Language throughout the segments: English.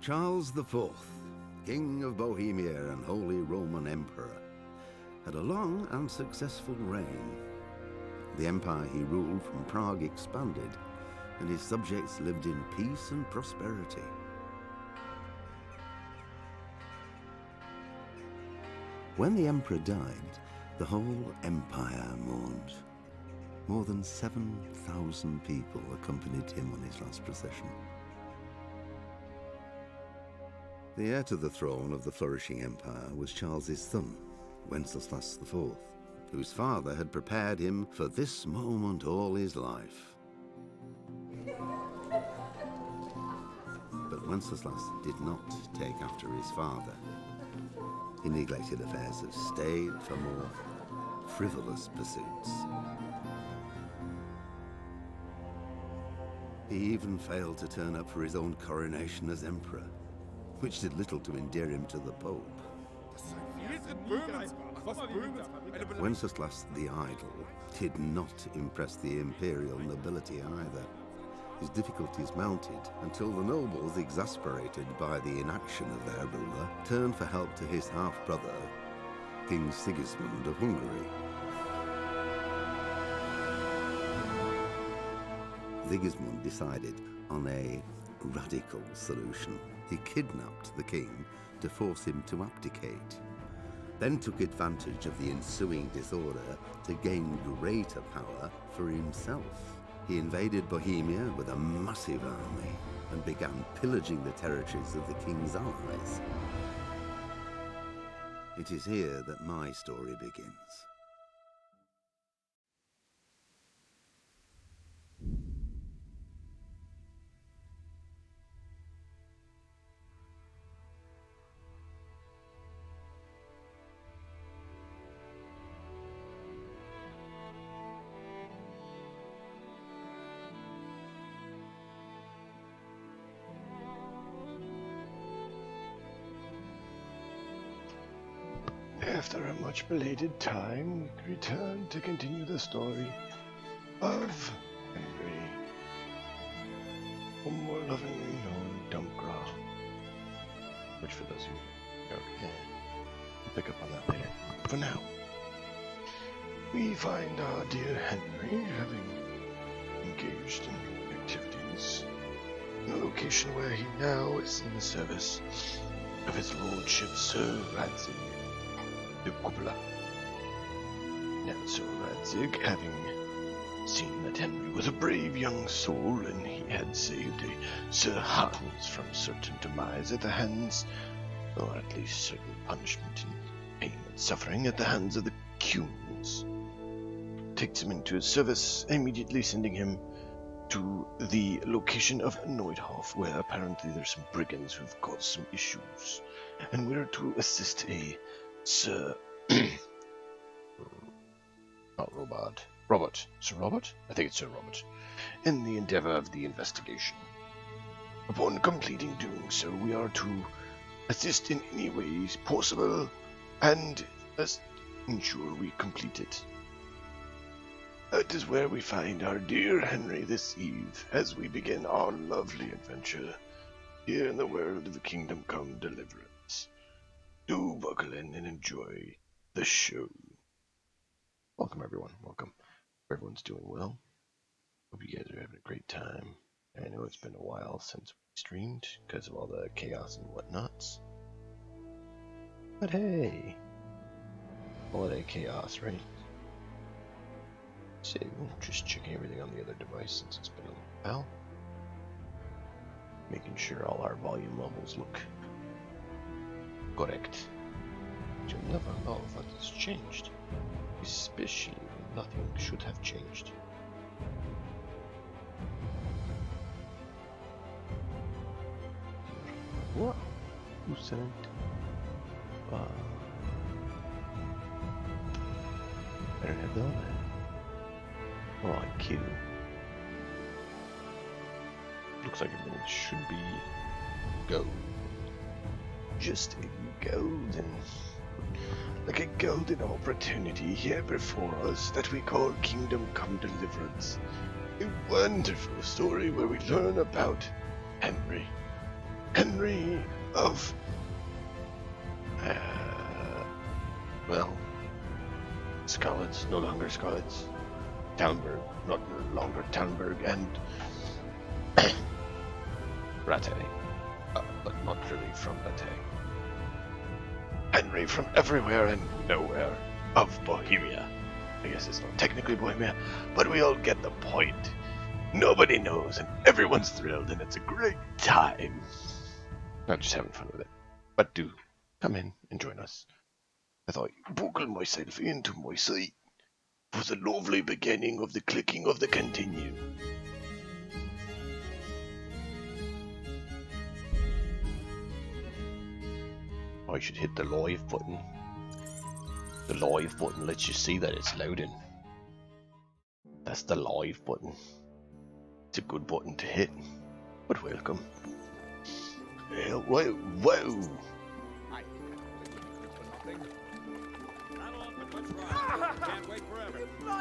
Charles IV, King of Bohemia and Holy Roman Emperor, had a long and successful reign. The empire he ruled from Prague expanded, and his subjects lived in peace and prosperity. When the emperor died, the whole empire mourned. More than 7,000 people accompanied him on his last procession. The heir to the throne of the flourishing empire was Charles's son, Wenceslas IV, whose father had prepared him for this moment all his life. But Wenceslas did not take after his father. He neglected affairs of state for more frivolous pursuits. He even failed to turn up for his own coronation as emperor, which did little to endear him to the Pope. Wenceslas the Idle did not impress the imperial nobility either. His difficulties mounted until the nobles, exasperated by the inaction of their ruler, turned for help to his half-brother, King Sigismund of Hungary. Sigismund decided on a radical solution. He kidnapped the king to force him to abdicate, then took advantage of the ensuing disorder to gain greater power for himself. He invaded Bohemia with a massive army and began pillaging the territories of the king's allies. It is here that my story begins. After a much belated time, we return to continue the story of Henry, or more lovingly known Dumpgrah. Which, for those of you who don't we'll pick up on that later. For now, we find our dear Henry having engaged in activities in a location where he now is in the service of his lordship Sir Radzig de Cupola. And Sir Radzig, having seen that Henry was a brave young soul and he had saved a Sir Hans from certain demise at the hands, or at least certain punishment and pain and suffering at the hands of the Cunes, takes him into his service, immediately sending him to the location of Neudhof, where apparently there's some brigands who've caused some issues, and we're to assist a Sir... not Robert. Sir Robert? I think it's Sir Robert. In the endeavor of the investigation. Upon completing doing so, we are to assist in any ways possible and ensure we complete it. That is where we find our dear Henry this eve as we begin our lovely adventure here in the world of the Kingdom Come Deliverance. Do buckle in and enjoy the show. Welcome, everyone. Welcome. Hope everyone's doing well. Hope you guys are having a great time. I know it's been a while since we streamed because of all the chaos and whatnots. But hey, holiday chaos, right? So, just checking everything on the other device since it's been a little while. Making sure all our volume levels look correct. You'll never know what has changed. Especially when nothing should have changed. What? Who sent? Better have done that. Oh, Q. Looks like everything should be gold. Just a golden, like a golden opportunity here before us that we call Kingdom Come Deliverance. A wonderful story where we learn about Henry, Henry of, well, Skalitz, no longer Skalitz, Talmberg, not no longer Talmberg, and Rattay, but not really from Rattay. Henry from everywhere and nowhere of Bohemia. I guess it's not technically Bohemia, but we all get the point. Nobody knows, and everyone's thrilled, and it's a great time. Not just having fun with it, but do come in and join us. I thought I'd buckle myself into my seat for the lovely beginning of the clicking of the continue. I should hit the live button. The live button lets you see that it's loading. That's the live button. It's a good button to hit, but welcome. Whoa, whoa!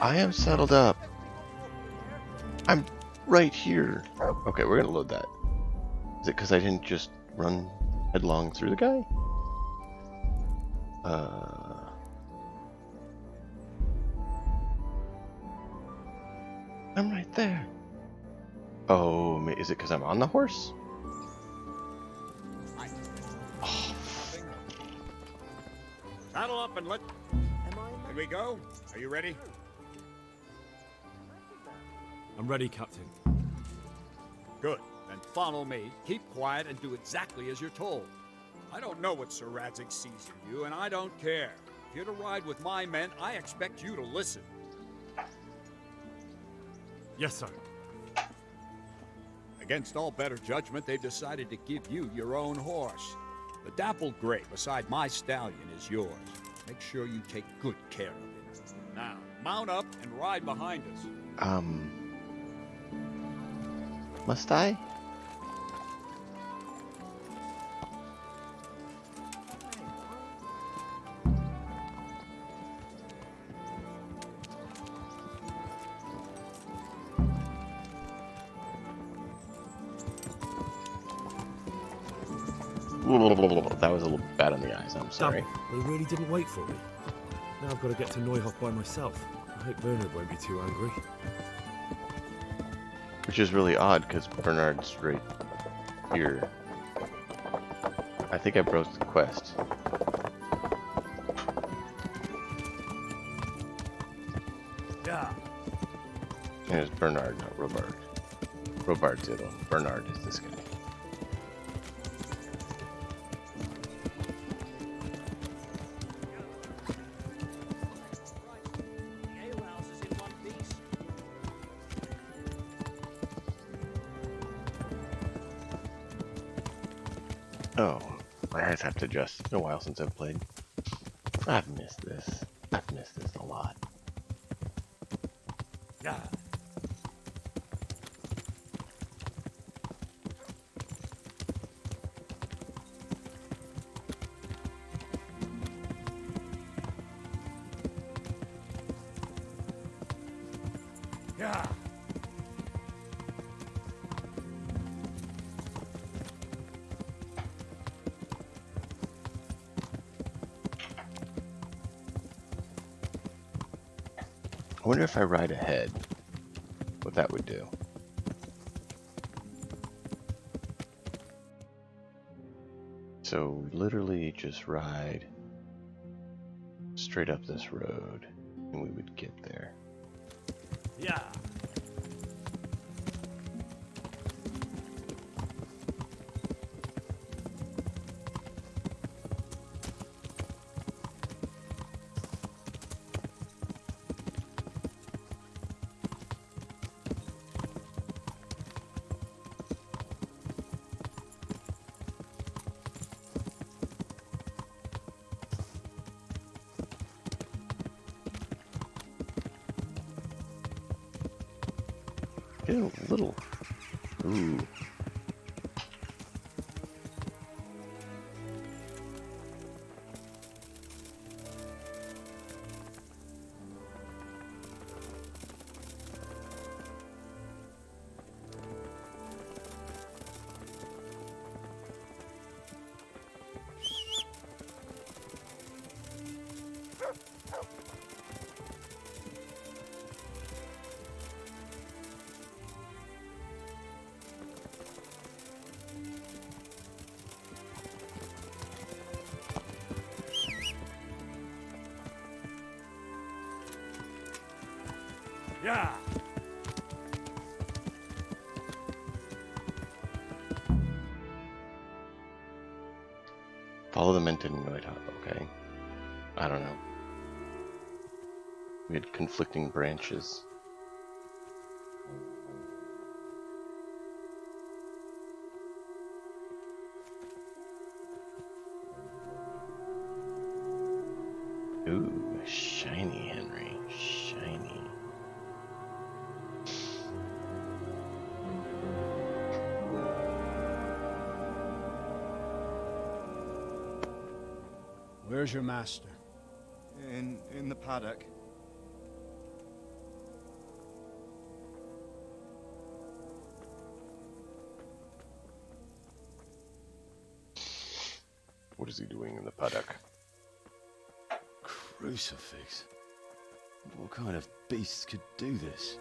I am settled up. I'm right here. Okay, we're gonna load that. Is it because I didn't just run headlong through the guy? I'm right there. Oh, is it because I'm on the horse? Oh. Saddle up and let... Can we go? Are you ready? I'm ready, Captain. Good. Then follow me. Keep quiet and do exactly as you're told. I don't know what Sir Radzig sees in you, and I don't care. If you're to ride with my men, I expect you to listen. Yes, sir. Against all better judgment, they've decided to give you your own horse. The dappled gray beside my stallion is yours. Make sure you take good care of it. Now, mount up and ride behind us. Must I? That was a little bad on the eyes, I'm sorry. Damn, they really didn't wait for me. Now I've got to get to Neuhof by myself. I hope Bernard won't be too angry. Which is really odd, because Bernard's right here. I think I broke the quest. Yeah. And it's Bernard, not Robard. Robard's the other one. Bernard is this guy. Oh, my eyes have to adjust. It's been a while since I've played. I've missed this. I've missed this a lot. Yeah. Yeah. I wonder if I ride ahead, what that would do. So literally just ride straight up this road and we would get there. Yeah. Get a little. Ooh. Yeah. Follow them into Noita, okay. I don't know. We had conflicting branches. Ooh, shiny, Henry. Shiny. Where's your master? In the paddock. What is he doing in the paddock? Crucifix. What kind of beasts could do this?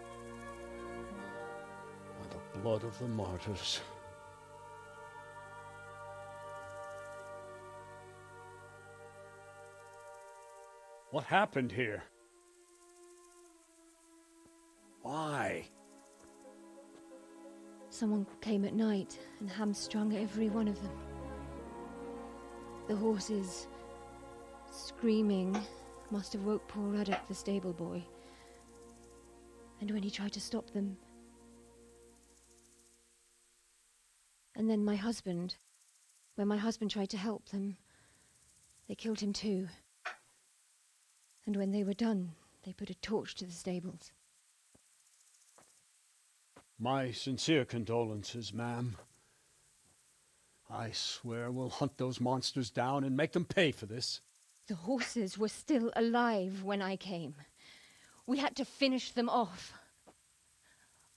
By the blood of the martyrs. What happened here? Why? Someone came at night and hamstrung every one of them. The horses, screaming, must have woke poor Ruddock, the stable boy. And when he tried to stop them... And then my husband, when my husband tried to help them, they killed him too. And when they were done, they put a torch to the stables. My sincere condolences, ma'am. I swear we'll hunt those monsters down and make them pay for this. The horses were still alive when I came. We had to finish them off.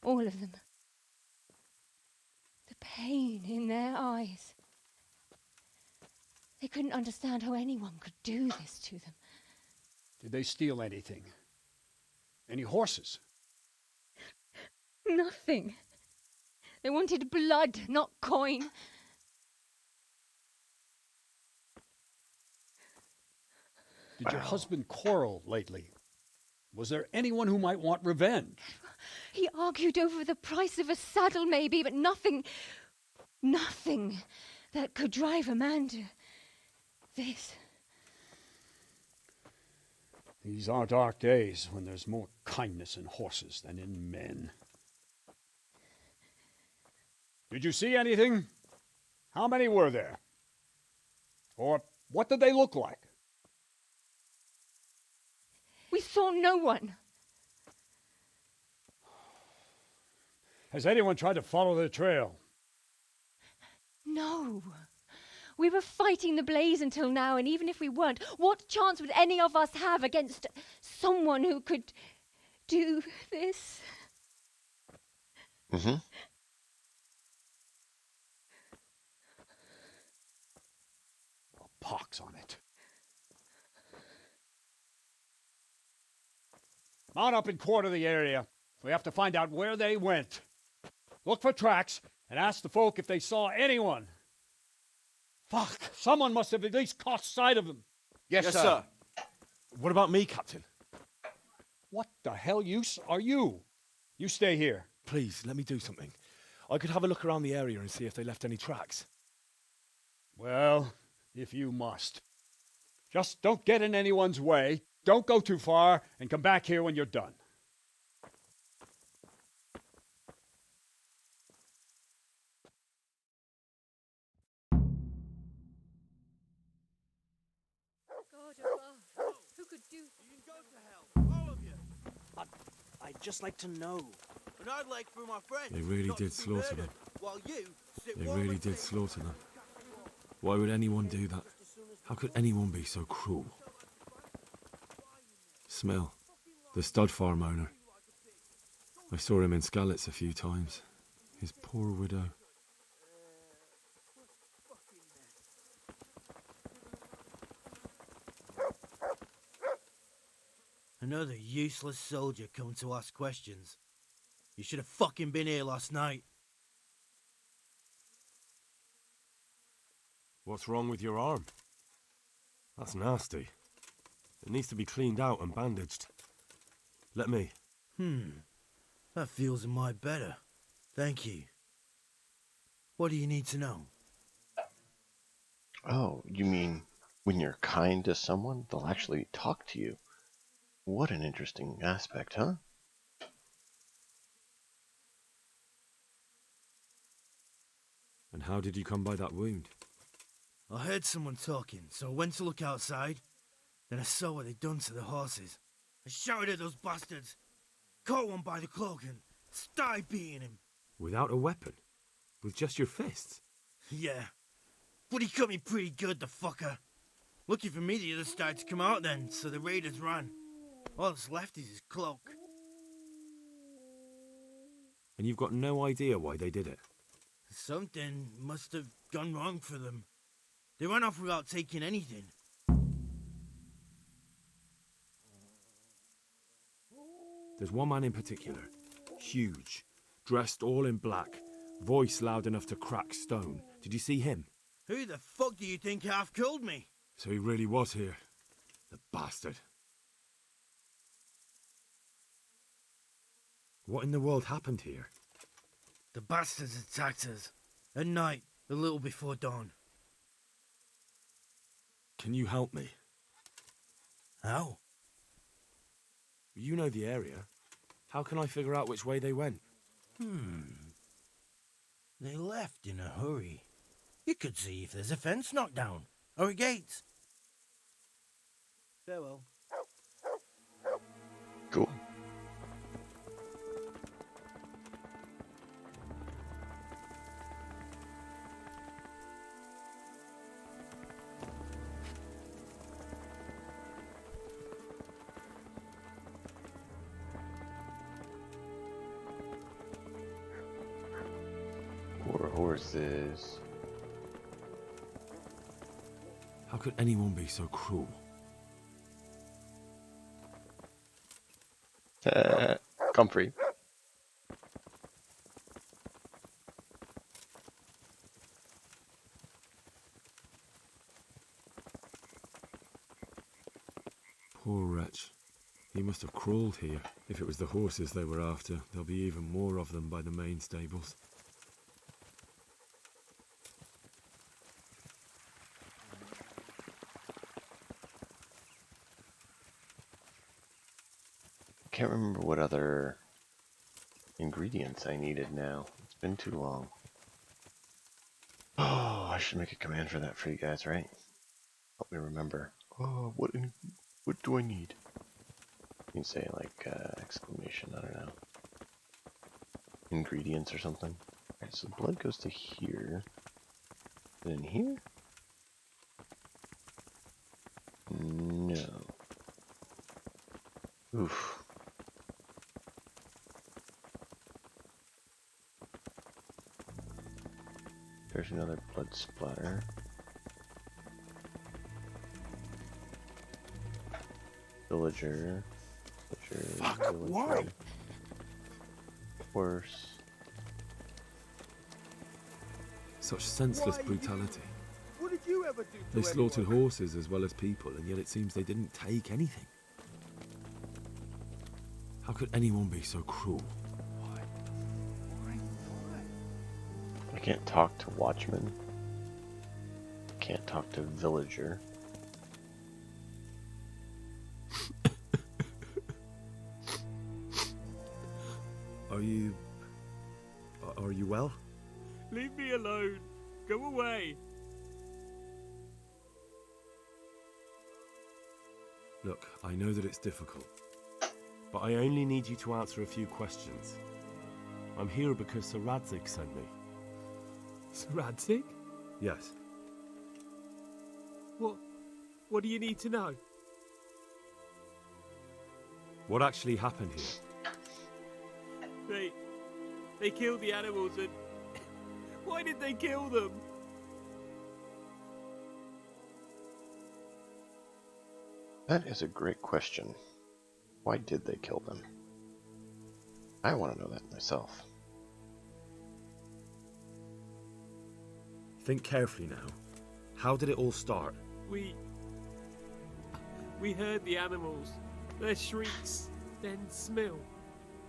All of them. The pain in their eyes. They couldn't understand how anyone could do this to them. Did they steal anything? Any horses? Nothing. They wanted blood, not coin. Did your husband quarrel lately? Was there anyone who might want revenge? He argued over the price of a saddle, maybe, but nothing that could drive a man to this. These are dark days when there's more kindness in horses than in men. Did you see anything? How many were there? Or what did they look like? We saw no one. Has anyone tried to follow the trail? No. We were fighting the blaze until now, and even if we weren't, what chance would any of us have against someone who could do this? Mm-hmm. A pox on it. Mount up and quarter the area. We have to find out where they went. Look for tracks and ask the folk if they saw anyone. Fuck, someone must have at least caught sight of them. Yes, sir. What about me, Captain? What the hell use are you? You stay here. Please, let me do something. I could have a look around the area and see if they left any tracks. Well, if you must. Just don't get in anyone's way, don't go too far, and come back here when you're done. God above, who could do... You can go to hell, all of you. I'd just like to know. And I'd like for my friends They really not did to be slaughter murdered, them. while you sit They warm really and did think. slaughter them. Why would anyone do that? How could anyone be so cruel? Smell, the stud farm owner. I saw him in Skalitz a few times. His poor widow. Another useless soldier come to ask questions. You should have fucking been here last night. What's wrong with your arm? That's nasty. It needs to be cleaned out and bandaged. Let me. That feels a mite better. Thank you. What do you need to know? Oh, you mean when you're kind to someone, they'll actually talk to you? What an interesting aspect, huh? And how did you come by that wound? I heard someone talking, so I went to look outside. Then I saw what they'd done to the horses. I shouted at those bastards, caught one by the cloak and started beating him. Without a weapon? With just your fists? Yeah, but he cut me pretty good, the fucker. Lucky for me, the others started to come out then, so the raiders ran. All that's left is his cloak. And you've got no idea why they did it? Something must have gone wrong for them. They ran off without taking anything. There's one man in particular. Huge. Dressed all in black. Voice loud enough to crack stone. Did you see him? Who the fuck do you think half killed me? So he really was here. The bastard. What in the world happened here? The bastards attacked us. At night, a little before dawn. Can you help me? How? You know the area. How can I figure out which way they went? They left in a hurry. You could see if there's a fence knocked down, or a gate. Farewell. Cool. Poor horses. How could anyone be so cruel? Comfrey. Poor wretch. He must have crawled here. If it was the horses they were after, there'll be even more of them by the main stables. Can't remember what other ingredients I needed now. It's been too long. Oh, I should make a command for that for you guys, right? Help me remember. Oh, what do I need? You can say like exclamation, I don't know. Ingredients or something. Alright, so blood goes to here. And in here? No. Oof. There's another blood splatter. Villager. Fuck, why? Horse. Such senseless brutality. What did you ever do to They slaughtered horses as well as people, and yet it seems they didn't take anything. How could anyone be so cruel? I can't talk to Watchman. Can't talk to Villager. Are you well? Leave me alone. Go away. Look, I know that it's difficult, but I only need you to answer a few questions. I'm here because Sir Radzig sent me. Sir Radzig? Yes. What do you need to know? What actually happened here? They killed the animals and... Why did they kill them? That is a great question. Why did they kill them? I want to know that myself. Think carefully now. How did it all start? We heard the animals, their shrieks, then smell.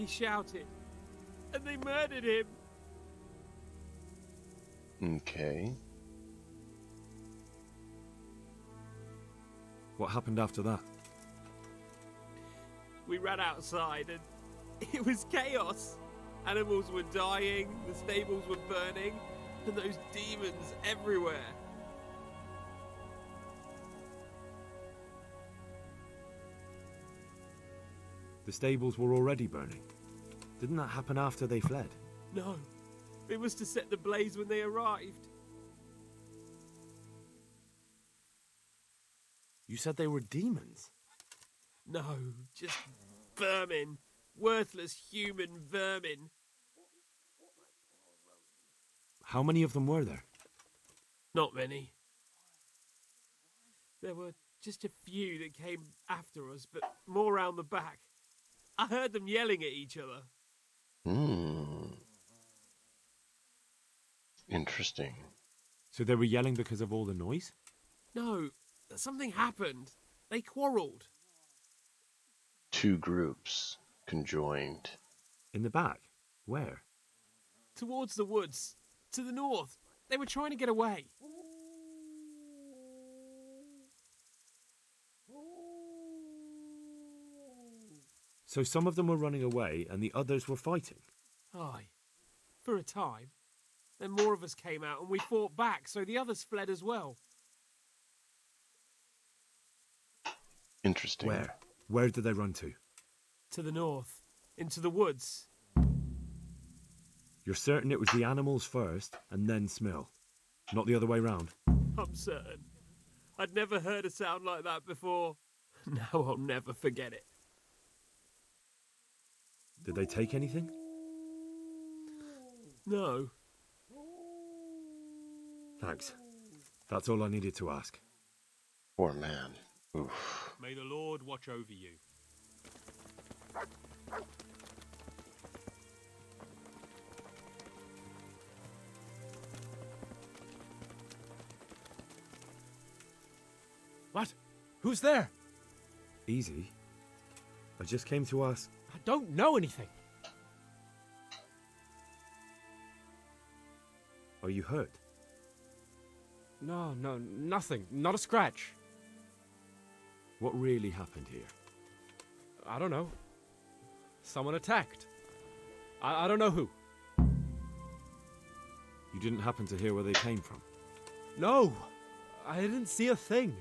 He shouted, and they murdered him. Okay. What happened after that? We ran outside and it was chaos. Animals were dying, the stables were burning, and those demons everywhere. The stables were already burning. Didn't that happen after they fled? No, it was to set the blaze when they arrived. You said they were demons? No, just vermin. Worthless human vermin. How many of them were there? Not many. There were just a few that came after us, but more round the back. I heard them yelling at each other. Interesting. So they were yelling because of all the noise? No, something happened. They quarrelled. Two groups conjoined. In the back? Where? Towards the woods. To the north. They were trying to get away. So some of them were running away and the others were fighting? Aye. For a time. Then more of us came out and we fought back, so the others fled as well. Interesting. Where? Where did they run to? To the north. Into the woods. You're certain it was the animals first and then Smil? Not the other way round? I'm certain. I'd never heard a sound like that before. Now I'll never forget it. Did they take anything? No. Thanks. That's all I needed to ask. Poor man. Oof. May the Lord watch over you. What? Who's there? Easy. I just came to ask... I don't know anything. Are you hurt? No, nothing. Not a scratch. What really happened here? I don't know. Someone attacked. I don't know who. You didn't happen to hear where they came from? No, I didn't see a thing.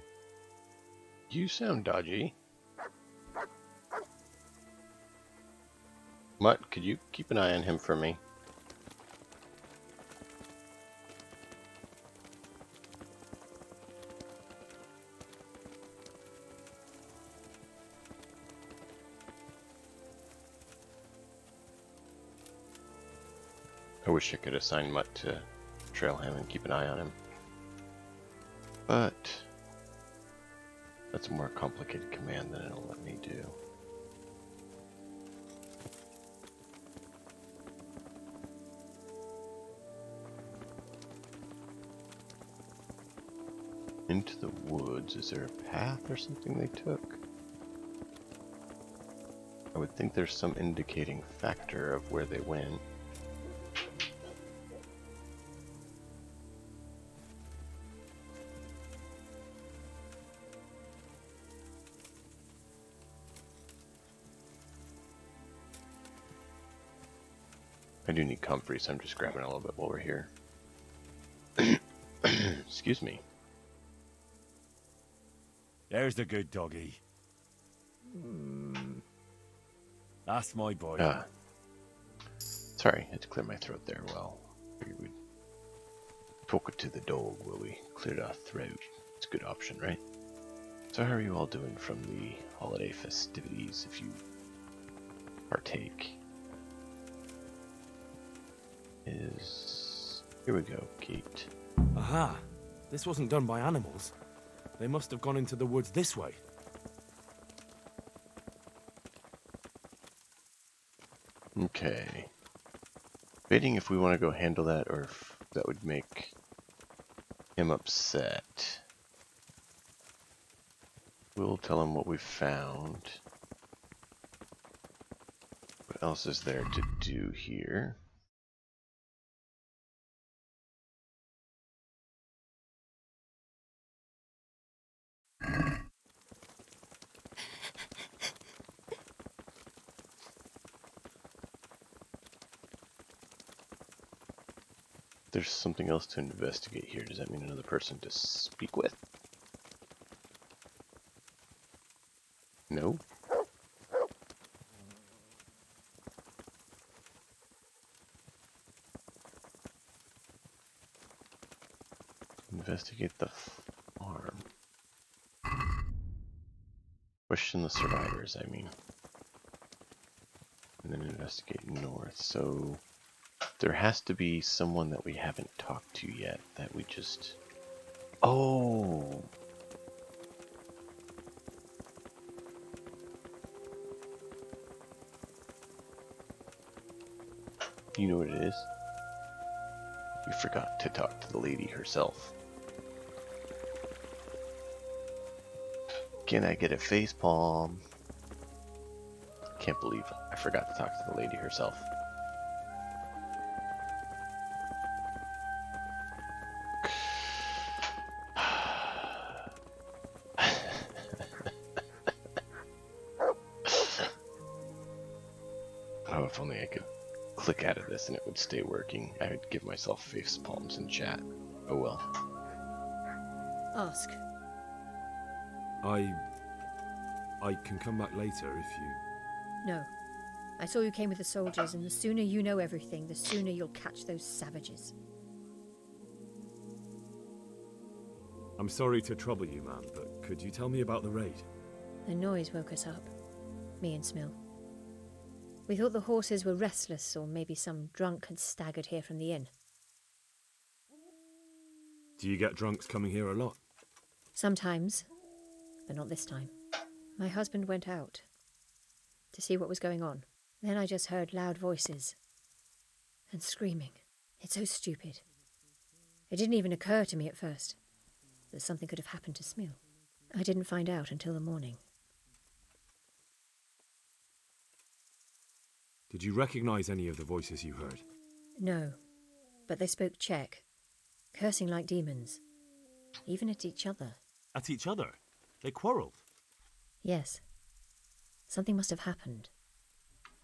You sound dodgy. Mutt, could you keep an eye on him for me? I wish I could assign Mutt to trail him and keep an eye on him. But that's a more complicated command than it'll let me do. Into the woods. Is there a path or something they took? I would think there's some indicating factor of where they went. I do need comfrey, so I'm just grabbing a little bit while we're here. Excuse me. There's the good doggy. That's my boy. Sorry, I had to clear my throat there. Well, we would talk it to the dog while we cleared our throat. It's a good option, right? So how are you all doing from the holiday festivities, if you partake? Here we go, Kate. Aha! This wasn't done by animals. They must have gone into the woods this way. Okay. Debating if we want to go handle that or if that would make him upset. We'll tell him what we found. But else is there to do here? There's something else to investigate here. Does that mean another person to speak with? No? Investigate the farm. Question the survivors, I mean. And then investigate north. So there has to be someone that we haven't talked to yet that we just... Oh! You know what it is? We forgot to talk to the lady herself. Can I get a face palm? Can't believe I forgot to talk to the lady herself. Oh, if only I could click out of this and it would stay working. I would give myself face palms in chat. Oh well. Ask. I can come back later if you... No. I saw you came with the soldiers, and the sooner you know everything, the sooner you'll catch those savages. I'm sorry to trouble you, ma'am, but could you tell me about the raid? The noise woke us up. Me and Smill. We thought the horses were restless, or maybe some drunk had staggered here from the inn. Do you get drunks coming here a lot? Sometimes, but not this time. My husband went out to see what was going on. Then I just heard loud voices and screaming. It's so stupid. It didn't even occur to me at first that something could have happened to Smill. I didn't find out until the morning. Did you recognize any of the voices you heard? No, but they spoke Czech, cursing like demons, even at each other. At each other? They quarreled? Yes. Something must have happened.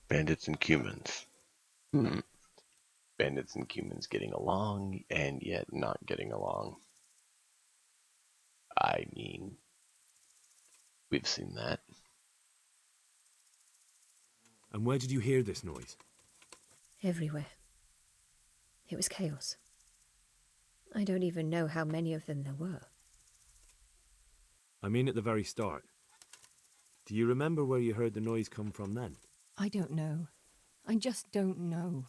Bandits and humans. Bandits and humans getting along, and yet not getting along. I mean, we've seen that. And where did you hear this noise? Everywhere. It was chaos. I don't even know how many of them there were. I mean at the very start. Do you remember where you heard the noise come from then? I don't know. I just don't know.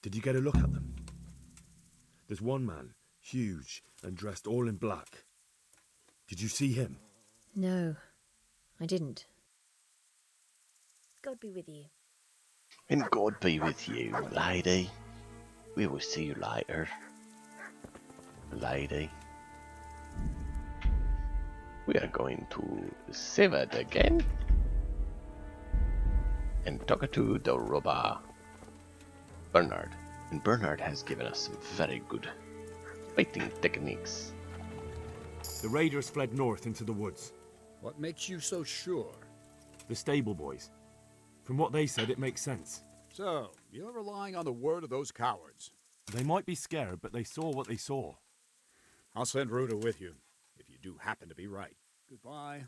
Did you get a look at them? There's one man, huge and dressed all in black. Did you see him? No, I didn't. God be with you. And God be with you, lady. We will see you later. Lady. We are going to save it again. And talk to the robber, Bernard. And Bernard has given us some very good fighting techniques. The raiders fled north into the woods. What makes you so sure? The stable boys. From what they said, it makes sense. So, you're relying on the word of those cowards. They might be scared, but they saw what they saw. I'll send Ruda with you, if you do happen to be right. Goodbye.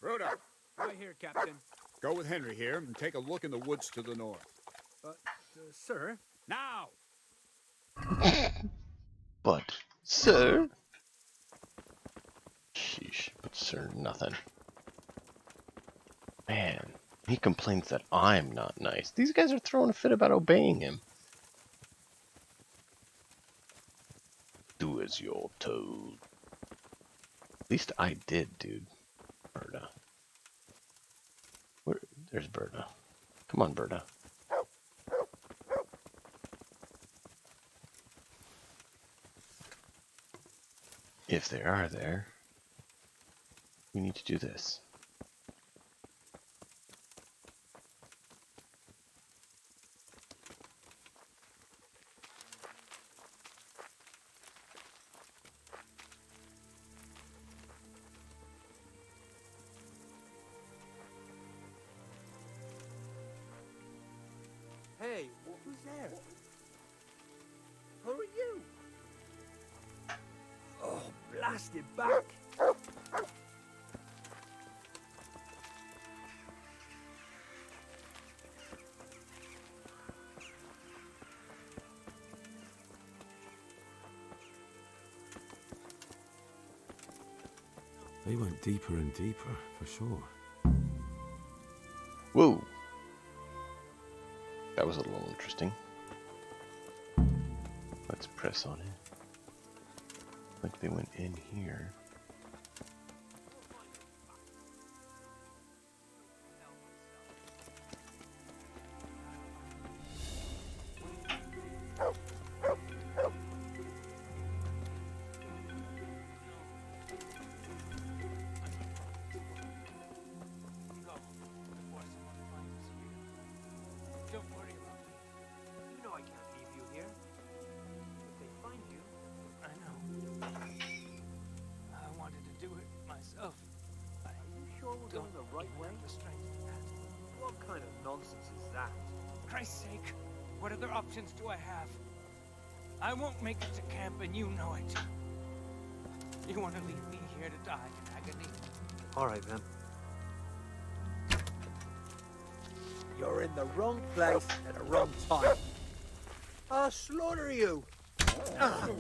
Ruda! Right here, Captain. Go with Henry here and take a look in the woods to the north. Sir? Now! But, sir... Sheesh, but sir, nothing. Man, he complains that I'm not nice. These guys are throwing a fit about obeying him. Do as you're told. At least I did, dude. Berta. There's Berta. Come on, Berta. If they are there. We need to do this. Hey, who's there? Who are you? Oh, blasted back! They went deeper and deeper, for sure. Whoa! That was a little interesting. Let's press on it. Like they went in here. Don't worry about me. You know I can't leave you here. If they find you, I know. I wanted to do it myself. Are you sure we're going the right way? The strength to that. What kind of nonsense is that? For Christ's sake, what other options do I have? I won't make it to camp, and you know it. You want to leave me here to die in agony? All right, then. You're in the wrong place at the wrong time. I'll slaughter you. Oh!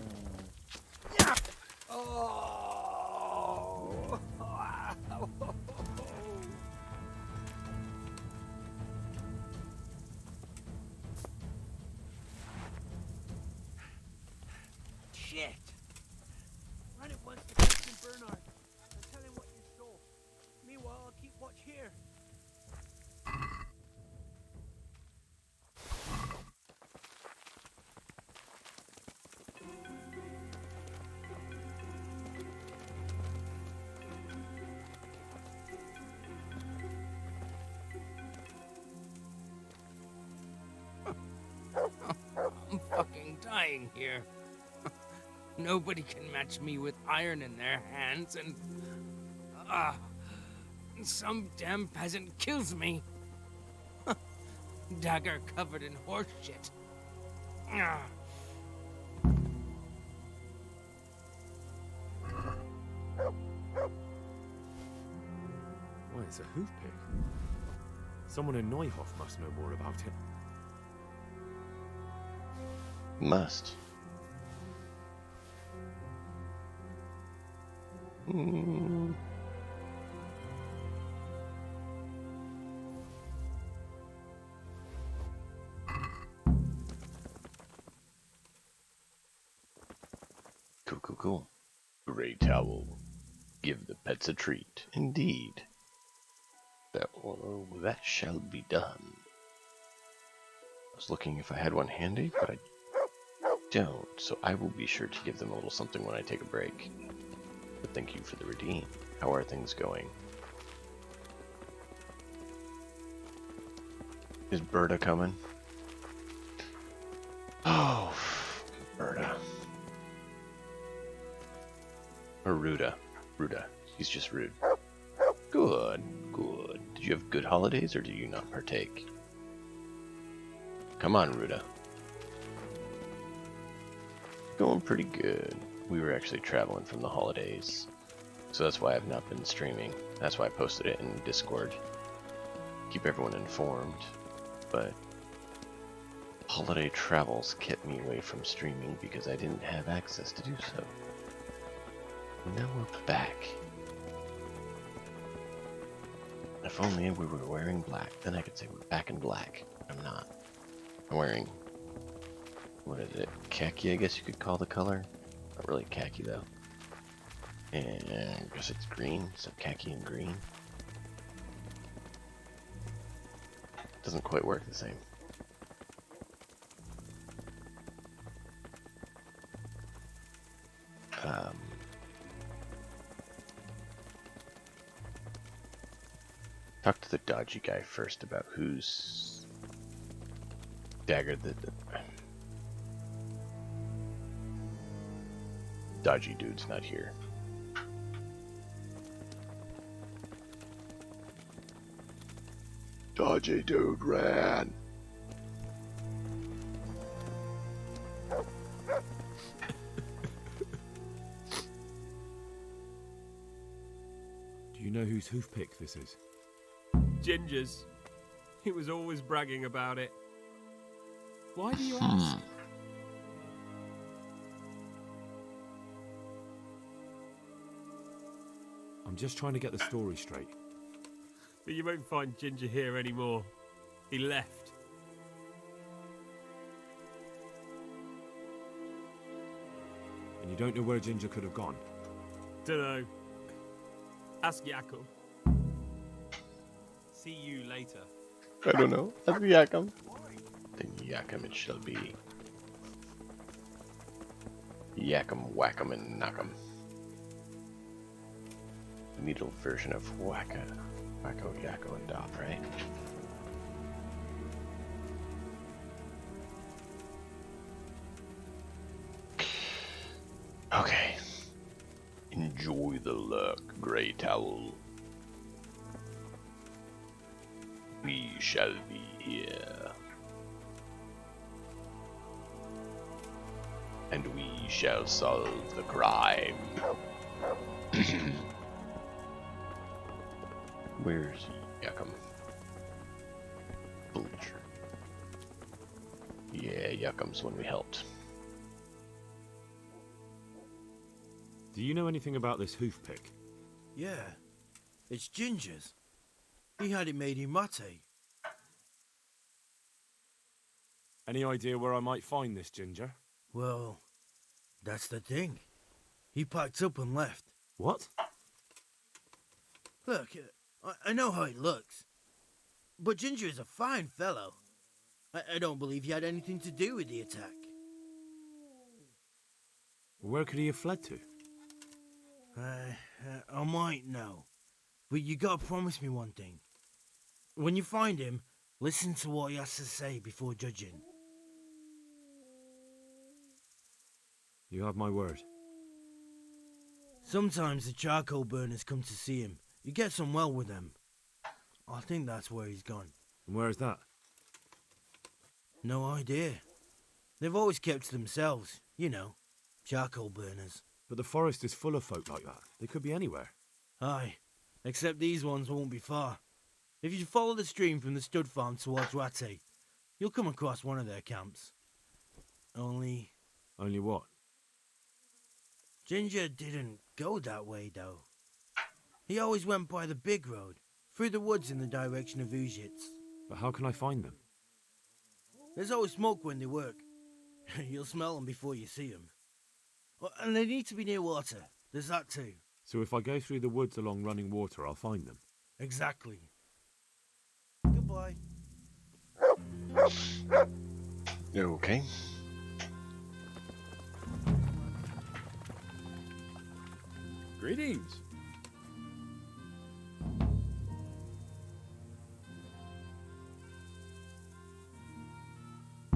Shit! Run at once to Captain Bernard and tell him what you saw. Meanwhile, I'll keep watch here. I'm fucking dying here. Nobody can match me with iron in their hands, and some damn peasant kills me. Dagger covered in horse shit. Why, it's a hoof pick. Someone in Neuhoff must know more about it. Must. Cool. Grey towel. Give the pets a treat. Indeed. That shall be done. I was looking if I had one handy, but I don't, so I will be sure to give them a little something when I take a break. But thank you for the redeem. How are things going? Is Berta coming? Oh, Berta. Or Ruda. Ruda. He's just rude. Good. Did you have good holidays, or do you not partake? Come on, Ruda. Going pretty good. We were actually traveling from the holidays, so that's why I've not been streaming. That's why I posted it in Discord. Keep everyone informed, but holiday travels kept me away from streaming because I didn't have access to do so. Now we're back. If only we were wearing black, then I could say we're back in black. I'm not. I'm wearing, what is it, khaki I guess you could call the color. Not really khaki though. And I guess it's green, so khaki and green. Doesn't quite work the same. Talk to the dodgy guy first about whose dagger the dodgy dude's not here. Dodgy dude ran. Do you know whose hoofpick this is? Ginger's. He was always bragging about it. Why do you ask? I'm just trying to get the story straight. But you won't find Ginger here anymore. He left. And you don't know where Ginger could have gone? Dunno. Ask Jakob. See you later. I don't know. Ask Jakob. Then Jakob it shall be. Yakum, whack'em, and knock'em. Needle version of Wacko, Yakko, and Dot, right? Okay. Enjoy the luck, Grey Towel. We shall be here. And we shall solve the crime. Where's Yakum? Bulger. Yeah, Yakum's when we helped. Do you know anything about this hoofpick? Yeah, it's Ginger's. He had it made in mate. Any idea where I might find this Ginger? Well, that's the thing. He packed up and left. What? Look, I know how he looks. But Ginger is a fine fellow. I don't believe he had anything to do with the attack. Where could he have fled to? I might know. But you gotta promise me one thing. When you find him, listen to what he has to say before judging. You have my word. Sometimes the charcoal burners come to see him. He gets on well with them. I think that's where he's gone. And where is that? No idea. They've always kept to themselves, you know, charcoal burners. But the forest is full of folk like that. They could be anywhere. Aye, except these ones won't be far. If you follow the stream from the stud farm towards Rate, you'll come across one of their camps. Only what? Ginger didn't go that way, though. He always went by the big road, through the woods in the direction of Uzhitz. But how can I find them? There's always smoke when they work. You'll smell them before you see them. And they need to be near water. There's that too. So if I go through the woods along running water, I'll find them? Exactly. Goodbye. Okay. Greetings.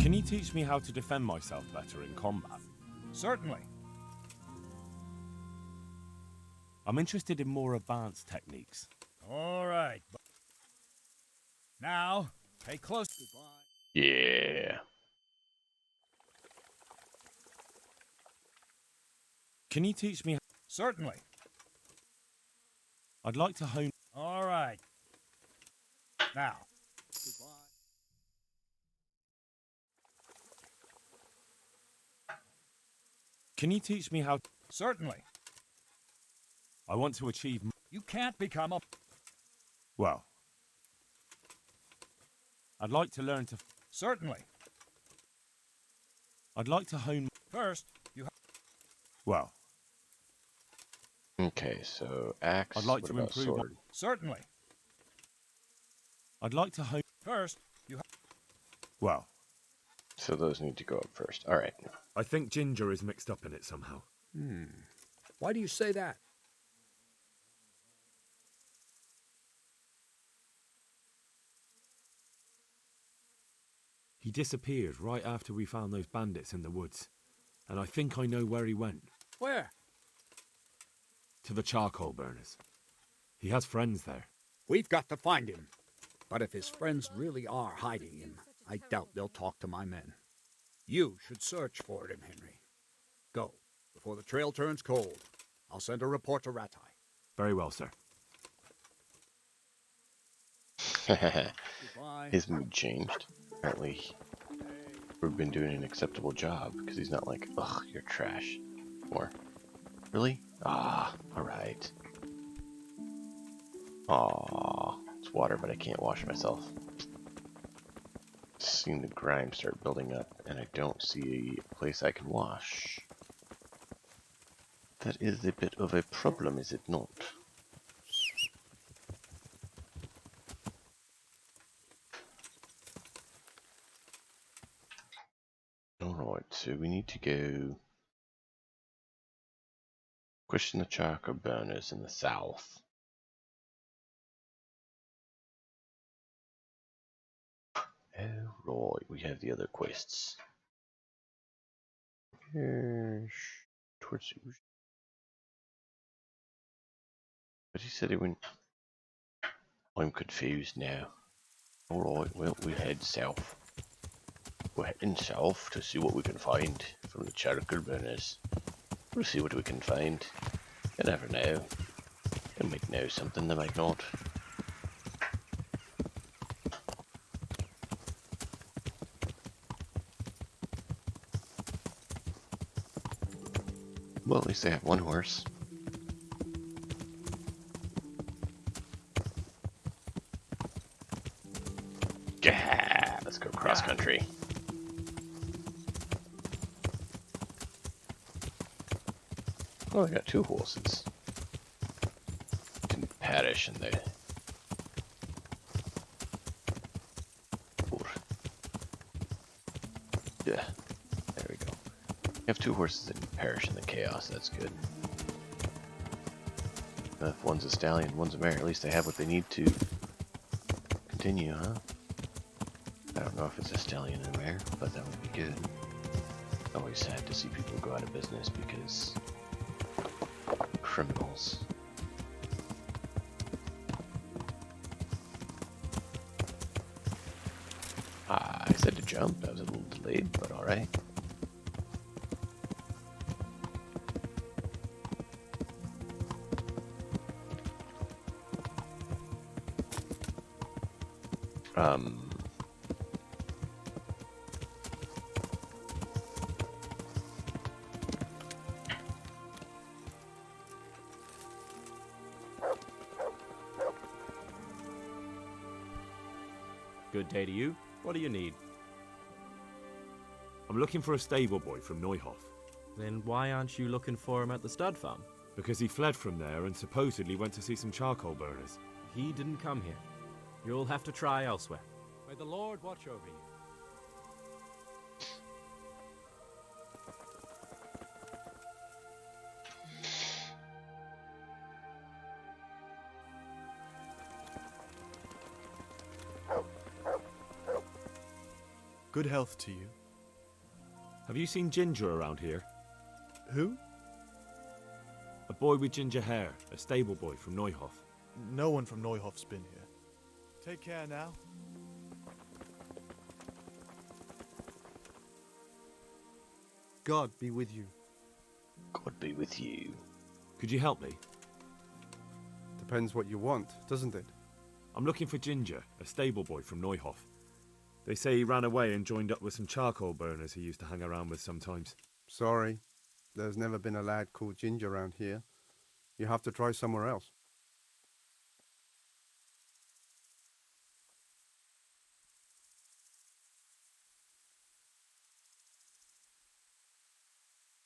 Can you teach me how to defend myself better in combat? Certainly. I'm interested in more advanced techniques. All right. Now, pay close. Yeah. Can you teach me? Certainly. I'd like to hone. All right. Now. Can you teach me how? Certainly. I want to achieve. You can't become a. Well, I'd like to learn to. Certainly. I'd like to hone. First, you. Well. Okay, so axe. I'd like what to about improve. sword? Certainly. I'd like to hone. First, you. Well. So those need to go up first. All right. I think Ginger is mixed up in it somehow. Why do you say that? He disappeared right after we found those bandits in the woods. And I think I know where he went. Where? To the charcoal burners. He has friends there. We've got to find him. But if his friends really are hiding him, I doubt they'll talk to my men. You should search for him, Henry. Go, before the trail turns cold. I'll send a report to Ratai. Very well, sir. His mood changed. Apparently, we've been doing an acceptable job because he's not like, ugh, you're trash. Or, really? Ah, alright. Aw, it's water, but I can't wash myself. Seeing the grime start building up, and I don't see a place I can wash. That is a bit of a problem, is it not? Alright, so we need to go question the charcoal burners in the south. Oh, right, we have the other quests. Yes, towards the ocean. But he said he went. I'm confused now. Alright, well, we head south. We're heading south to see what we can find from the charcoal burners. We'll see what we can find. You never know. They might know something, they might not. Well, at least they have one horse. Yeah, let's go cross country. Oh, I got two horses. Didn't perish in the... Yeah, there we go. You have two horses that didn't perish in the chaos, that's good. If one's a stallion, one's a mare, at least they have what they need to continue, huh? I don't know if it's a stallion and a mare, but that would be good. Always sad to see people go out of business because criminals. I said to jump, I was a little delayed, but alright. Good day to you. What do you need? I'm looking for a stable boy from Neuhof. Then why aren't you looking for him at the stud farm? Because he fled from there and supposedly went to see some charcoal burners. He didn't come here. You'll have to try elsewhere. May the Lord watch over you. Good health to you. Have you seen Ginger around here? Who? A boy with ginger hair, a stable boy from Neuhof. No one from Neuhof's been here. Take care now. God be with you. God be with you. Could you help me? Depends what you want, doesn't it? I'm looking for Ginger, a stable boy from Neuhof. They say he ran away and joined up with some charcoal burners he used to hang around with sometimes. Sorry, there's never been a lad called Ginger around here. You have to try somewhere else.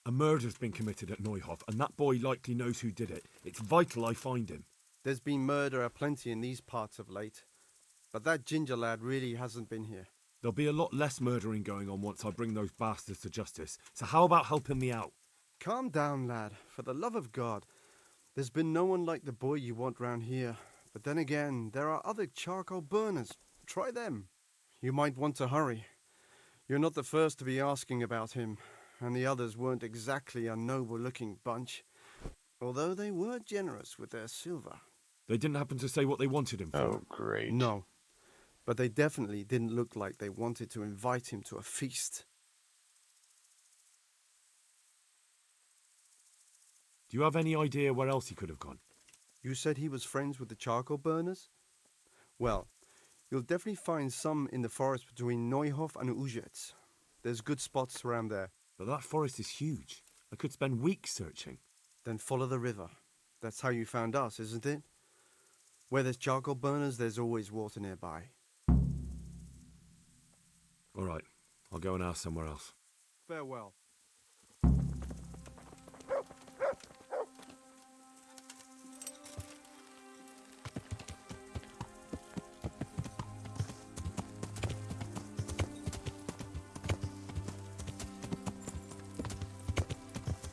A murder's been committed at Neuhof, and that boy likely knows who did it. It's vital I find him. There's been murder aplenty in these parts of late, but that Ginger lad really hasn't been here. There'll be a lot less murdering going on once I bring those bastards to justice, so how about helping me out? Calm down, lad, for the love of God. There's been no one like the boy you want round here, but then again, there are other charcoal burners. Try them. You might want to hurry. You're not the first to be asking about him, and the others weren't exactly a noble-looking bunch, although they were generous with their silver. They didn't happen to say what they wanted him for? Oh, great. No, but they definitely didn't look like they wanted to invite him to a feast. Do you have any idea where else he could have gone? You said he was friends with the charcoal burners? Well, you'll definitely find some in the forest between Neuhof and Ujetz. There's good spots around there. But that forest is huge. I could spend weeks searching. Then follow the river. That's how you found us, isn't it? Where there's charcoal burners, there's always water nearby. All right, I'll go and ask somewhere else. Farewell.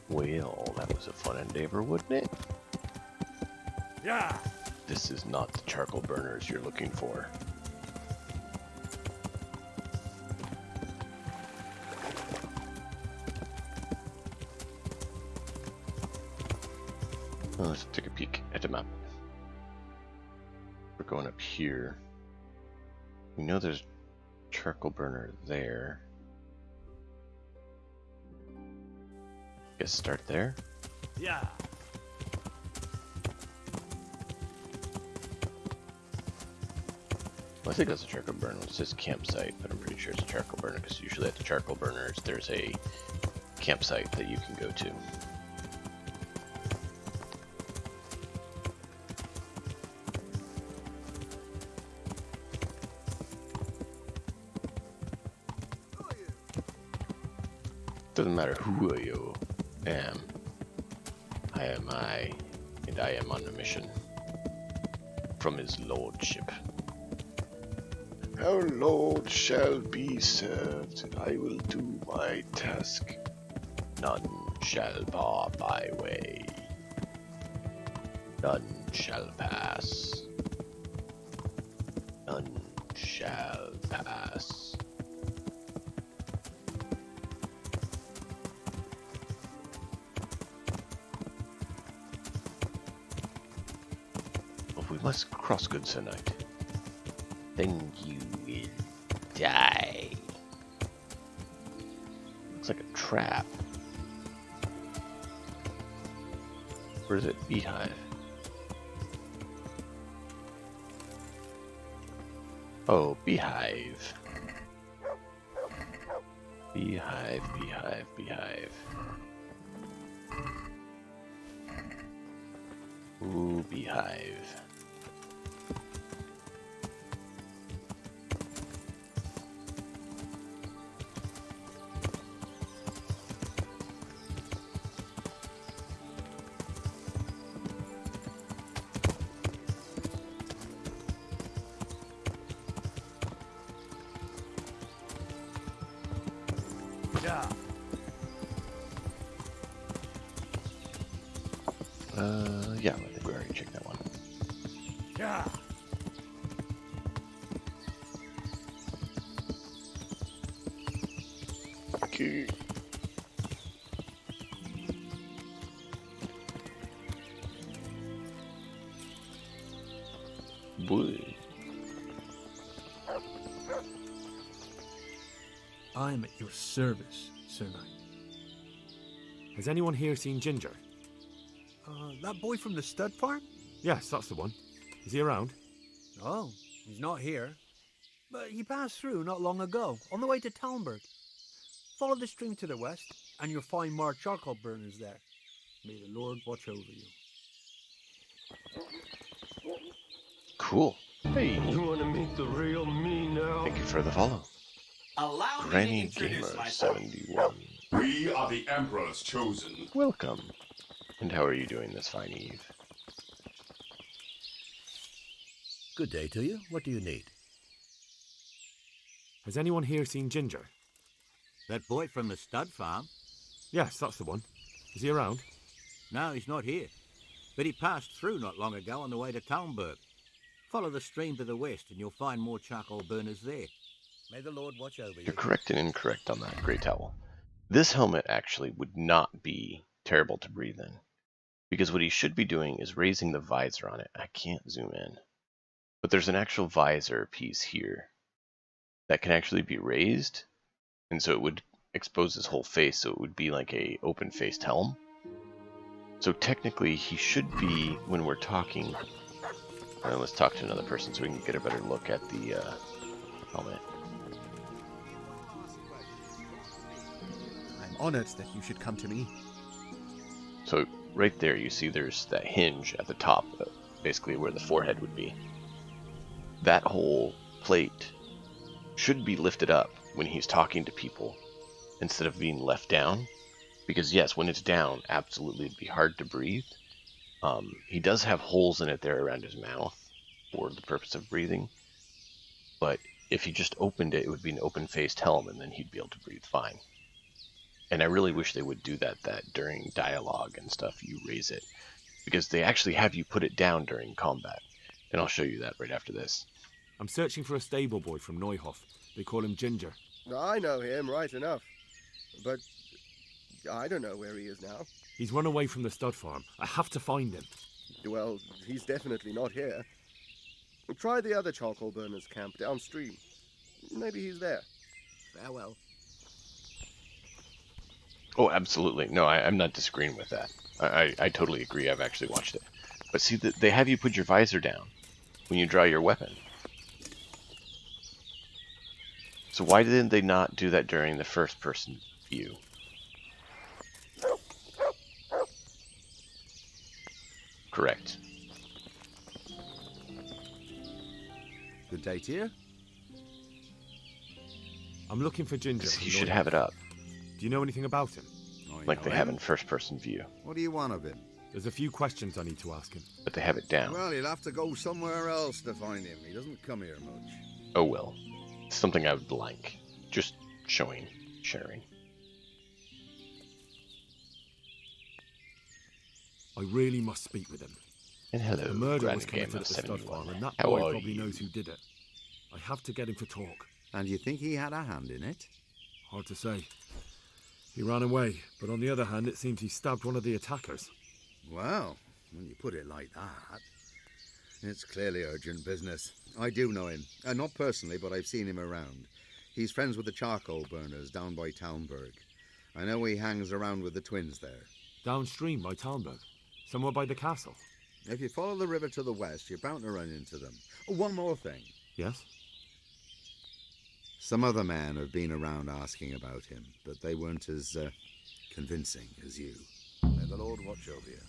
Well, that was a fun endeavor, wouldn't it? Yeah. This is not the charcoal burners you're looking for. Well, let's take a peek at the map. We're going up here. We know there's a charcoal burner there. Guess start there. Yeah. Well, I think that's a charcoal burner. It says campsite, but I'm pretty sure it's a charcoal burner because usually at the charcoal burners there's a campsite that you can go to. Doesn't matter who you am. I am I, and I am on a mission from his lordship. Our lord shall be served, and I will do my task. None shall bar my way. None shall pass. None shall pass. We must cross good Sir Knight. Then you will die. Looks like a trap. Or is it beehive? Oh, beehive. Beehive, beehive, beehive. Ooh, beehive. Yeah. Yeah, I think we already checked that one. Yeah. Okay. Boy. I'm at your service, Sir Knight. Has anyone here seen Ginger? That boy from the stud farm? Yes, that's the one. Is he around? Oh, he's not here. But he passed through not long ago, on the way to Talmberg. Follow the stream to the west, and you'll find more charcoal burners there. May the Lord watch over you. Cool. Hey. You want to meet the real me now? Thank you for the follow. Allow Granny me to introduce Gamer myself. 71. We are the Emperor's chosen. Welcome. And how are you doing this fine eve? Good day to you. What do you need? Has anyone here seen Ginger? That boy from the stud farm? Yes, that's the one. Is he around? No, he's not here. But he passed through not long ago on the way to Talmberg. Follow the stream to the west and you'll find more charcoal burners there. May the Lord watch over you. You're correct and incorrect on that, Grey Towel. This helmet actually would not be terrible to breathe in, because what he should be doing is raising the visor on it. I can't zoom in, but there's an actual visor piece here that can actually be raised, and so it would expose his whole face, so it would be like a open-faced helm. So technically, he should be, when we're talking, let's talk to another person so we can get a better look at the helmet. I'm honored that you should come to me. So right there, you see there's that hinge at the top, basically where the forehead would be. That whole plate should be lifted up when he's talking to people instead of being left down. Because yes, when it's down, absolutely it'd be hard to breathe. He does have holes in it there around his mouth for the purpose of breathing. But if he just opened it, it would be an open-faced helm, and then he'd be able to breathe fine. And I really wish they would do that during dialogue and stuff, you raise it. Because they actually have you put it down during combat. And I'll show you that right after this. I'm searching for a stable boy from Neuhof. They call him Ginger. I know him, right enough. But I don't know where he is now. He's run away from the stud farm. I have to find him. Well, he's definitely not here. Try the other charcoal burners' camp downstream. Maybe he's there. Farewell. Oh, absolutely. No, I'm not disagreeing with that. I totally agree. I've actually watched it. But see, they have you put your visor down when you draw your weapon. So why did they not do that during the first-person view? Correct. Good day to you. I'm looking for Ginger. He should have it up. Do you know anything about him? Like they have in first-person view. What do you want of him? There's a few questions I need to ask him. But they have it down. Well, you'll have to go somewhere else to find him. He doesn't come here much. Oh well. It's something I would like. Just sharing. I really must speak with him. And hello, the murder Grand was committed Gamer at the stud 71. farm, and that How boy are probably you? knows who did it. I have to get him for talk. And you think he had a hand in it? Hard to say. He ran away, but on the other hand, it seems he stabbed one of the attackers. Well, when you put it like that, it's clearly urgent business. I do know him. Not personally, but I've seen him around. He's friends with the charcoal burners down by Talmberg. I know he hangs around with the twins there. Downstream by Talmberg? Somewhere by the castle? If you follow the river to the west, you're bound to run into them. Oh, one more thing. Yes? Some other men have been around asking about him, but they weren't as convincing as you. May the Lord watch over you.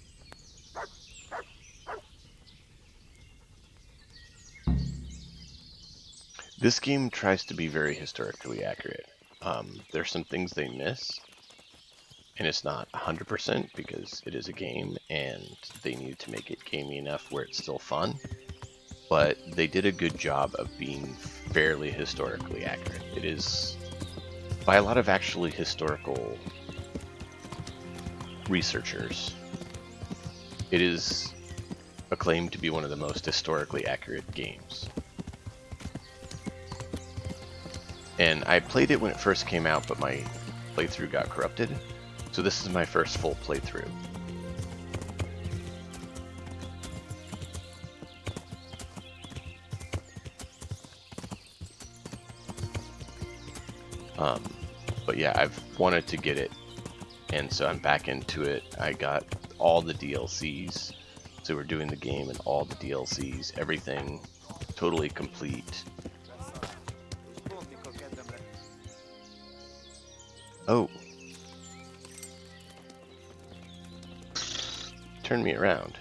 This game tries to be very historically accurate. There's some things they miss, and it's not 100% because it is a game and they need to make it gamey enough where it's still fun. But they did a good job of being fairly historically accurate. It is, by a lot of actually historical researchers, it is acclaimed to be one of the most historically accurate games. And I played it when it first came out, but my playthrough got corrupted. So this is my first full playthrough. But yeah, I've wanted to get it, and so I'm back into it. I got all the DLCs, so we're doing the game and all the DLCs, everything totally complete. Oh. Turn me around.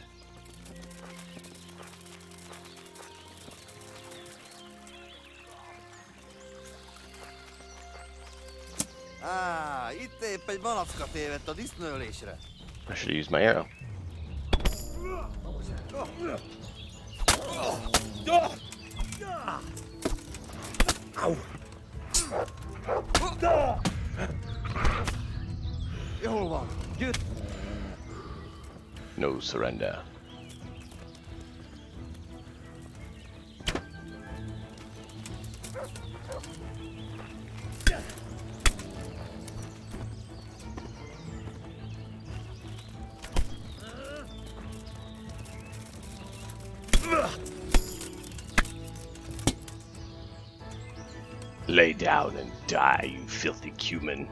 Itt épp egy malacka tévedt a disznőlésre. I should use my arrow. Jól van, gyűjt! No surrender. Lay down and die, you filthy cumin.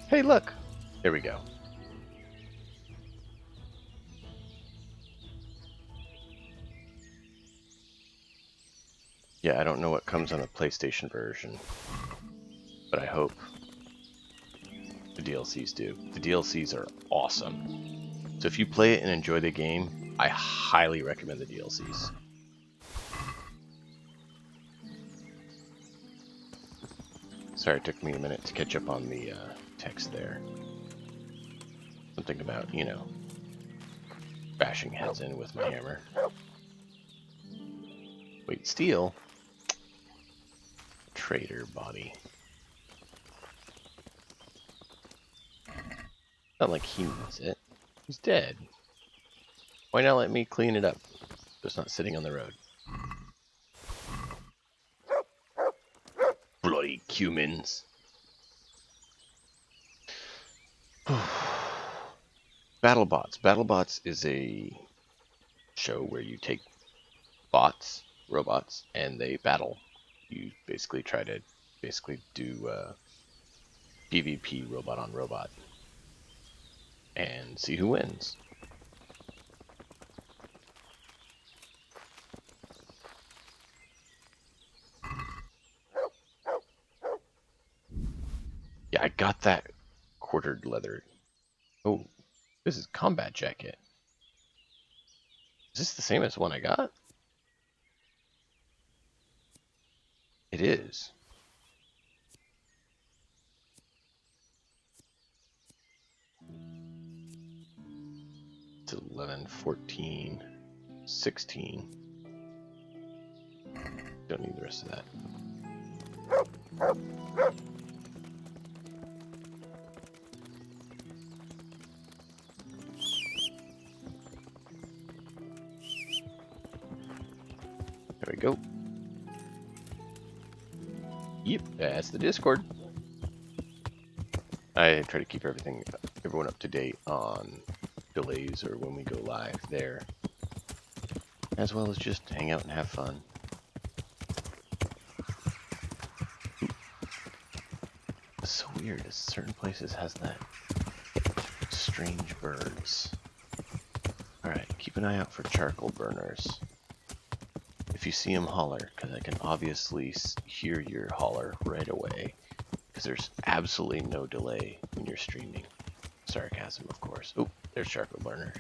Hey, look! There we go. Yeah, I don't know what comes on the PlayStation version, but I hope the DLCs do. The DLCs are awesome. So if you play it and enjoy the game, I highly recommend the DLCs. Sorry, it took me a minute to catch up on the text there. Something about, you know, bashing heads in with my hammer. Wait, steel? Traitor body. Not like he needs it. He's dead. Why not let me clean it up so it's not sitting on the road? Bloody cumins. BattleBots. BattleBots is a show where you take bots, robots, and they battle. You basically try to do PvP robot on robot and see who wins. Yeah, I got that quartered leather. Oh, this is combat jacket. Is this the same as the one I got? It is. It's 11, 14, 16. Don't need the rest of that. There we go. Yep, that's the Discord. I try to keep everyone up to date on delays or when we go live there, as well as just hang out and have fun. It's so weird. Certain places has that strange birds. Alright, keep an eye out for charcoal burners. If you see them, holler, because I can obviously hear your holler right away, because there's absolutely no delay when you're streaming. Sarcasm, of course. Oh, there's charcoal burners.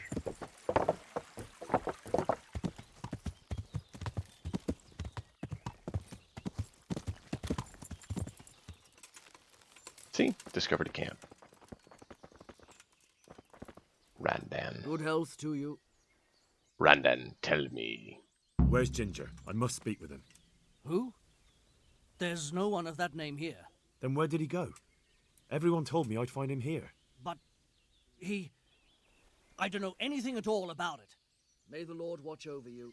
See? Discovered a camp. Randan. Good health to you. Randan, tell me. Where's Ginger? I must speak with him. Who? There's no one of that name here. Then where did he go? Everyone told me I'd find him here. But I don't know anything at all about it. May the Lord watch over you.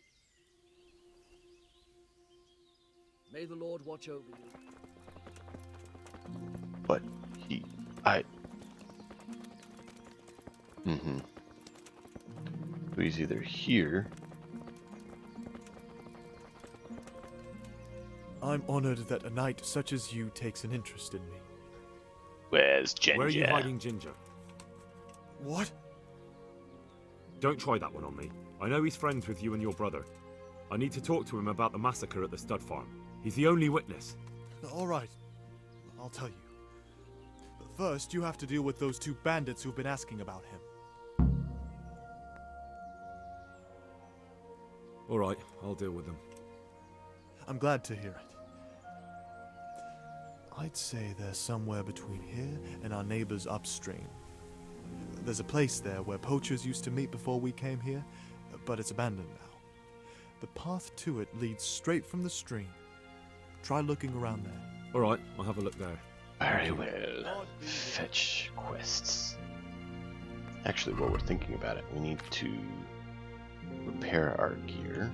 May the Lord watch over you. But So he's either here. I'm honored that a knight such as you takes an interest in me. Where's Ginger? Where are you hiding Ginger? What? Don't try that one on me. I know he's friends with you and your brother. I need to talk to him about the massacre at the stud farm. He's the only witness. All right. I'll tell you. But first, you have to deal with those two bandits who've been asking about him. All right, I'll deal with them. I'm glad to hear it. I'd say they're somewhere between here and our neighbors upstream. There's a place there where poachers used to meet before we came here, but it's abandoned now. The path to it leads straight from the stream. Try looking around there. All right, I'll have a look there. Very well. Fetch quests. Actually, while we're thinking about it, we need to repair our gear.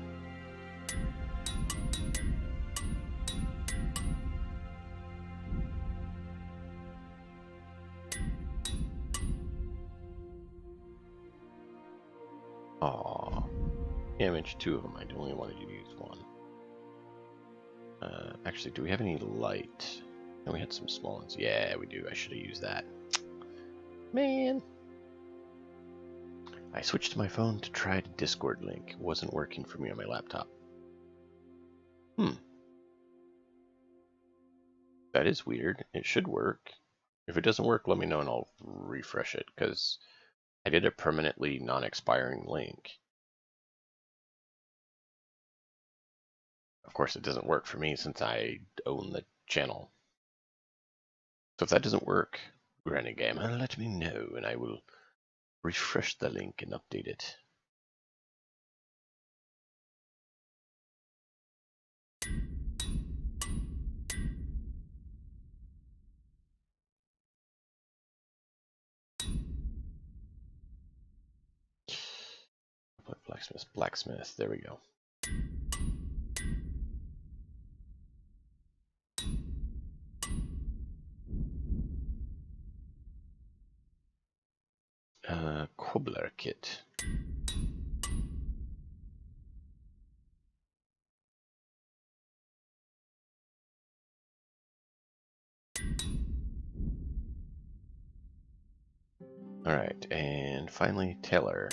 Aw. Yeah, I mentioned 2 of them. I only wanted you to use 1. Actually, do we have any light? No, we had some small ones. Yeah, we do. I should have used that. Man. I switched to my phone to try the Discord link. It wasn't working for me on my laptop. That is weird. It should work. If it doesn't work, let me know and I'll refresh it, because I did a permanently non-expiring link. Of course, it doesn't work for me since I own the channel. So if that doesn't work, Granny Gamer, let me know and I will refresh the link and update it. Blacksmith, there we go. Cobbler kit. Alright, and finally, Taylor.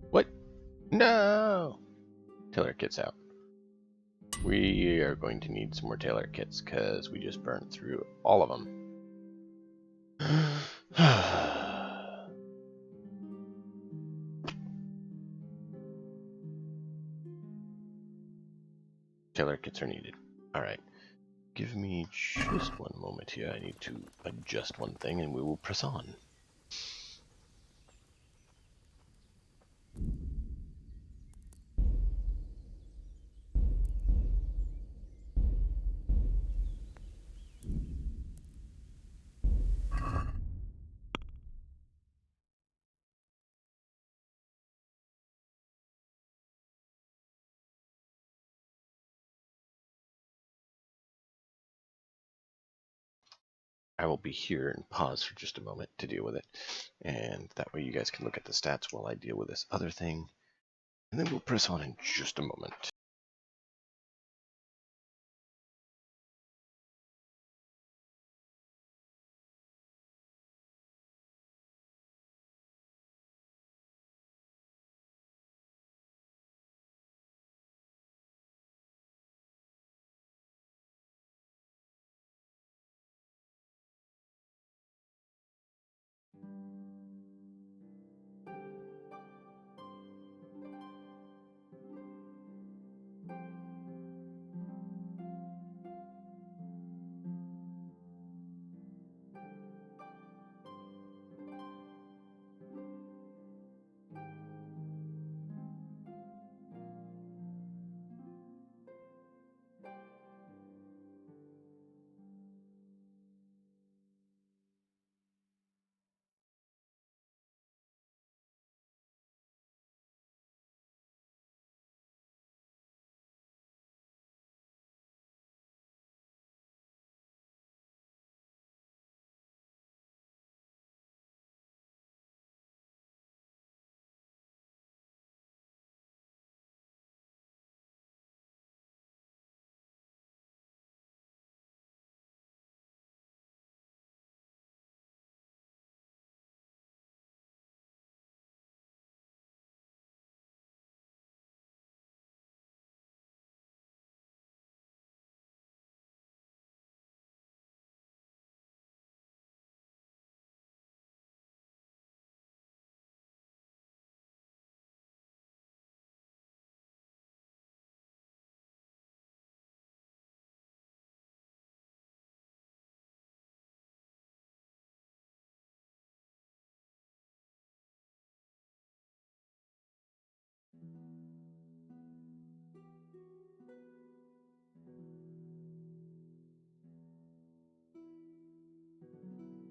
What? No! Taylor kit's out. We are going to need some more Taylor kits because we just burned through all of them. Taylor kits are needed. Alright. Give me just one moment here. I need to adjust one thing and we will press on. I will be here and pause for just a moment to deal with it. And that way you guys can look at the stats while I deal with this other thing. And then we'll press on in just a moment.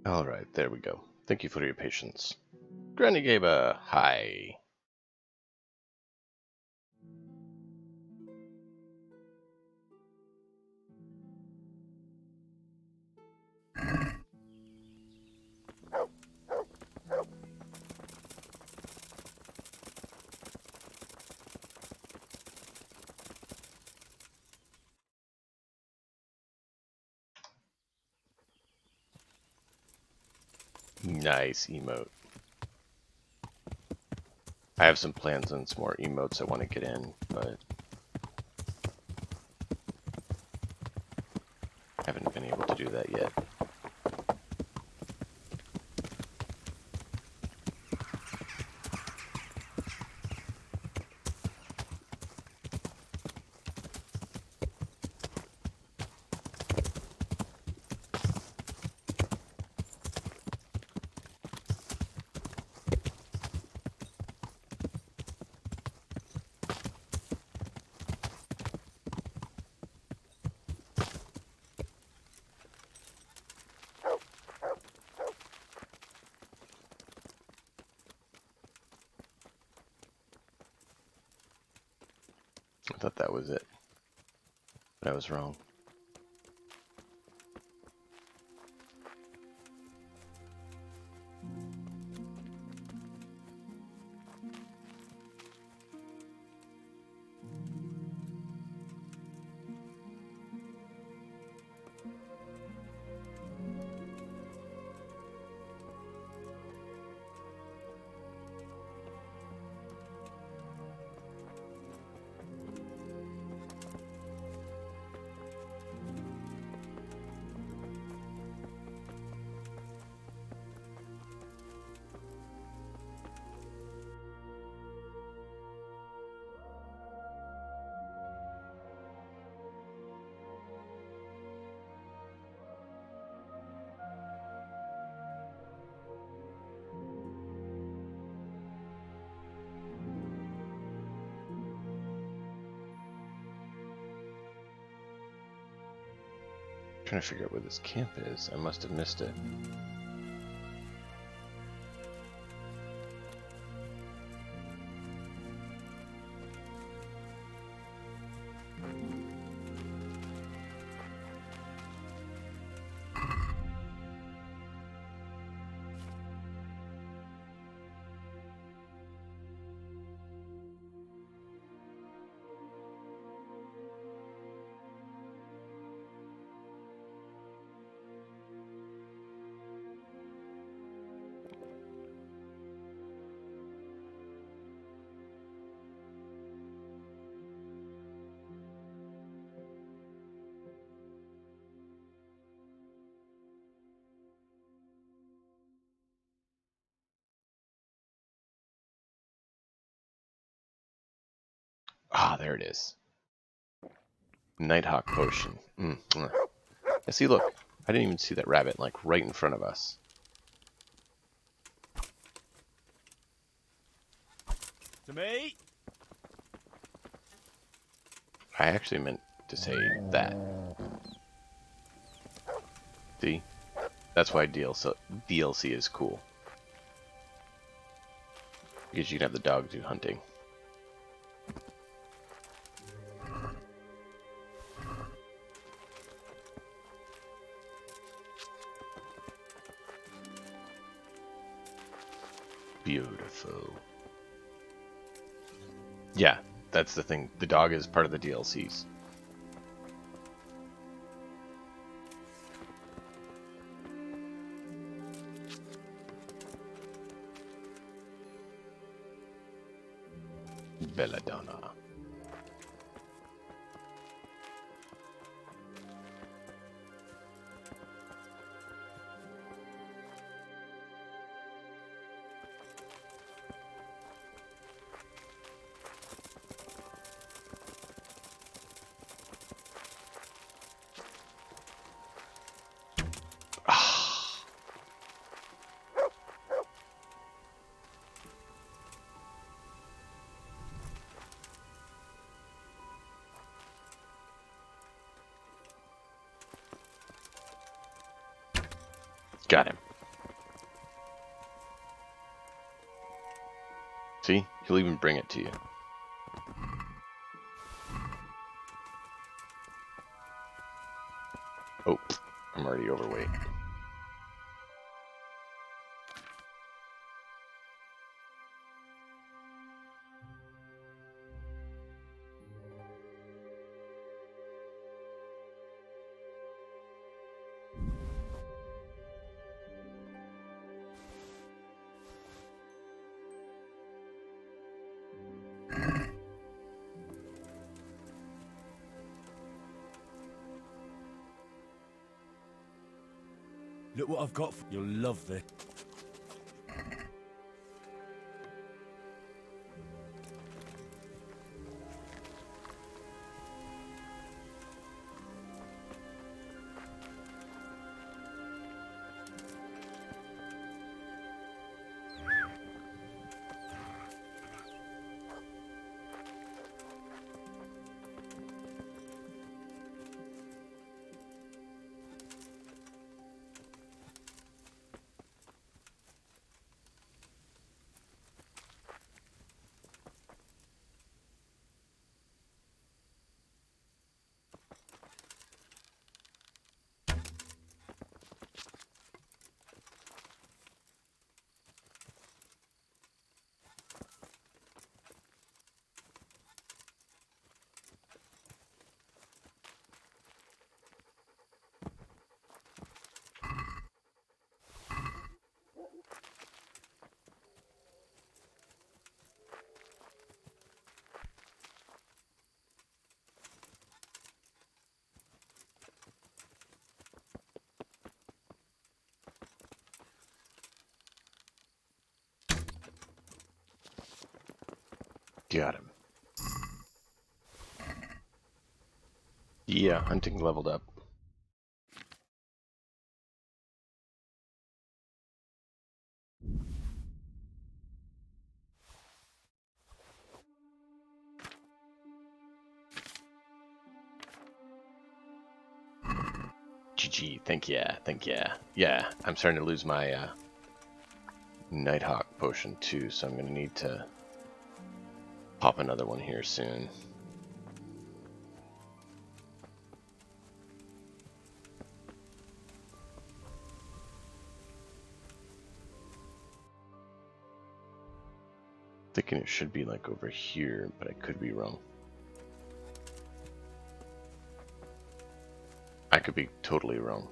Alright, there we go. Thank you for your patience. Granny Gamer, hi. Nice emote. I have some plans on some more emotes I want to get in, but haven't been able to do that yet. I thought that was it, but I was wrong. Trying to figure out where this camp is. I must have missed it. Ah, there it is. Nighthawk potion. Yeah, see, look. I didn't even see that rabbit, like, right in front of us. To me? I actually meant to say that. See? That's why DLC is cool. Because you can have the dog do hunting. Beautiful. Yeah, that's the thing. The dog is part of the DLCs. Belladonna. Got him. See? He'll even bring it to you. Oh, I'm already overweight. Look what I've got for you. You'll love this. Got him. Yeah, hunting leveled up. GG, thank ya. Yeah, I'm starting to lose my Nighthawk potion too, so I'm gonna need to pop another one here soon. Thinking it should be like over here, but I could be wrong. I could be totally wrong.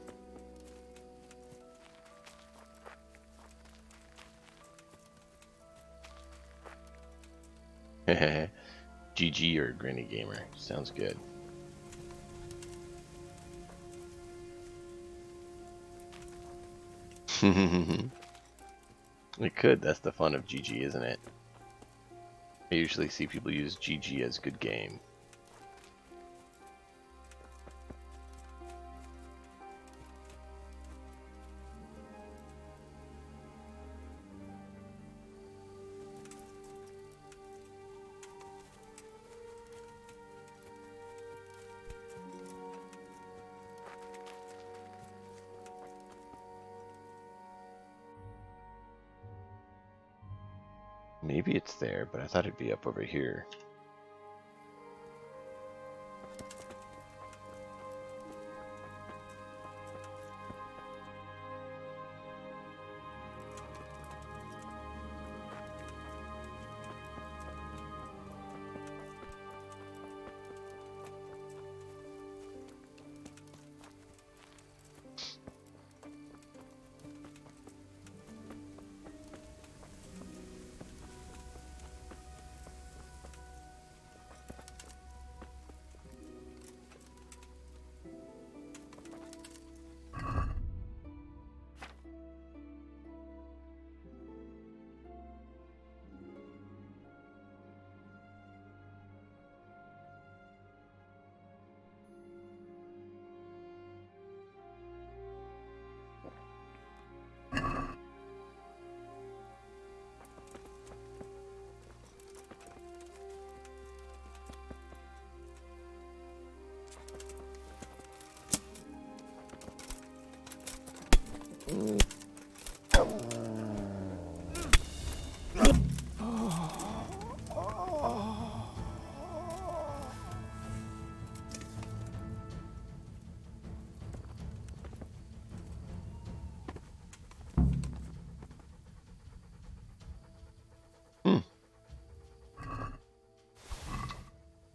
GG or Granny Gamer. Sounds good. It could. That's the fun of GG, isn't it? I usually see people use GG as good game. Maybe it's there, but I thought it'd be up over here.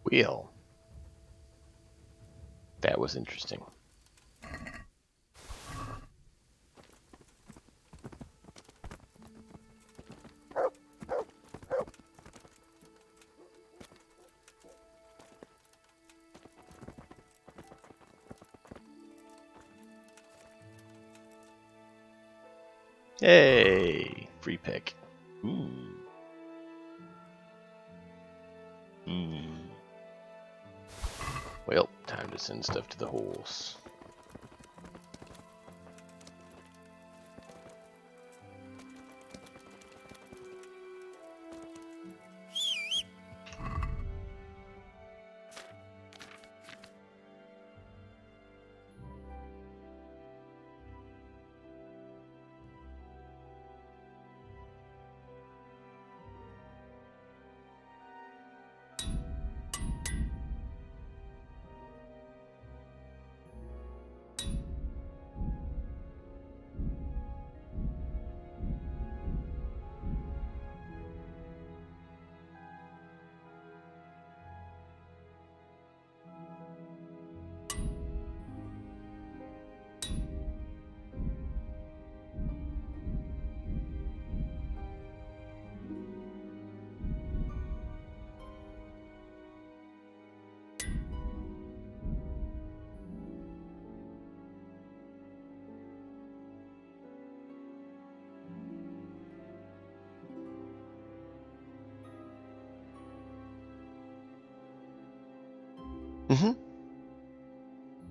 Wheel. That was interesting. Hey, free pick. Ooh. Well, time to send stuff to the horse.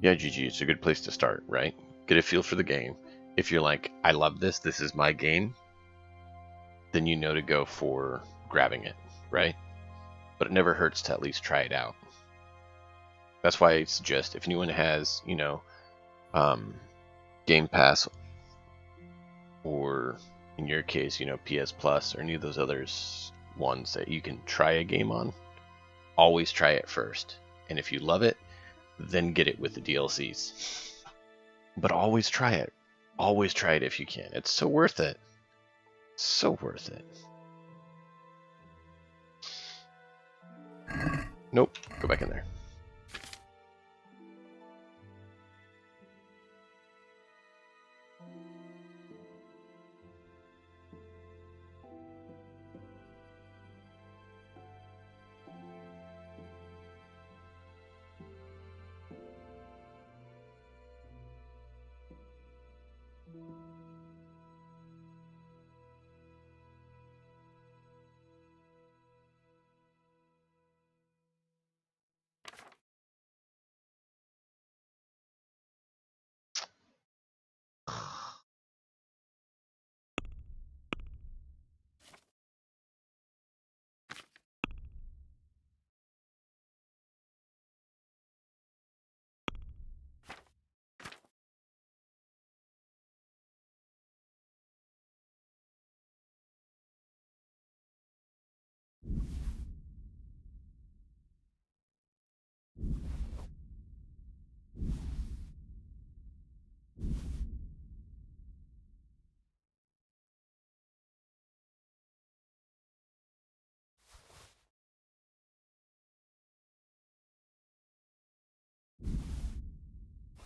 Yeah, GG, it's a good place to start, right? Get a feel for the game. If you're like, I love this, this is my game, then you know to go for grabbing it, right? But it never hurts to at least try it out. That's why I suggest if anyone has, Game Pass, or in your case, PS Plus, or any of those others ones that you can try a game on, always try it first. And if you love it, then get it with the DLCs. But always try it. Always try it if you can. It's so worth it. So worth it. Nope. Go back in there.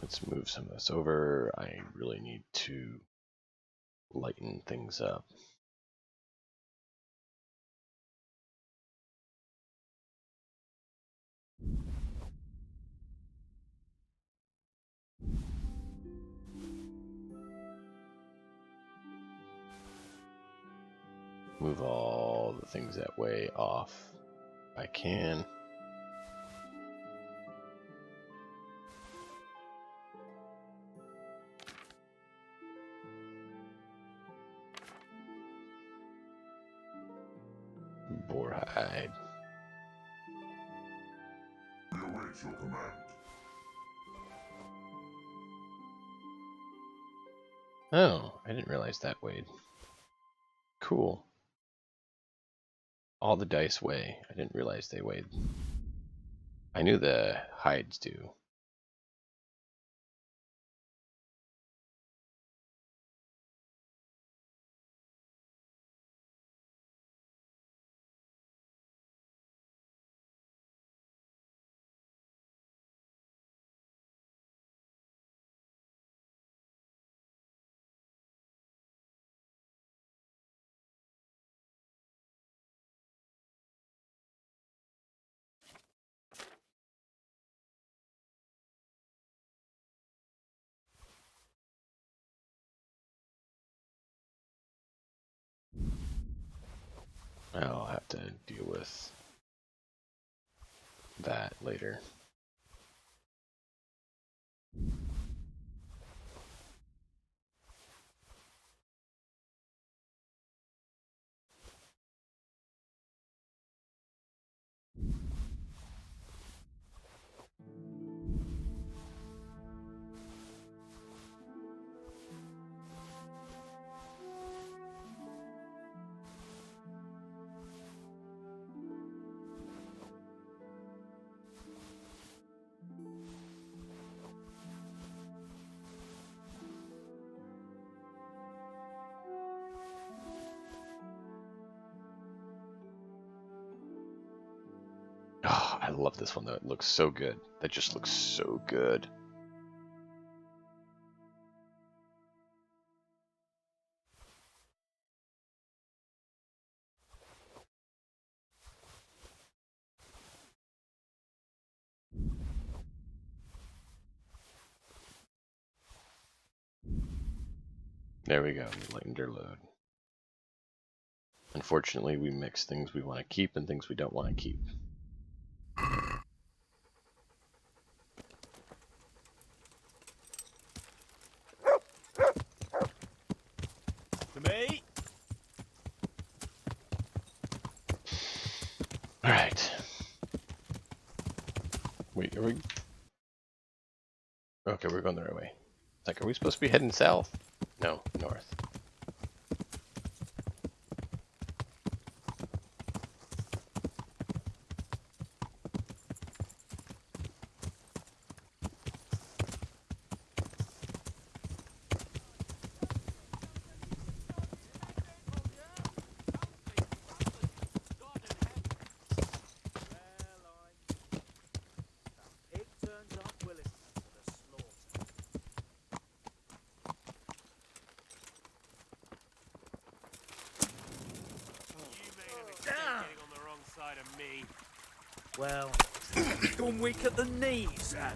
Let's move some of this over. I really need to lighten things up. Move all the things that way off if I can. Boar hide. We await your command. Oh, I didn't realize that weighed. Cool. All the dice weigh. I didn't realize they weighed. I knew the hides do. I'll have to deal with that later. Oh, I love this one though. It looks so good. That just looks so good. There we go. We lightened our load. Unfortunately, we mix things we want to keep and things we don't want to keep. To me. Alright. Wait, are we... Okay, we're going the right way. Like, are we supposed to be heading south? No, north. Well, gone weak at the knees, have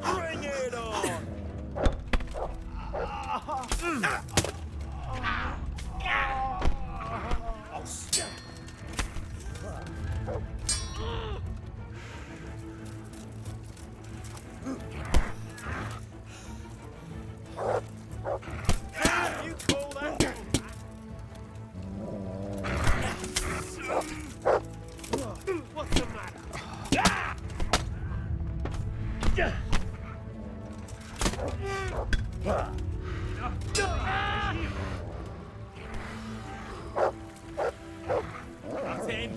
Bring it on! You call that? What's the matter? That's him.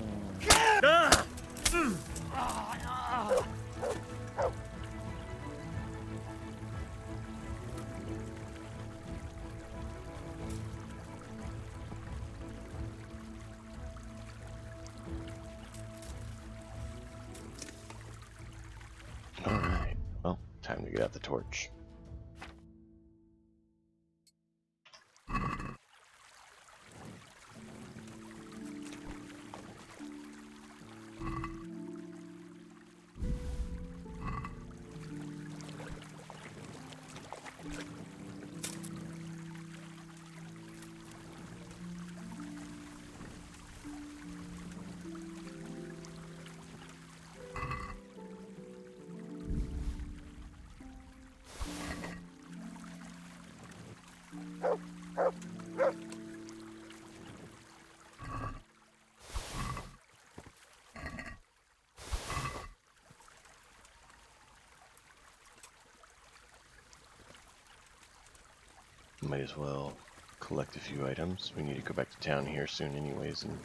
Alright, well, time to get out the torch. Might as well collect a few items. We need to go back to town here soon anyways and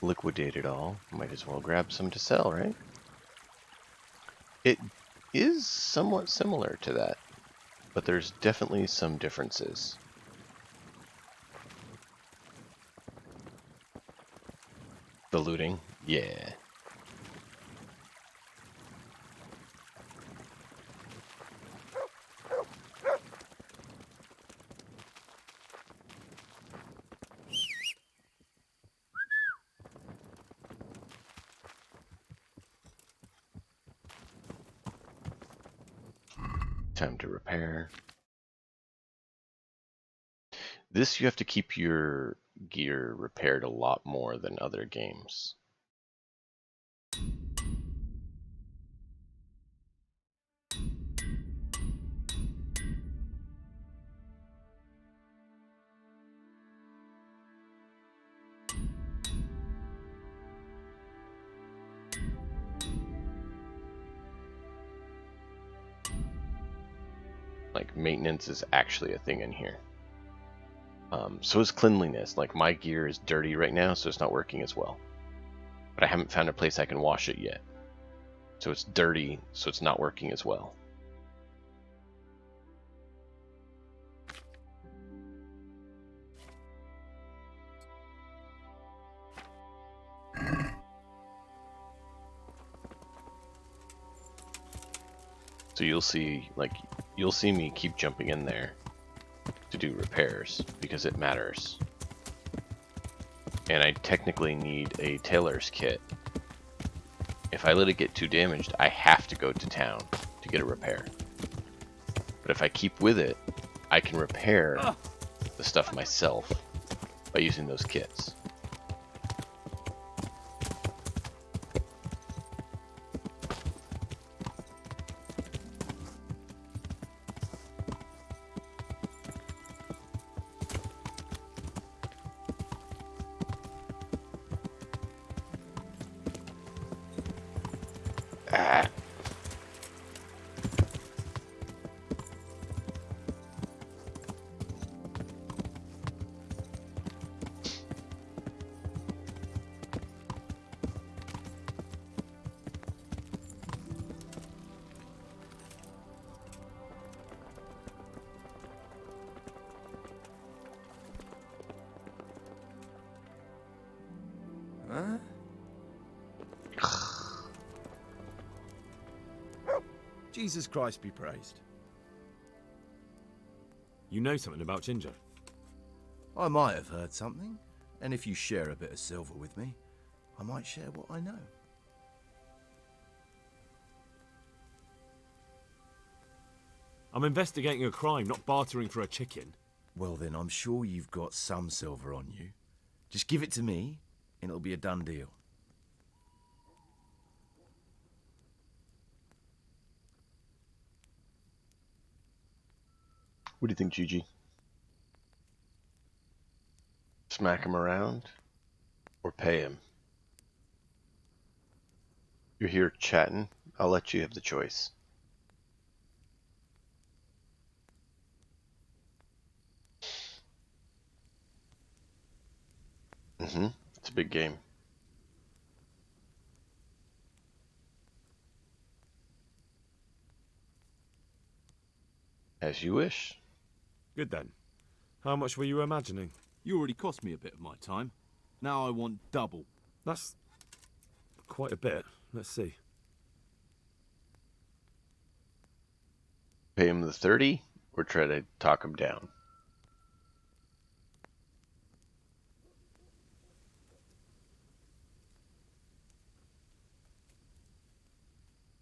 liquidate it all. Might as well grab some to sell, right? It is somewhat similar to that, but there's definitely some differences. The looting? Yeah. Time to repair. This you have to keep your gear repaired a lot more than other games. Like, maintenance is actually a thing in here. So is cleanliness. Like, my gear is dirty right now, so it's not working as well. But I haven't found a place I can wash it yet. So it's dirty, so it's not working as well. So you'll see me keep jumping in there to do repairs because it matters. And I technically need a tailor's kit. If I let it get too damaged, I have to go to town to get a repair. But if I keep with it, I can repair the stuff myself by using those kits. Huh? Jesus Christ be praised. You know something about Ginger? I might have heard something, and if you share a bit of silver with me, I might share what I know. I'm investigating a crime, not bartering for a chicken. Well then, I'm sure you've got some silver on you. Just give it to me, and it'll be a done deal. What do you think, Gigi? Smack him around or pay him? You're here chatting. I'll let you have the choice. It's a big game. As you wish. Good then. How much were you imagining? You already cost me a bit of my time. Now I want double. That's quite a bit. Let's see. Pay him the 30 or try to talk him down?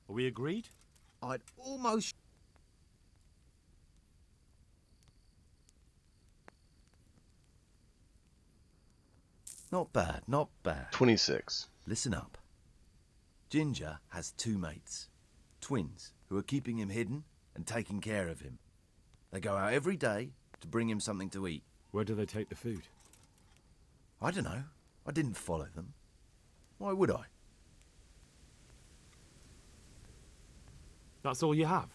Are we agreed? I'd almost... Not bad, not bad. 26. Listen up. Ginger has two mates, twins, who are keeping him hidden and taking care of him. They go out every day to bring him something to eat. Where do they take the food? I don't know. I didn't follow them. Why would I? That's all you have?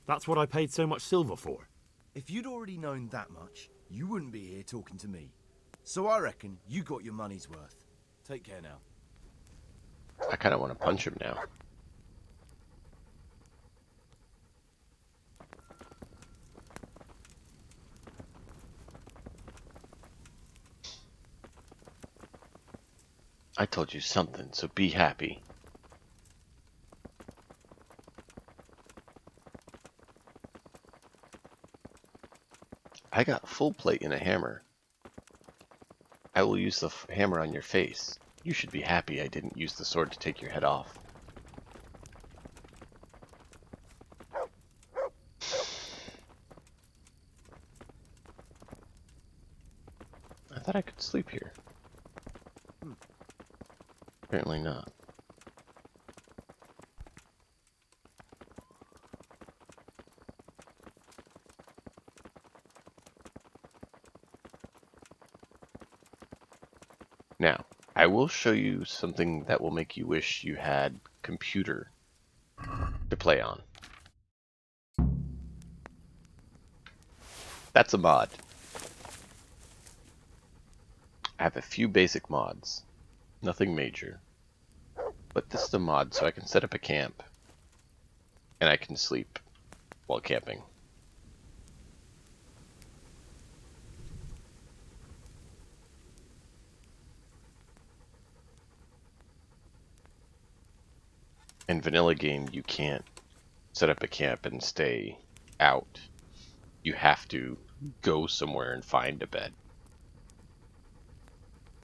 That's what I paid so much silver for? If you'd already known that much, you wouldn't be here talking to me. So I reckon you got your money's worth. Take care now. I kind of want to punch him now. I told you something, so be happy. I got full plate and a hammer. I will use the hammer on your face. You should be happy I didn't use the sword to take your head off. thought I could sleep here. Apparently not. Now, I will show you something that will make you wish you had computer to play on. That's a mod. I have a few basic mods, nothing major, but this is a mod so I can set up a camp and I can sleep while camping. In vanilla game, you can't set up a camp and stay out. You have to go somewhere and find a bed.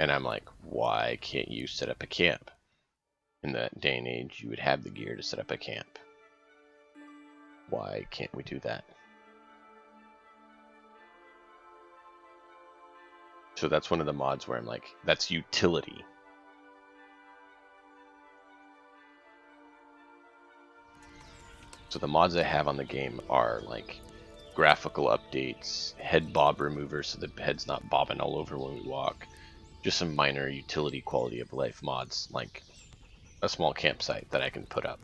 And I'm like, why can't you set up a camp? In that day and age, you would have the gear to set up a camp. Why can't we do that? So that's one of the mods where I'm like, that's utility. So the mods I have on the game are like graphical updates, head bob remover so the head's not bobbing all over when we walk, just some minor utility quality of life mods like a small campsite that I can put up.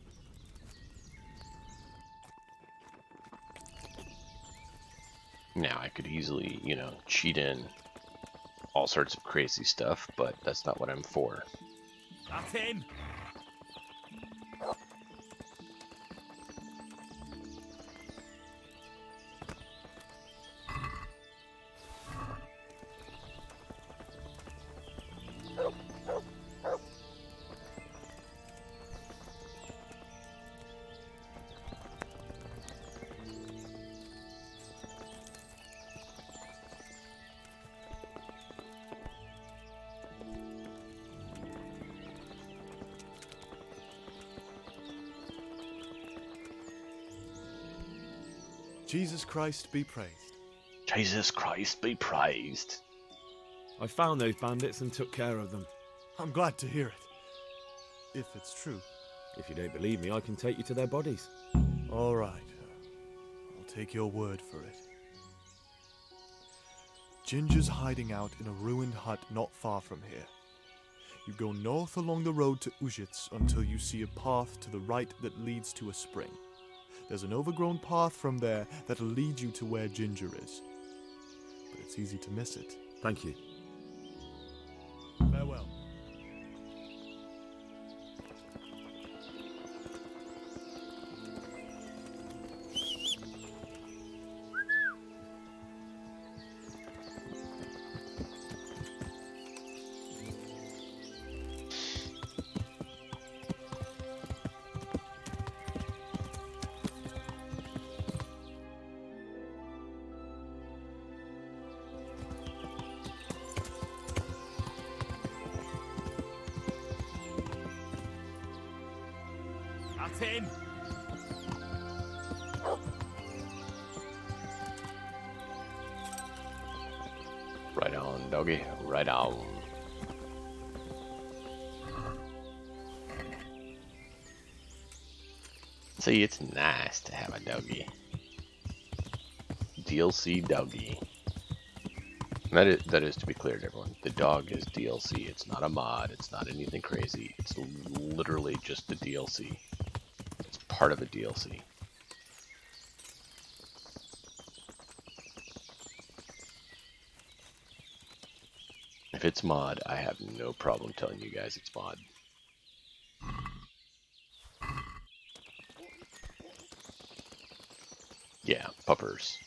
Now I could easily, you know, cheat in all sorts of crazy stuff, but that's not what I'm for. That's him! Jesus Christ be praised. Jesus Christ be praised. I found those bandits and took care of them. I'm glad to hear it. If it's true. If you don't believe me, I can take you to their bodies. All right. I'll take your word for it. Ginger's hiding out in a ruined hut not far from here. You go north along the road to Ujits until you see a path to the right that leads to a spring. There's an overgrown path from there that'll lead you to where Ginger is. But it's easy to miss it. Thank you. Farewell. That's him! Right on, doggy. Right on. See, it's nice to have a doggy. DLC doggy. And that is to be clear to everyone. The dog is DLC. It's not a mod. It's not anything crazy. It's literally just the DLC. It's part of a DLC. If it's mod, I have no problem telling you guys it's mod. Yeah, puppers.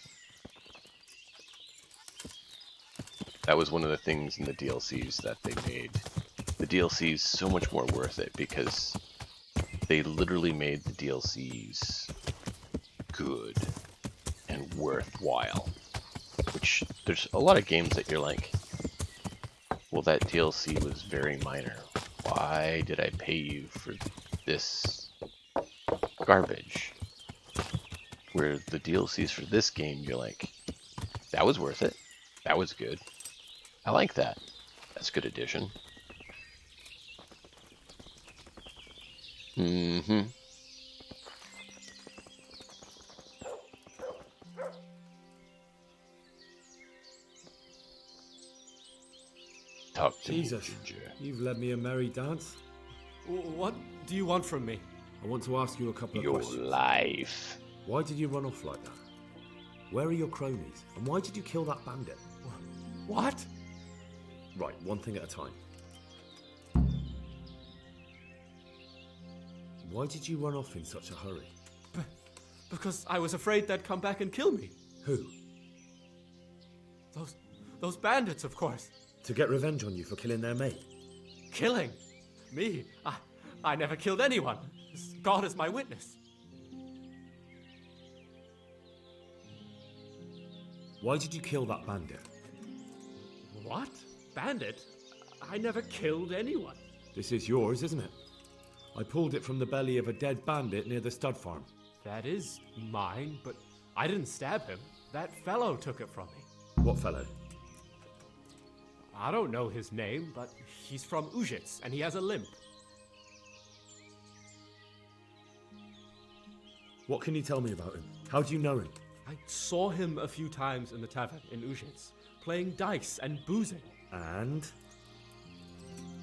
That was one of the things in the DLCs that they made. The DLCs so much more worth it because they literally made the DLCs good and worthwhile. Which, there's a lot of games that you're like, well, that DLC was very minor. Why did I pay you for this garbage? Where the DLCs for this game, you're like, that was worth it. That was good. I like that. That's a good addition. Mm-hmm. Talk to Jesus, me, Ginger. you've led me a merry dance. What do you want from me? I want to ask you a couple of Your questions. life. Why did you run off like that? Where are your cronies? And why did you kill that bandit? What? Right, one thing at a time. Why did you run off in such a hurry? Because I was afraid they'd come back and kill me. Who? Those bandits, of course. To get revenge on you for killing their mate? Killing? Me? I never killed anyone. God is my witness. Why did you kill that bandit? What? Bandit? I never killed anyone. This is yours, isn't it? I pulled it from the belly of a dead bandit near the stud farm. That is mine, but I didn't stab him. That fellow took it from me. What fellow? I don't know his name, but he's from Ujits, and he has a limp. What can you tell me about him? How do you know him? I saw him a few times in the tavern in Ujits, playing dice and boozing. And?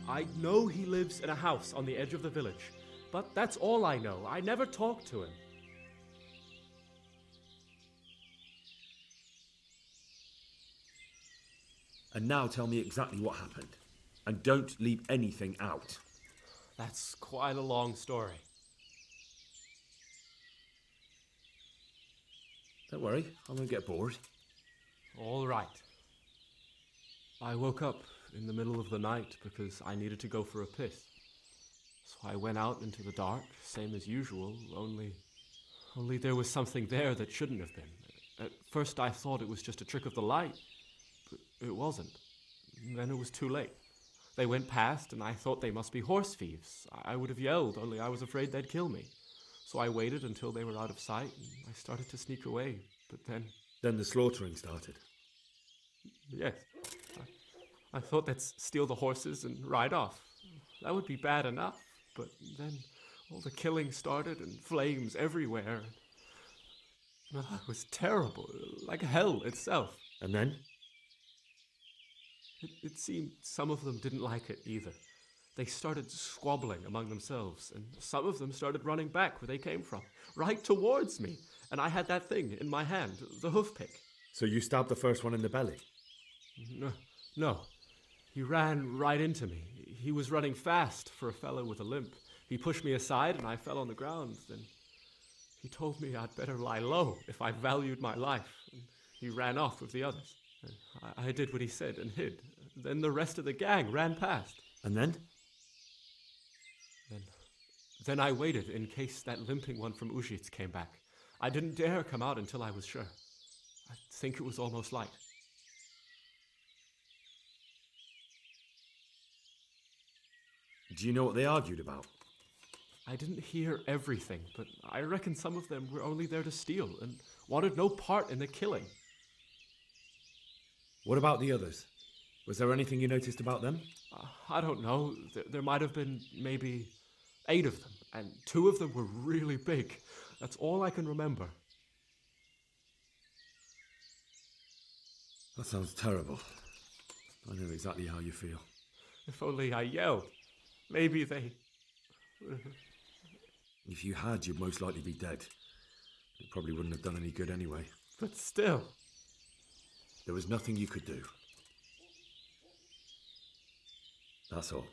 I know he lives in a house on the edge of the village, but that's all I know. I never talked to him. And now tell me exactly what happened. And don't leave anything out. That's quite a long story. Don't worry, I won't get bored. All right. I woke up in the middle of the night because I needed to go for a piss. So I went out into the dark, same as usual, only there was something there that shouldn't have been. At first I thought it was just a trick of the light, but it wasn't. Then it was too late. They went past and I thought they must be horse thieves. I would have yelled, only I was afraid they'd kill me. So I waited until they were out of sight and I started to sneak away, but then... Then the slaughtering started? Yes. I thought they'd steal the horses and ride off. That would be bad enough, but then all the killing started and flames everywhere. It was terrible, like hell itself. And then? It seemed some of them didn't like it either. They started squabbling among themselves, and some of them started running back where they came from, right towards me. And I had that thing in my hand, the hoof pick. So you stabbed the first one in the belly? No. He ran right into me. He was running fast for a fellow with a limp. He pushed me aside and I fell on the ground. Then he told me I'd better lie low if I valued my life. And he ran off with the others. I did what he said and hid. Then the rest of the gang ran past. And then? Then I waited in case that limping one from Ujits came back. I didn't dare come out until I was sure. I think it was almost light. Do you know what they argued about? I didn't hear everything, but I reckon some of them were only there to steal and wanted no part in the killing. What about the others? Was there anything you noticed about them? I don't know. There might have been maybe 8 of them, and 2 of them were really big. That's all I can remember. That sounds terrible. I know exactly how you feel. If only I yelled. Maybe they... If you had, you'd most likely be dead. It probably wouldn't have done any good anyway. But still... There was nothing you could do. That's all.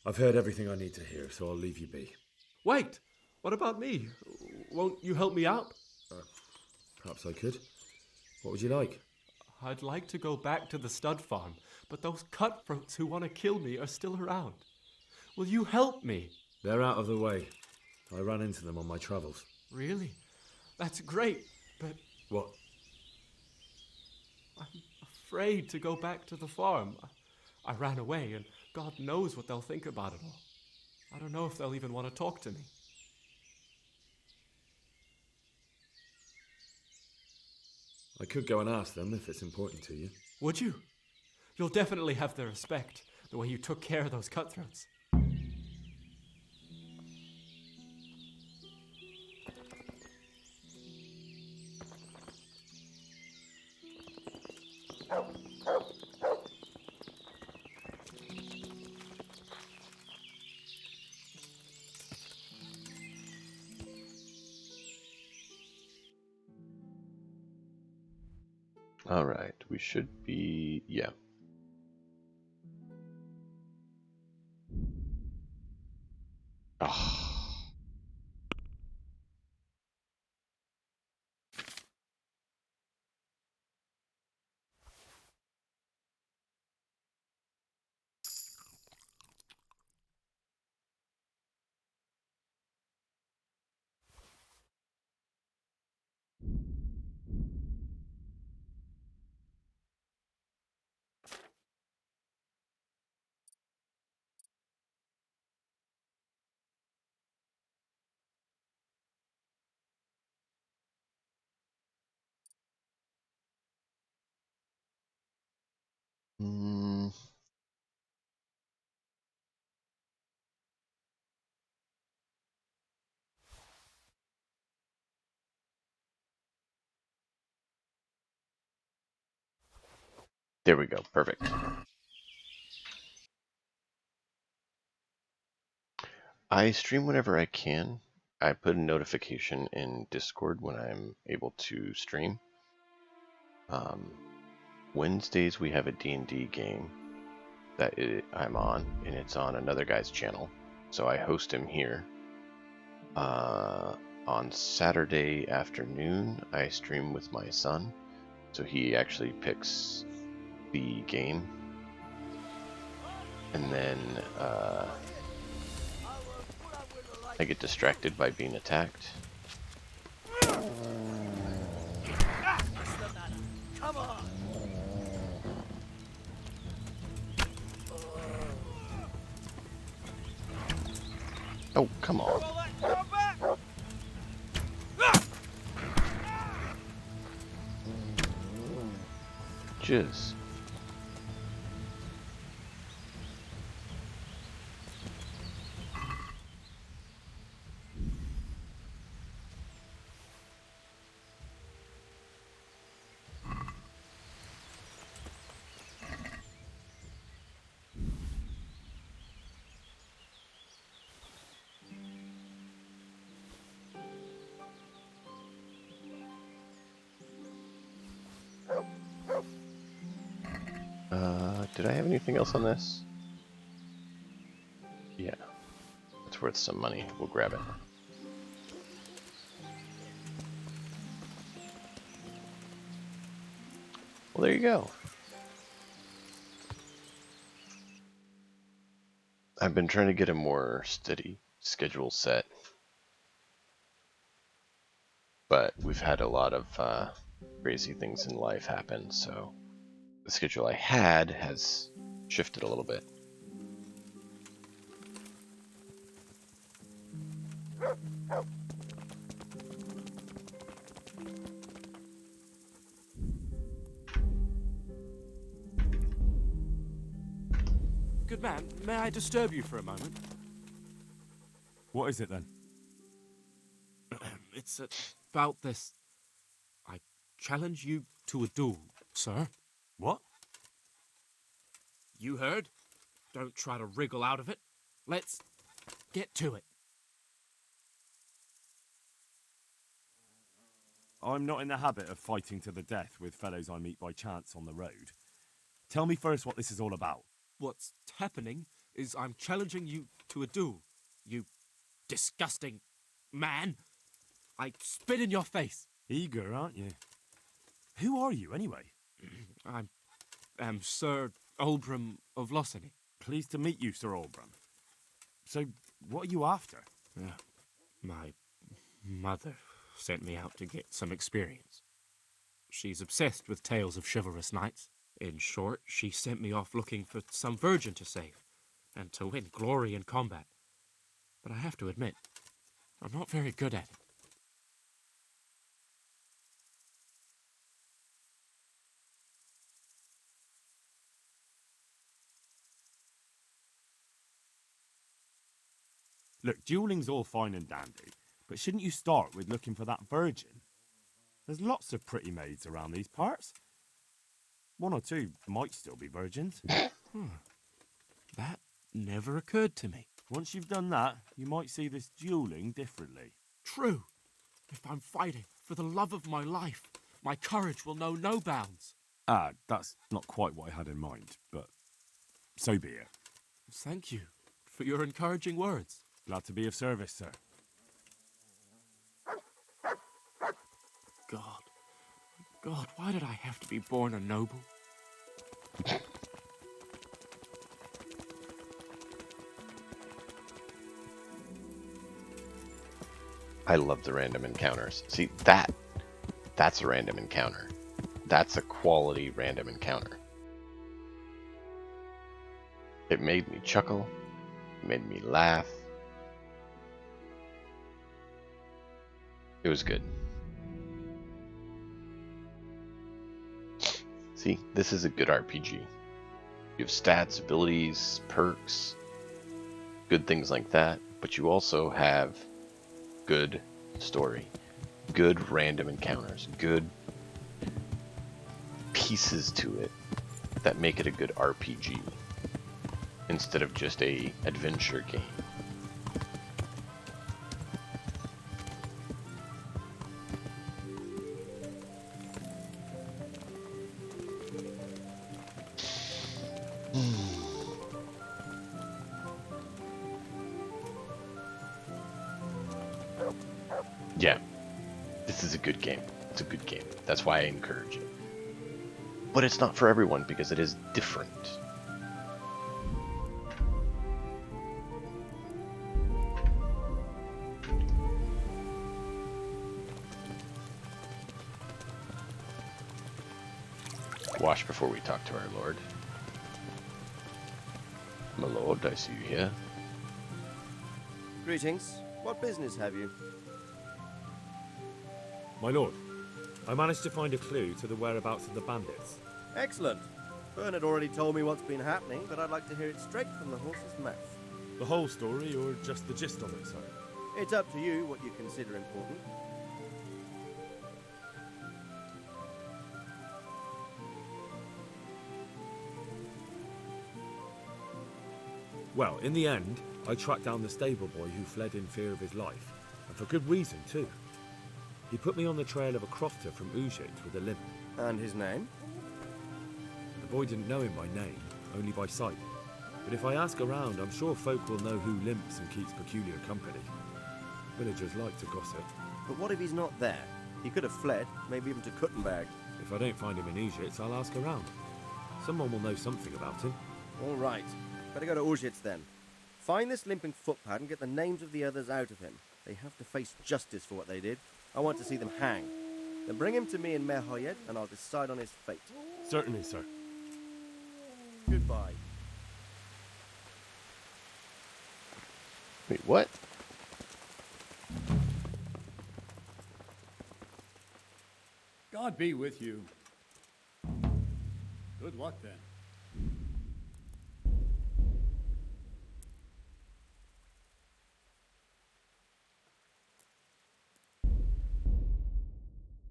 I've heard everything I need to hear, so I'll leave you be. Wait! What about me? Won't you help me out? Perhaps I could. What would you like? I'd like to go back to the stud farm, but those cutthroats who want to kill me are still around. Will you help me? They're out of the way. I ran into them on my travels. Really? That's great, but... What? I'm afraid to go back to the farm. I ran away, and God knows what they'll think about it all. I don't know if they'll even want to talk to me. I could go and ask them if it's important to you. Would you? You'll definitely have their respect, the way you took care of those cutthroats. Alright, we should be... yeah. Oh. Mm. There we go, perfect. I stream whenever I can. I put a notification in Discord when I'm able to stream. Wednesdays we have a D&D game that I'm on, and it's on another guy's channel, so I host him here. On Saturday afternoon I stream with my son, so he actually picks the game, and then I get distracted by being attacked. Come on! Oh, come on. Jizz. Did I have anything else on this? Yeah. It's worth some money. We'll grab it. Well, there you go. I've been trying to get a more steady schedule set, but we've had a lot of crazy things in life happen, so the schedule I had has shifted a little bit. Good man, may I disturb you for a moment? What is it then? It's about this. I challenge you to a duel, sir. What? You heard? Don't try to wriggle out of it. Let's get to it. I'm not in the habit of fighting to the death with fellows I meet by chance on the road. Tell me first what this is all about. What's happening is I'm challenging you to a duel. You disgusting man. I spit in your face. Eager, aren't you? Who are you, anyway? I am Sir Oldbram of Lossany. Pleased to meet you, Sir Oldbram. So, what are you after? My mother sent me out to get some experience. She's obsessed with tales of chivalrous knights. In short, she sent me off looking for some virgin to save, and to win glory in combat. But I have to admit, I'm not very good at it. Look, dueling's all fine and dandy, but shouldn't you start with looking for that virgin? There's lots of pretty maids around these parts. One or two might still be virgins. That never occurred to me. Once you've done that, you might see this dueling differently. True. If I'm fighting for the love of my life, my courage will know no bounds. Ah, that's not quite what I had in mind, but so be it. Thank you for your encouraging words. Glad to be of service, sir. God, why did I have to be born a noble? I love the random encounters. See, that's a random encounter. That's a quality random encounter. It made me chuckle. It made me laugh. It was good. See, this is a good RPG. You have stats, abilities, perks, good things like that, but you also have good story, good random encounters, good pieces to it that make it a good RPG instead of just a adventure game. Yeah, this is a good game. It's a good game. That's why I encourage it. But it's not for everyone because it is different. Wash before we talk to our lord. My lord, I see you here. Greetings. What business have you? My lord, I managed to find a clue to the whereabouts of the bandits. Excellent. Bernard already told me what's been happening, but I'd like to hear it straight from the horse's mouth. The whole story, or just the gist of it, sir? It's up to you what you consider important. Well, in the end, I tracked down the stable boy who fled in fear of his life, and for good reason, too. He put me on the trail of a crofter from Ujit with a limp. And his name? The boy didn't know him by name, only by sight. But if I ask around, I'm sure folk will know who limps and keeps peculiar company. Villagers like to gossip. But what if he's not there? He could have fled, maybe even to Kuttenberg. If I don't find him in Ujit, I'll ask around. Someone will know something about him. All right. Better go to Ujits then. Find this limping footpad and get the names of the others out of him. They have to face justice for what they did. I want to see them hang. Then bring him to me in Merhoyed and I'll decide on his fate. Certainly, sir. Goodbye. Wait, what? God be with you. Good luck then.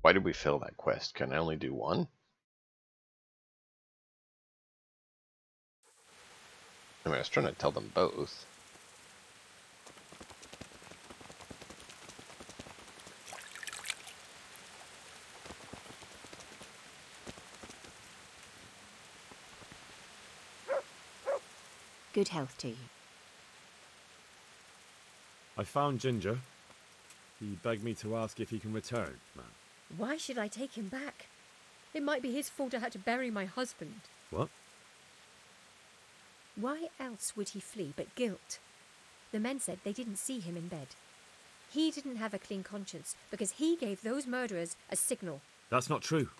Why did we fail that quest? Can I only do one? I mean, I was trying to tell them both. Good health to you. I found Ginger. He begged me to ask if he can return, man. Why should I take him back? It might be his fault I had to bury my husband. What? Why else would he flee but guilt? The men said they didn't see him in bed. He didn't have a clean conscience because he gave those murderers a signal. That's not true.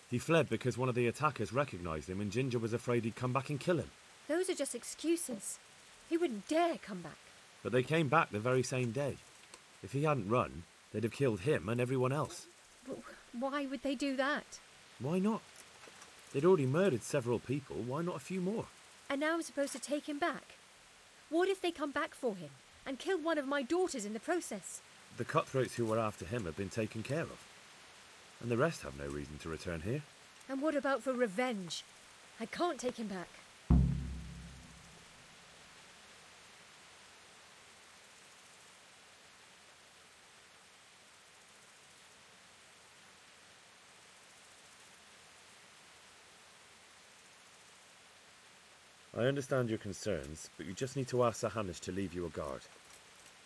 He fled because one of the attackers recognized him and Ginger was afraid he'd come back and kill him. Those are just excuses. He wouldn't dare come back. But they came back the very same day. If he hadn't run, they'd have killed him and everyone else. But why would they do that? Why not? They'd already murdered several people, why not a few more? And now I'm supposed to take him back? What if they come back for him and killed one of my daughters in the process. The cutthroats who were after him have been taken care of. And the rest have no reason to return here. And what about for revenge? I can't take him back. I understand your concerns, but you just need to ask Sir Hamish to leave you a guard.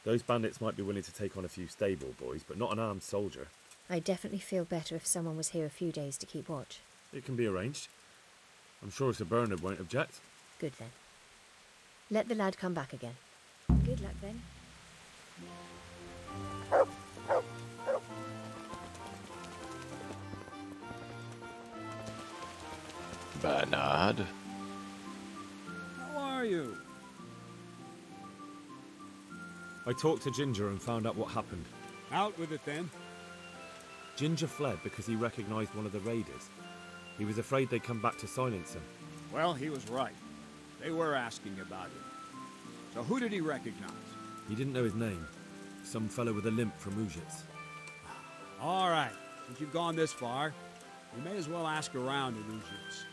Those bandits might be willing to take on a few stable boys, but not an armed soldier. I'd definitely feel better if someone was here a few days to keep watch. It can be arranged. I'm sure Sir Bernard won't object. Good then. Let the lad come back again. Good luck then. Bernard. How are you? I talked to Ginger and found out what happened. Out with it then. Ginger fled because he recognized one of the raiders. He was afraid they'd come back to silence him. Well, he was right. They were asking about him. So who did he recognize? He didn't know his name. Some fellow with a limp from Ujits. All right. Since you've gone this far, you may as well ask around at Ujits.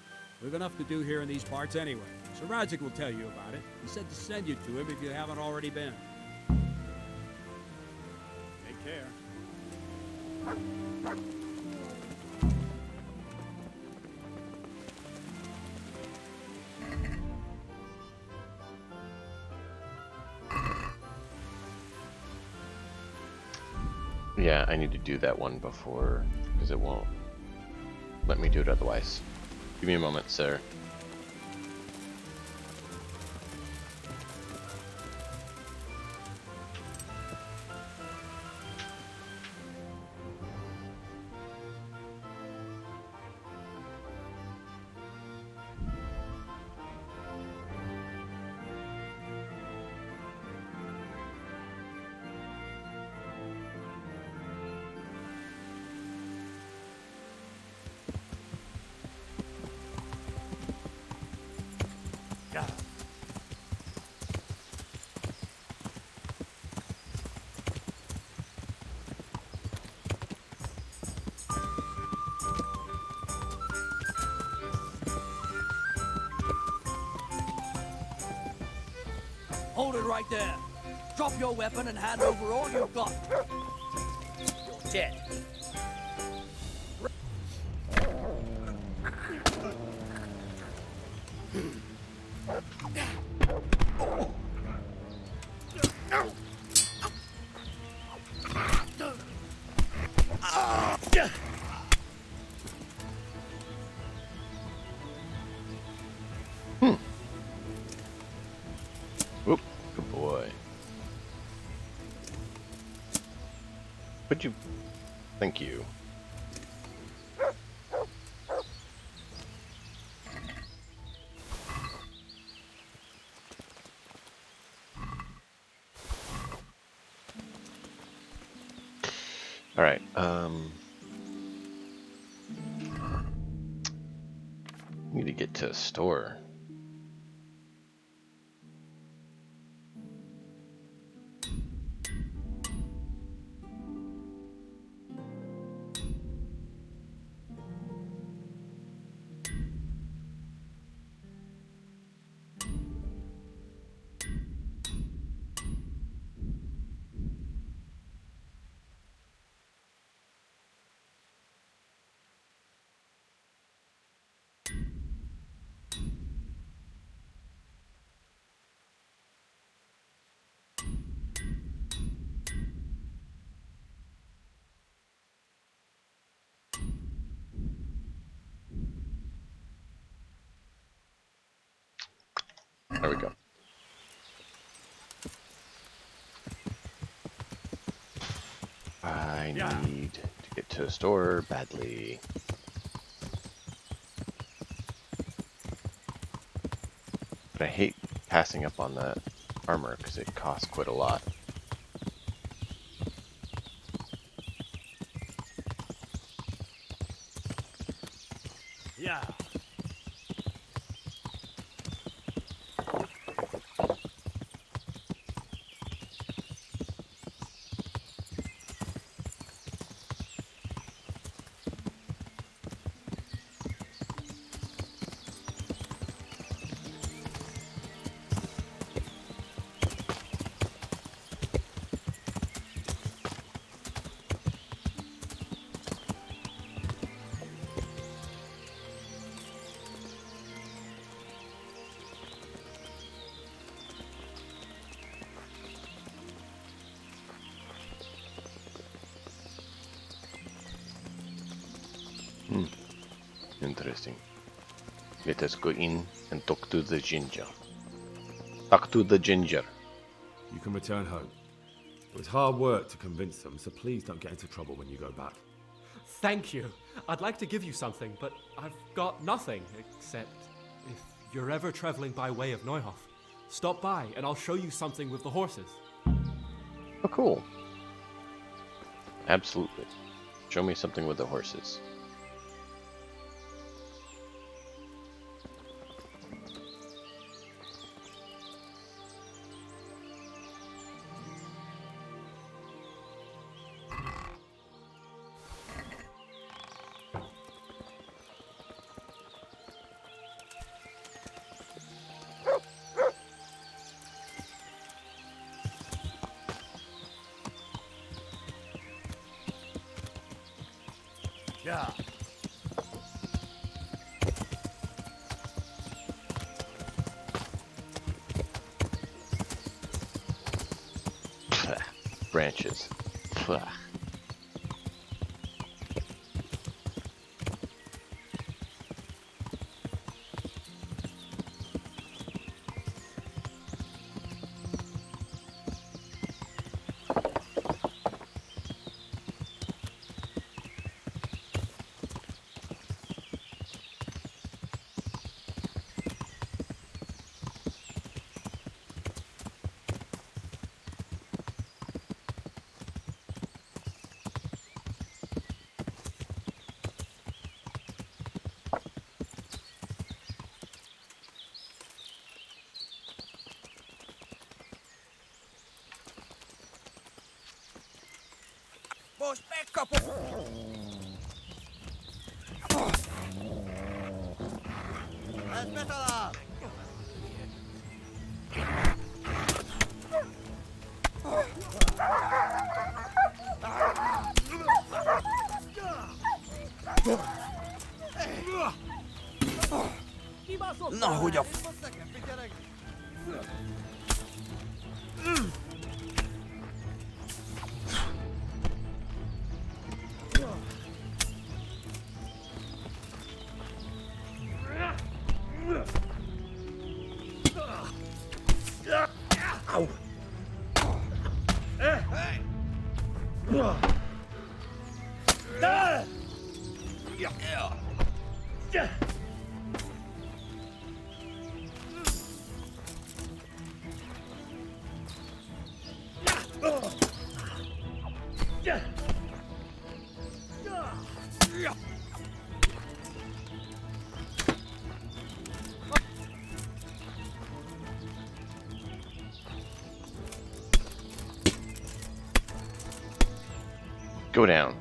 We've enough to do here in these parts anyway. So Radzik will tell you about it. He said to send you to him if you haven't already been. Take care. Yeah, I need to do that one before, because it won't let me do it otherwise. Give me a moment, sir. Hold it right there. Drop your weapon and hand over all you've got. You're dead. Whoop, good boy. Would you? Thank you. All right. Need to get to a store. There we go. I need to get to a store badly. But I hate passing up on that armor because it costs quite a lot. Yeah. Interesting. Let us go in and talk to the ginger. Talk to the ginger. You can return home. It was hard work to convince them, so please don't get into trouble when you go back. Thank you. I'd like to give you something, but I've got nothing, except if you're ever traveling by way of Neuhof, stop by and I'll show you something with the horses. Oh, cool. Absolutely. Show me something with the horses. Yeah. Branches. Boss, back up! Ez betalál! Na, hogy a Go down.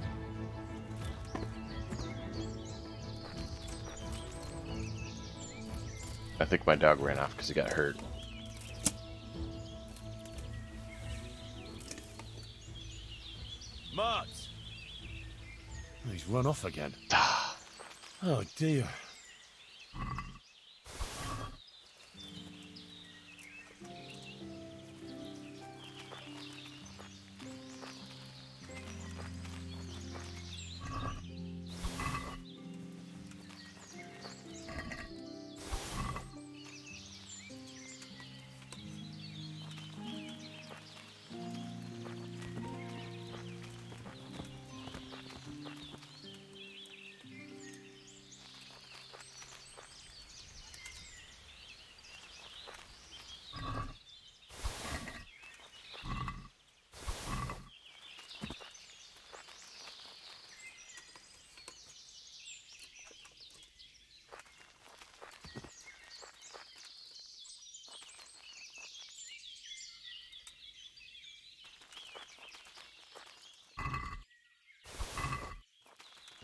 I think my dog ran off because he got hurt. Marks! He's run off again. Oh dear.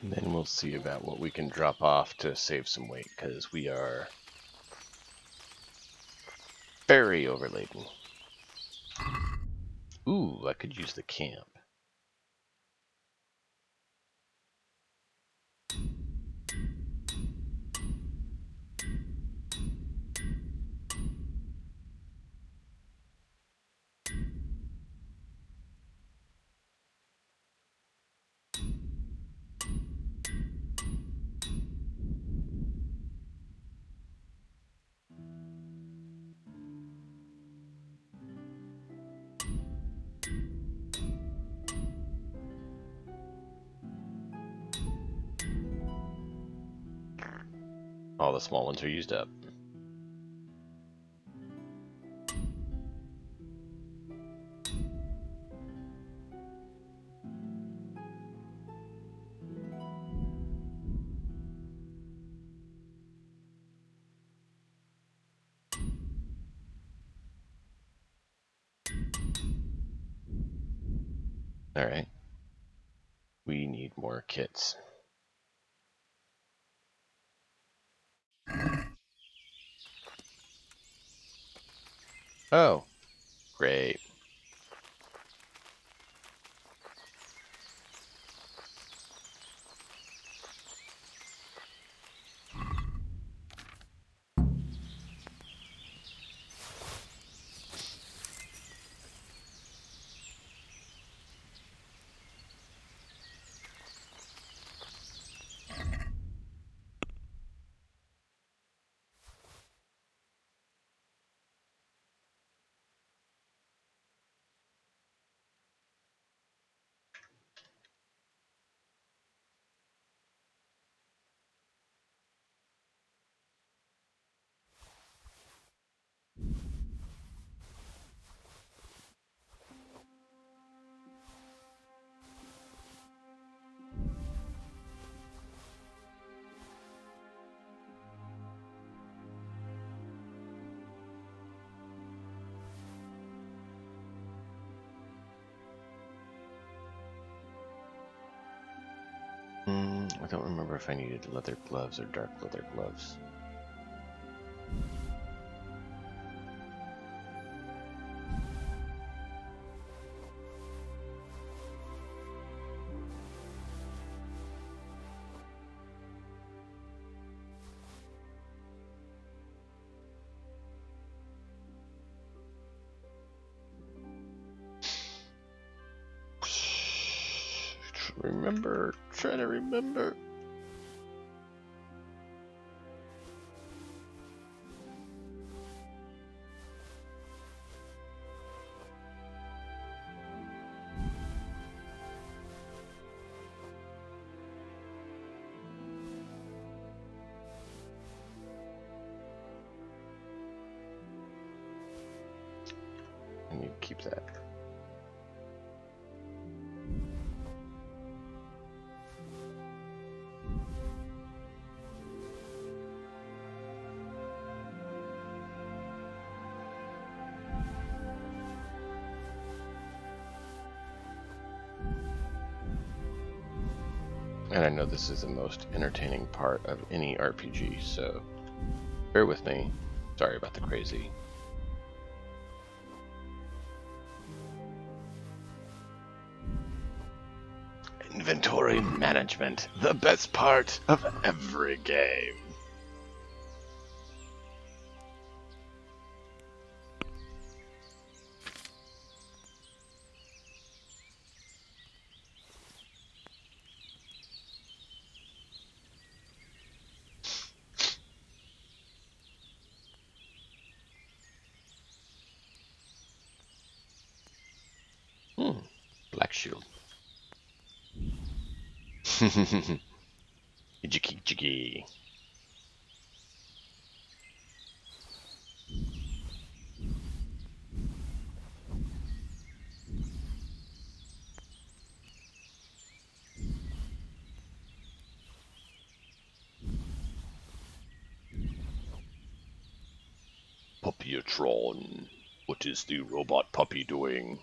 And then we'll see about what we can drop off to save some weight, because we are very overladen. Ooh, I could use the camp. All the small ones are used up. Alright. We need more kits. Oh, great. I don't remember if I needed leather gloves or dark leather gloves. Trying to remember. I need to keep that. And I know this is the most entertaining part of any RPG, so bear with me. Sorry about the crazy. Inventory management, the best part of every game. Black shield. Jiggy. Puppyatron. What is the robot puppy doing?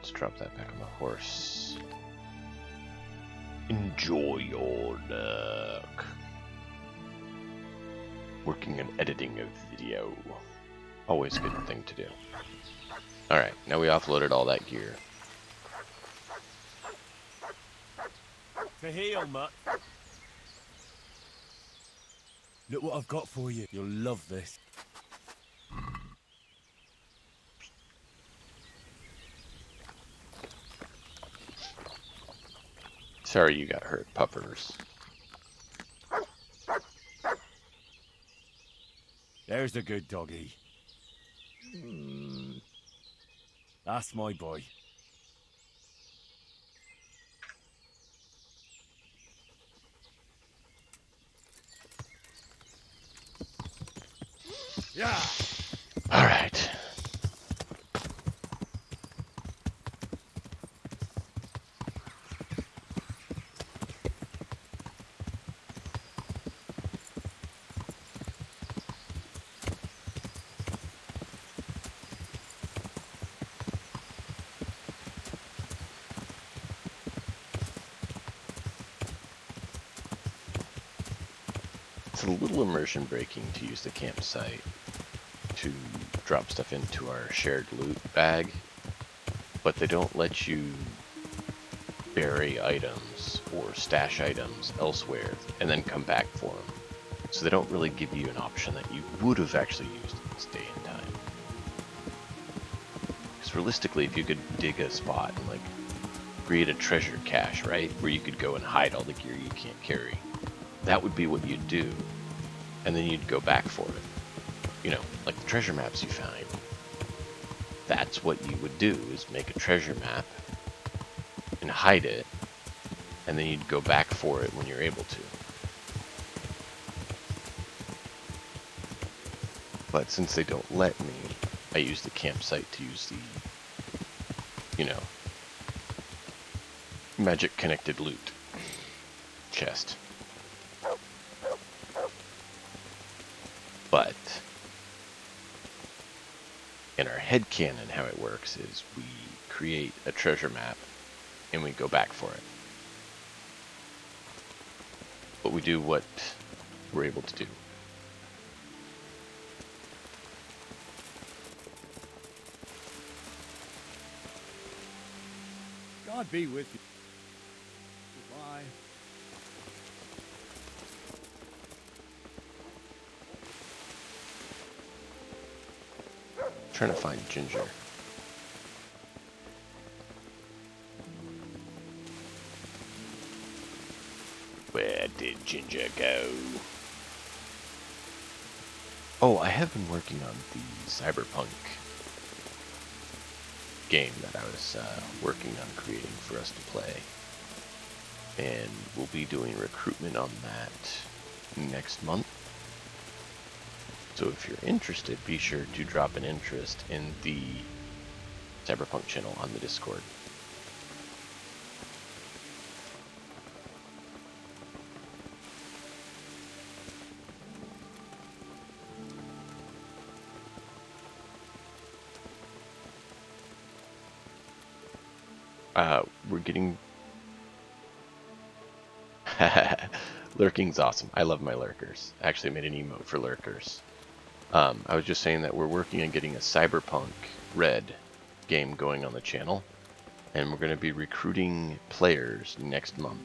let's drop that back on the horse. Enjoy your luck. Working on editing a video. Always a good thing to do. Alright, now we offloaded all that gear. To heal, Mutt. Look what I've got for you. You'll love this. Sorry you got hurt, puppers. There's the good doggy. That's my boy. Yeah. All right. It's a little immersion breaking to use the campsite to drop stuff into our shared loot bag, but they don't let you bury items or stash items elsewhere and then come back for them. So they don't really give you an option that you would have actually used in this day and time. Because realistically, if you could dig a spot and like create a treasure cache, right, where you could go and hide all the gear you can't carry, that would be what you'd do, and then you'd go back for it. You know, like the treasure maps you find. That's what you would do, is make a treasure map and hide it, and then you'd go back for it when you're able to. But since they don't let me, I use the campsite to use the, you know, magic connected loot chest. But in our headcanon, how it works is we create a treasure map and we go back for it. But we do what we're able to do. God be with you. Goodbye. Trying to find Ginger. Where did Ginger go? Oh, I have been working on the Cyberpunk game that I was working on creating for us to play. And we'll be doing recruitment on that next month. So if you're interested, be sure to drop an interest in the Cyberpunk channel on the Discord. We're getting... Lurking's awesome. I love my lurkers. I actually made an emote for lurkers. I was just saying that we're working on getting a Cyberpunk Red game going on the channel, and we're going to be recruiting players next month.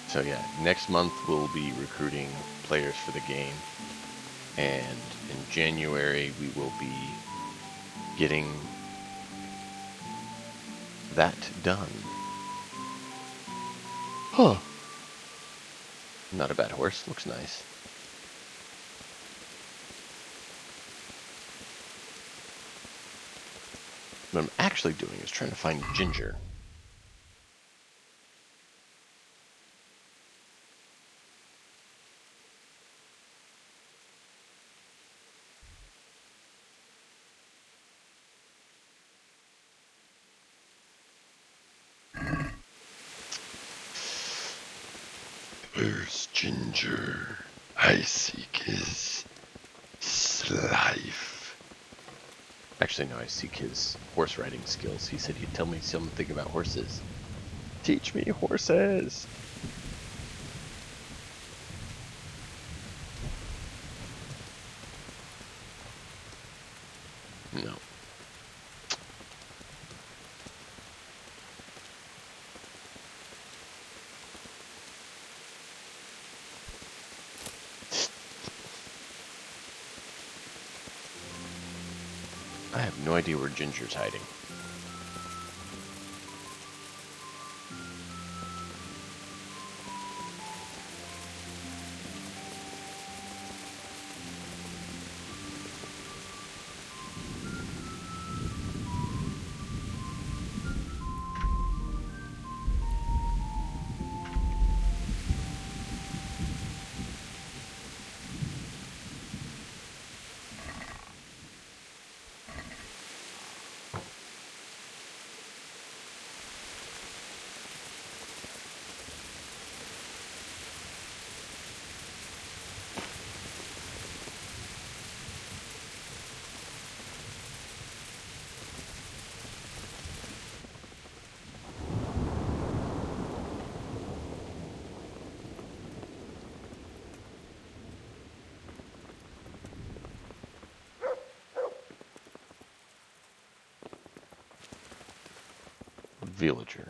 So yeah, next month we'll be recruiting players for the game, and in January we will be getting that done. Huh. Not a bad horse, looks nice. What I'm actually doing is trying to find Ginger. Where's Ginger? I seek his life. Actually, no, I seek his horse riding skills. He said he'd tell me something about horses. Teach me horses! No. I have no idea where Ginger's hiding. Villager.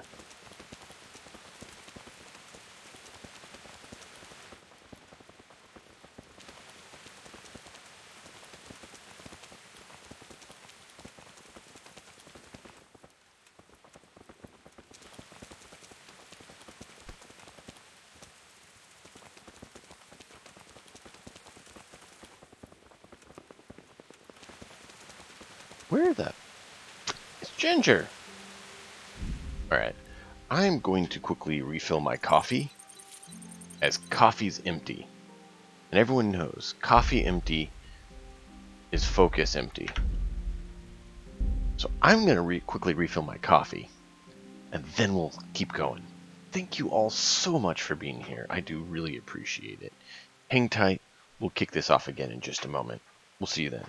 Where the... It's Ginger! Alright. I'm going to quickly refill my coffee, as coffee's empty. And everyone knows, coffee empty is focus empty. So I'm going to quickly refill my coffee, and then we'll keep going. Thank you all so much for being here. I do really appreciate it. Hang tight. We'll kick this off again in just a moment. We'll see you then.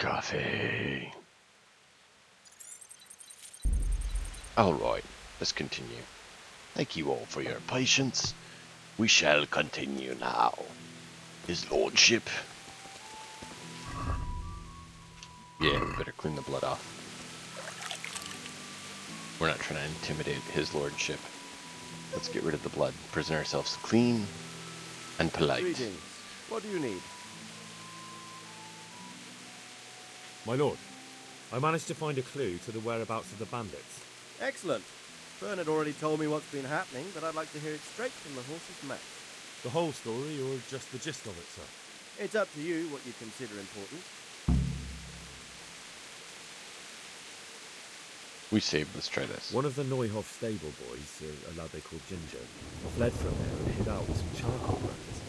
Coffee. Alright, let's continue. Thank you all for your patience. We shall continue now. His lordship. Yeah, we better clean the blood off. We're not trying to intimidate his lordship. Let's get rid of the blood. Present ourselves clean and polite. Greetings. What do you need? My lord, I managed to find a clue to the whereabouts of the bandits. Excellent. Fern had already told me what's been happening, but I'd like to hear it straight from the horse's mouth. The whole story, or just the gist of it, sir? It's up to you what you consider important. We saved, let's try this. One of the Neuhoff stable boys, a lad they called Ginger, fled from there and hid out with some charcoal burners.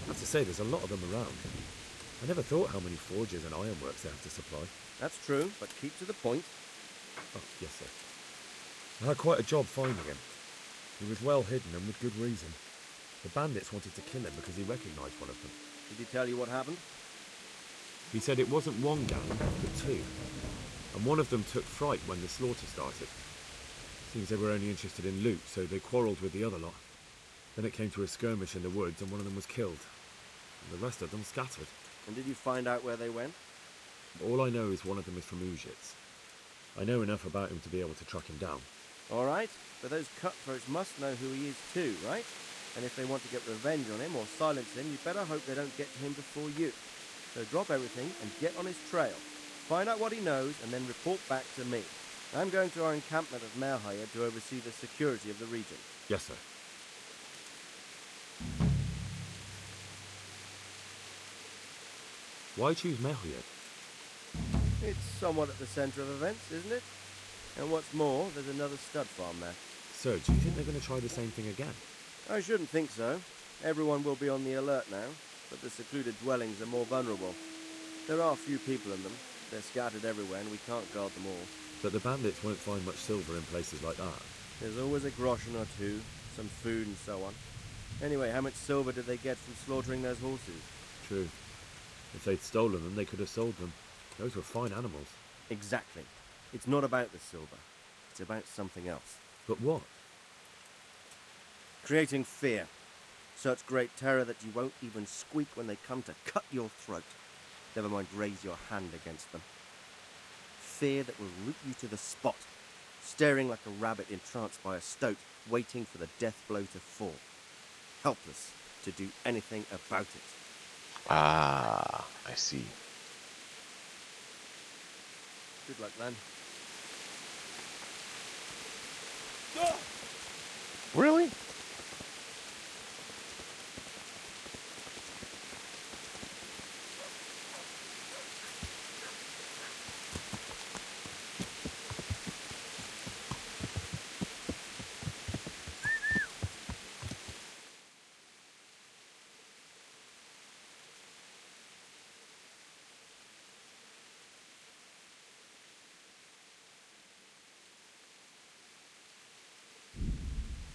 I have to say, there's a lot of them around. I never thought how many forges and ironworks they have to supply. That's true, but keep to the point. Oh, yes, sir. I had quite a job finding him. He was well hidden and with good reason. The bandits wanted to kill him because he recognised one of them. Did he tell you what happened? He said it wasn't one gang, but two. And one of them took fright when the slaughter started. Seems they were only interested in loot, so they quarrelled with the other lot. Then it came to a skirmish in the woods and one of them was killed. And the rest of them scattered. And did you find out where they went? All I know is one of them is from Uzhitz. I know enough about him to be able to track him down. All right, but those cutthroats must know who he is too, right? And if they want to get revenge on him or silence him, you better hope they don't get to him before you. So drop everything and get on his trail. Find out what he knows and then report back to me. I'm going to our encampment at Merhaya to oversee the security of the region. Yes, sir. Why choose Merhaya? It's somewhat at the centre of events, isn't it? And what's more, there's another stud farm there. Sir, do you think they're going to try the same thing again? I shouldn't think so. Everyone will be on the alert now, but the secluded dwellings are more vulnerable. There are few people in them. They're scattered everywhere and we can't guard them all. But the bandits won't find much silver in places like that. There's always a groschen or two, some food and so on. Anyway, how much silver did they get from slaughtering those horses? True. If they'd stolen them, they could have sold them. Those were fine animals. Exactly. It's not about the silver. It's about something else. But what? Creating fear. Such great terror that you won't even squeak when they come to cut your throat. Never mind raise your hand against them. Fear that will root you to the spot, staring like a rabbit entranced by a stoat, waiting for the death blow to fall. Helpless to do anything about it. Ah, I see. Good luck, then. Really?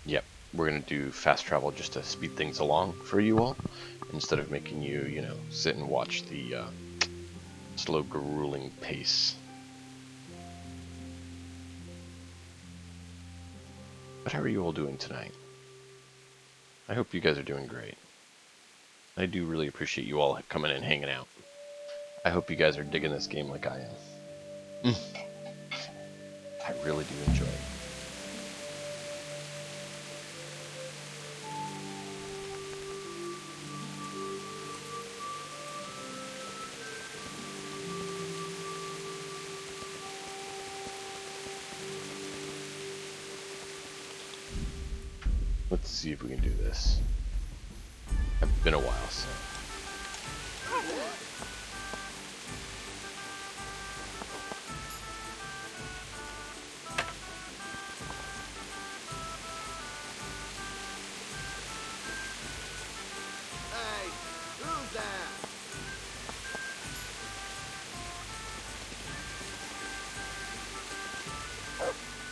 Yep, we're going to do fast travel just to speed things along for you all, instead of making you, you know, sit and watch the slow, grueling pace. But how are you all doing tonight? I hope you guys are doing great. I do really appreciate you all coming and hanging out. I hope you guys are digging this game like I am. I really do enjoy it. Let's see if we can do this. It's been a while, so. Hey, who's that?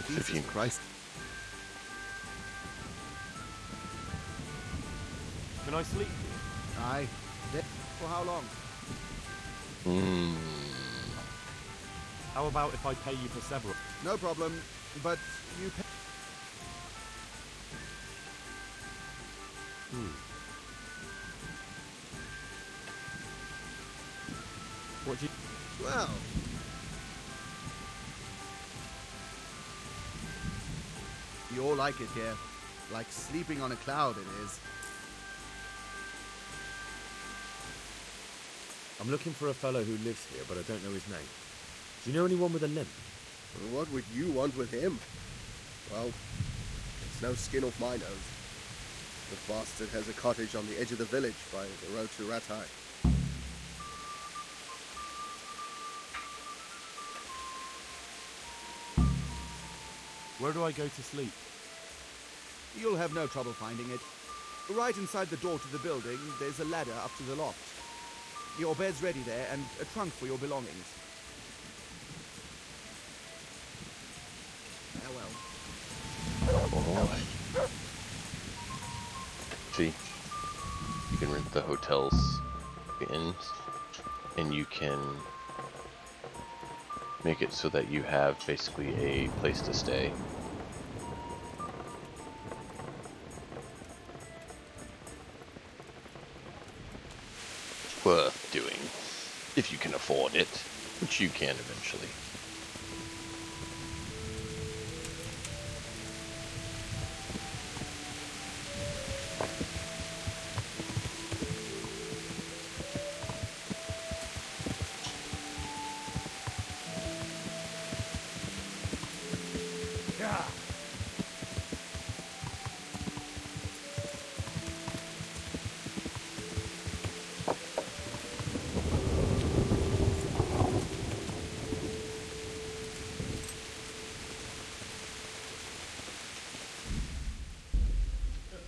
Jesus Christ. Can I sleep here? Aye. For how long? How about if I pay you for several? No problem, but you pay... What do you... Well... You all like it here. Like sleeping on a cloud, it is. I'm looking for a fellow who lives here, but I don't know his name. Do you know anyone with a limp? What would you want with him? Well, it's no skin off my nose. The bastard has a cottage on the edge of the village by the road to Ratai. Where do I go to sleep? You'll have no trouble finding it. Right inside the door to the building, there's a ladder up to the loft. Your bed's ready there, and a trunk for your belongings. Farewell. See, you can rent the hotels, the inns, and you can make it so that you have basically a place to stay. Worth doing, if you can afford it, which you can eventually.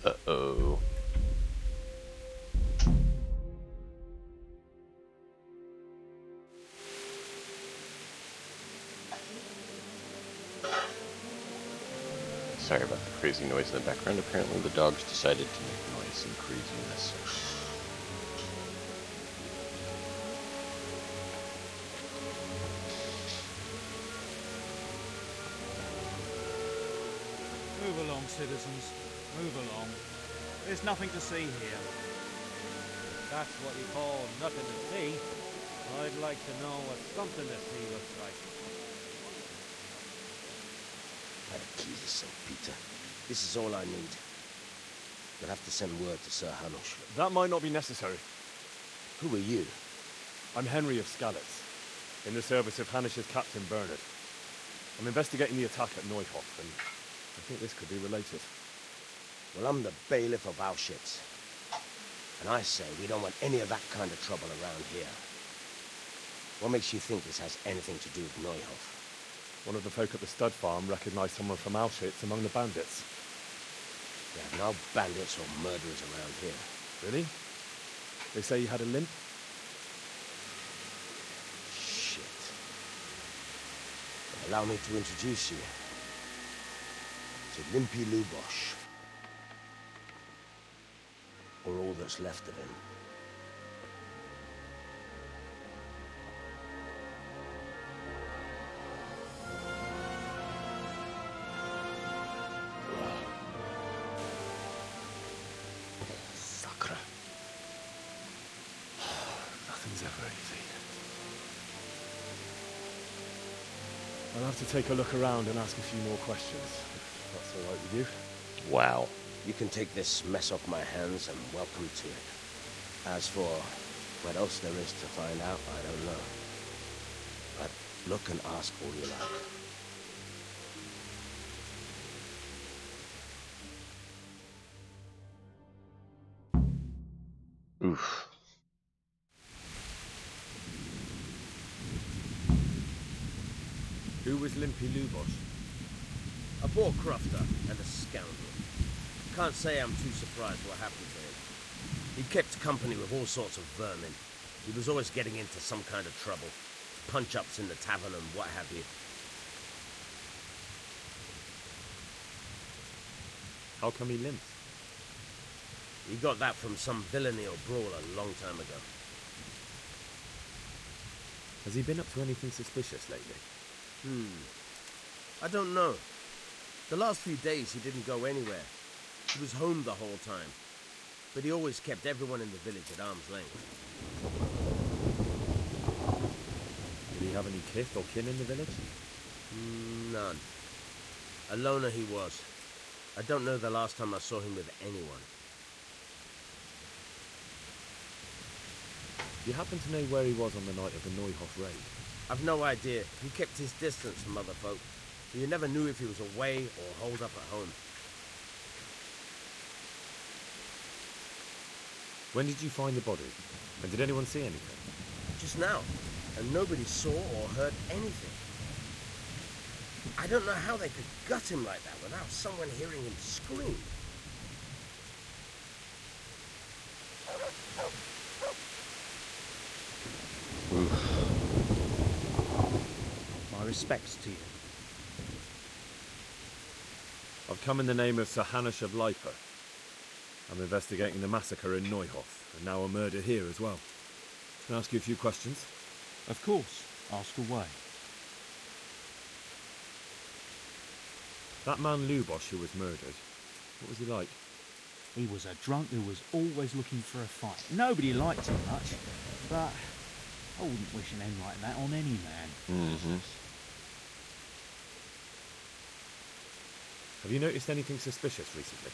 Uh-oh. Sorry about the crazy noise in the background. Apparently the dogs decided to make noise and craziness. Move along, citizens. Move along. There's nothing to see here. That's what you call nothing to see. I'd like to know what something to see looks like. By the keys of St. Peter. This is all I need. You'll have to send word to Sir Hanush. That might not be necessary. Who are you? I'm Henry of Skalitz, in the service of Hanush's Captain Bernard. I'm investigating the attack at Neuhof, and I think this could be related. Well, I'm the bailiff of Auschwitz. And I say we don't want any of that kind of trouble around here. What makes you think this has anything to do with Neuhof? One of the folk at the stud farm recognized someone from Auschwitz among the bandits. We have no bandits or murderers around here. Really? They say you had a limp? Shit. Allow me to introduce you to Limpy Lubosh. Or all that's left of him. Sacre. Nothing's ever easy. I'll have to take a look around and ask a few more questions, if that's all right with you. Wow. You can take this mess off my hands and welcome to it. As for what else there is to find out, I don't know. But look and ask all you like. Oof. Who was Limpy Lubosh? A poor crofter and a scoundrel. Can't say I'm too surprised what happened to him. He kept company with all sorts of vermin. He was always getting into some kind of trouble. Punch-ups in the tavern and what have you. How come he limped? He got that from some villainy or brawl a long time ago. Has he been up to anything suspicious lately? I don't know. The last few days he didn't go anywhere. He was home the whole time. But he always kept everyone in the village at arm's length. Did he have any kith or kin in the village? None. A loner he was. I don't know the last time I saw him with anyone. Do you happen to know where he was on the night of the Neuhof raid? I've no idea. He kept his distance from other folk, so you never knew if he was away or holed up at home. When did you find the body? And did anyone see anything? Just now, and nobody saw or heard anything. I don't know how they could gut him like that without someone hearing him scream. My respects to you. I've come in the name of Sir Hanush of Lipa. I'm investigating the massacre in Neuhof, and now a murder here as well. Can I ask you a few questions? Of course. Ask away. That man Lubosh who was murdered, what was he like? He was a drunk who was always looking for a fight. Nobody liked him much, but I wouldn't wish an end like that on any man. Have you noticed anything suspicious recently?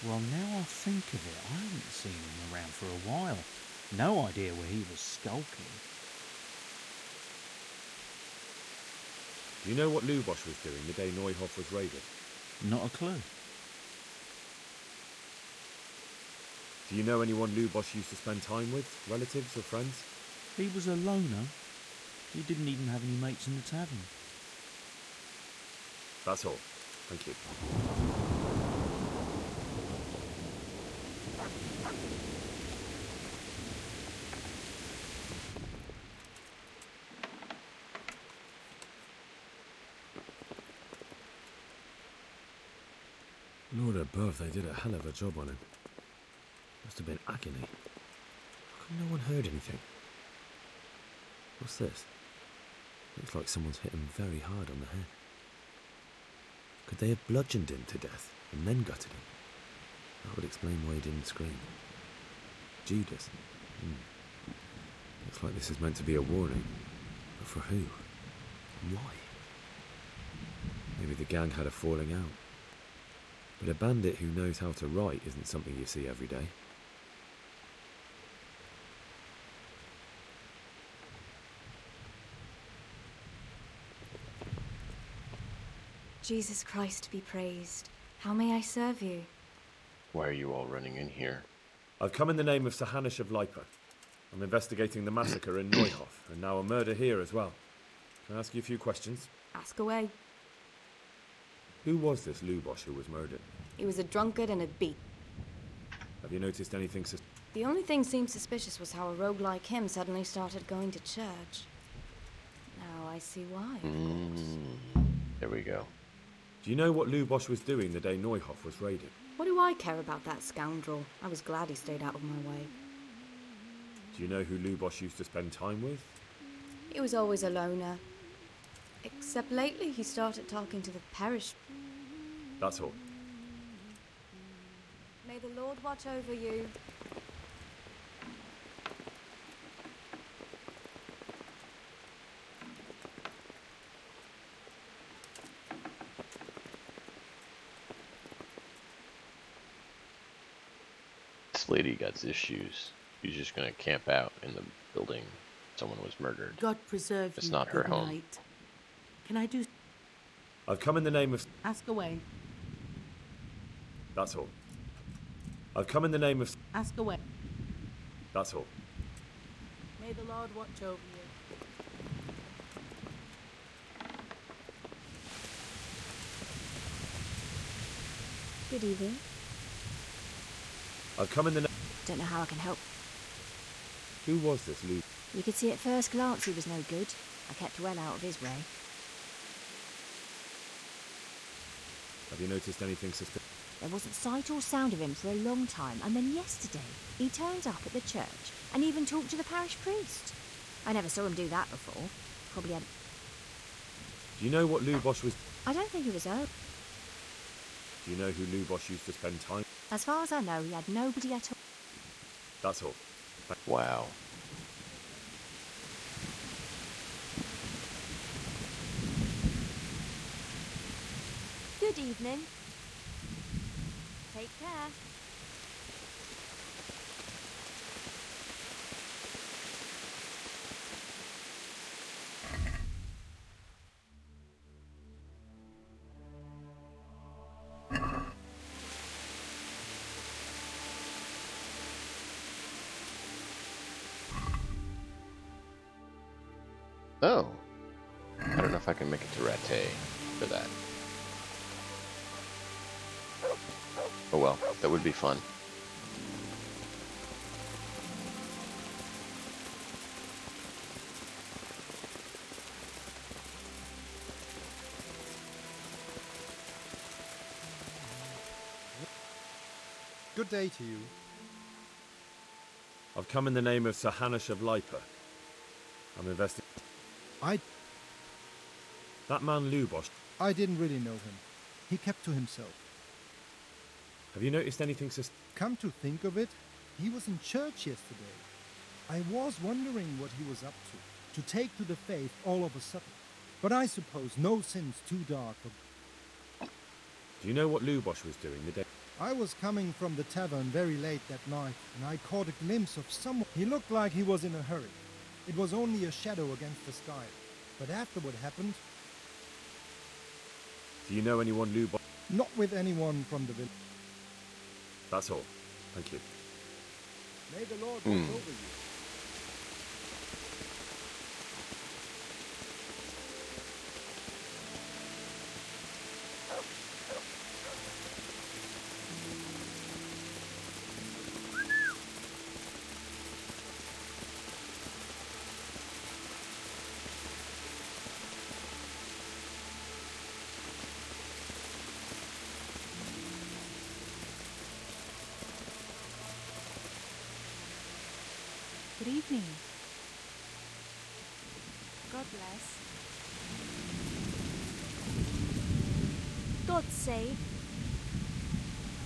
Well, now I think of it, I haven't seen him around for a while. No idea where he was skulking. Do you know what Lubosh was doing the day Neuhof was raided? Not a clue. Do you know anyone Lubosh used to spend time with? Relatives or friends? He was a loner. He didn't even have any mates in the tavern. That's all. Thank you. Lord above, they did a hell of a job on him. Must have been agony. How come no one heard anything? What's this? Looks like someone's hit him very hard on the head. Could they have bludgeoned him to death and then gutted him? That would explain why he didn't scream. Judas. Looks like this is meant to be a warning. But for who? And why? Maybe the gang had a falling out. But a bandit who knows how to write isn't something you see every day. Jesus Christ be praised. How may I serve you? Why are you all running in here? I've come in the name of Sir Hanush of Lipa. I'm investigating the massacre in Neuhof, and now a murder here as well. Can I ask you a few questions? Ask away. Who was this Lubosh who was murdered? He was a drunkard and a beat. Have you noticed anything The only thing seemed suspicious was how a rogue like him suddenly started going to church. Now I see why, of course. There we go. Do you know what Lubosh was doing the day Neuhof was raided? What do I care about that scoundrel? I was glad he stayed out of my way. Do you know who Lubosh used to spend time with? He was always a loner. Except lately he started talking to the parish. That's all. May the Lord watch over you. This lady got issues. She's just gonna camp out in the building someone was murdered. God preserve It's you. not her good home. night. Can I do? I've come in the name of... Ask away. That's all. I've come in the name of... Ask away. That's all. May the Lord watch over you. Good evening. I've come in the... Don't know how I can help. Who was this Lu? You could see at first glance he was no good. I kept well out of his way. Have you noticed anything suspicious? There wasn't sight or sound of him for a long time, and then yesterday he turned up at the church and even talked to the parish priest. I never saw him do that before. Probably had... Do you know what Lubosh was... I don't think he was out. Do you know who Lubosh used to spend time? As far as I know, he had nobody at all. That's all. Wow. Good evening. Take care. Oh. I don't know if I can make it to Rattay for that. Oh well, that would be fun. Good day to you. I've come in the name of Sir Hanush of Lipa. I'm investing... That man Lubosh... I didn't really know him. He kept to himself. Have you noticed anything Come to think of it, he was in church yesterday. I was wondering what he was up to take to the faith all of a sudden. But I suppose no sin's too dark for... Do you know what Lubosh was doing the day... I was coming from the tavern very late that night, and I caught a glimpse of someone. He looked like he was in a hurry. It was only a shadow against the sky. But after what happened... Do you know anyone Lubosh... Not with anyone from the village. That's all. Thank you. May the Lord watch over you. Good evening. God bless. God save.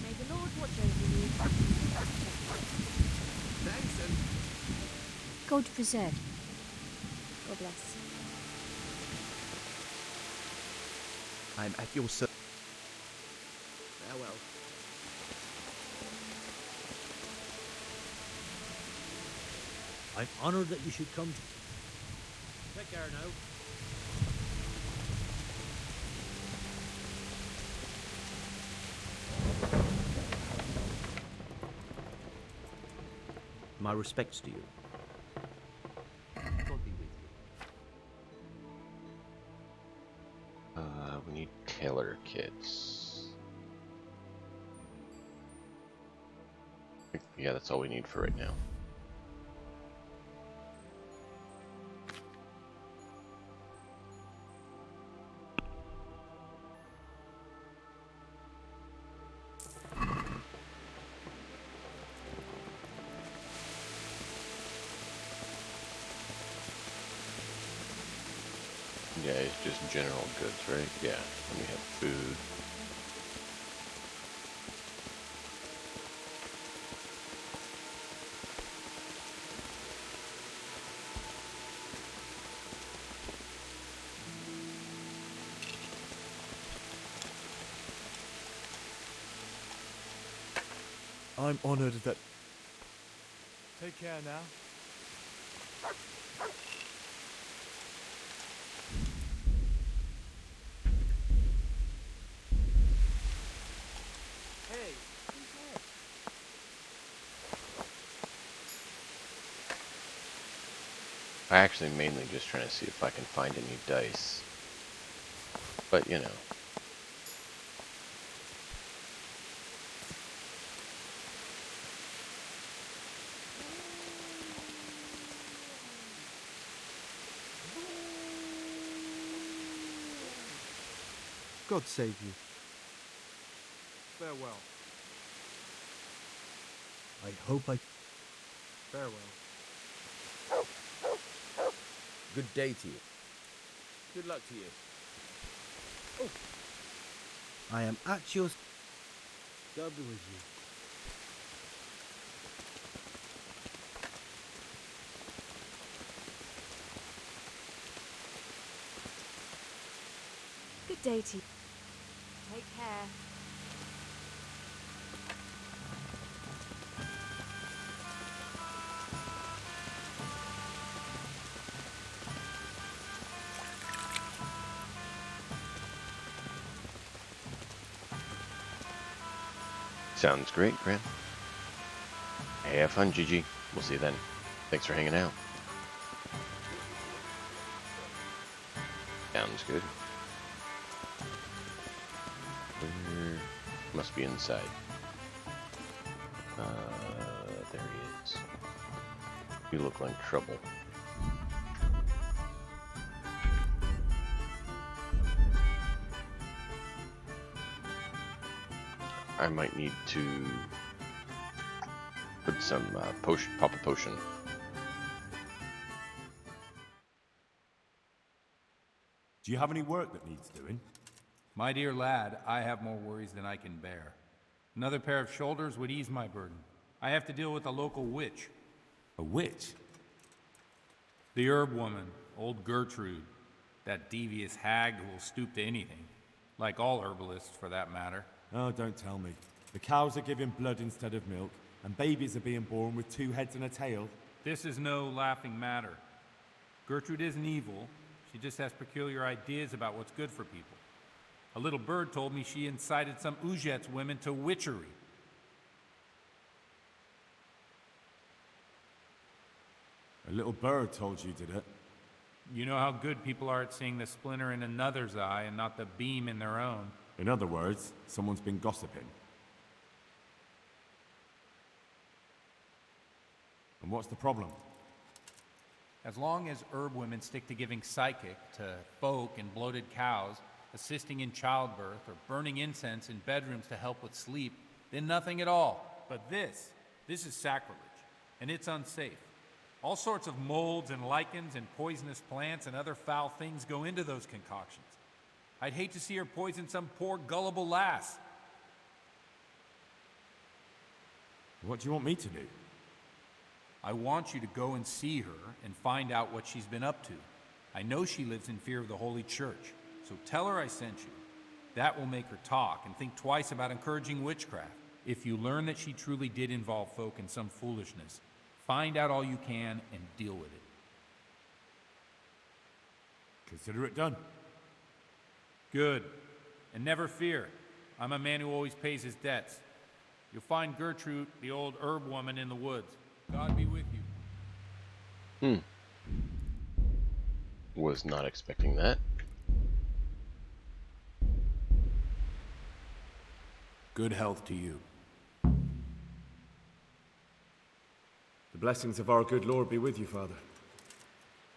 May the Lord watch over you. Thanks, and God preserve. God bless. I'm at your service. farewell. I'm honoured that you should come to... Take care now. My respects to you. God be with you. We need tailor kits. Yeah, that's all we need for right now. Yeah, it's just general goods, right? Yeah, and we have food. I'm honored that... Take care now. Hey, who's there? I actually mainly just trying to see if I can find any dice. But, you know. God save you. Farewell. I hope I... Farewell. Good day to you. Good luck to you. I am at your... God be with you. Good day to you. Take care. Sounds great, Grant. Hey, have fun, Gigi. We'll see you then. Thanks for hanging out. Sounds good. Where... Must be inside. There he is. You look like trouble. I might need to put some potion, pop a potion. Do you have any work that needs doing? My dear lad, I have more worries than I can bear. Another pair of shoulders would ease my burden. I have to deal with a local witch. A witch? The herb woman, old Gertrude. That devious hag who will stoop to anything. Like all herbalists, for that matter. Oh, don't tell me. The cows are giving blood instead of milk, and babies are being born with 2 heads and a tail. This is no laughing matter. Gertrude isn't evil. She just has peculiar ideas about what's good for people. A little bird told me she incited some Ujet's women to witchery. A little bird told you, did it? You know how good people are at seeing the splinter in another's eye and not the beam in their own. In other words, someone's been gossiping. And what's the problem? As long as herb women stick to giving psychic to folk and bloated cows, assisting in childbirth, or burning incense in bedrooms to help with sleep, then nothing at all. But this is sacrilege, and it's unsafe. All sorts of molds and lichens and poisonous plants and other foul things go into those concoctions. I'd hate to see her poison some poor gullible lass. What do you want me to do? I want you to go and see her and find out what she's been up to. I know she lives in fear of the Holy Church, so tell her I sent you. That will make her talk and think twice about encouraging witchcraft. If you learn that she truly did involve folk in some foolishness, find out all you can and deal with it. Consider it done. Good. And never fear. I'm a man who always pays his debts. You'll find Gertrude, the old herb woman, in the woods. God be with you. Was not expecting that. Good health to you. The blessings of our good Lord be with you, Father.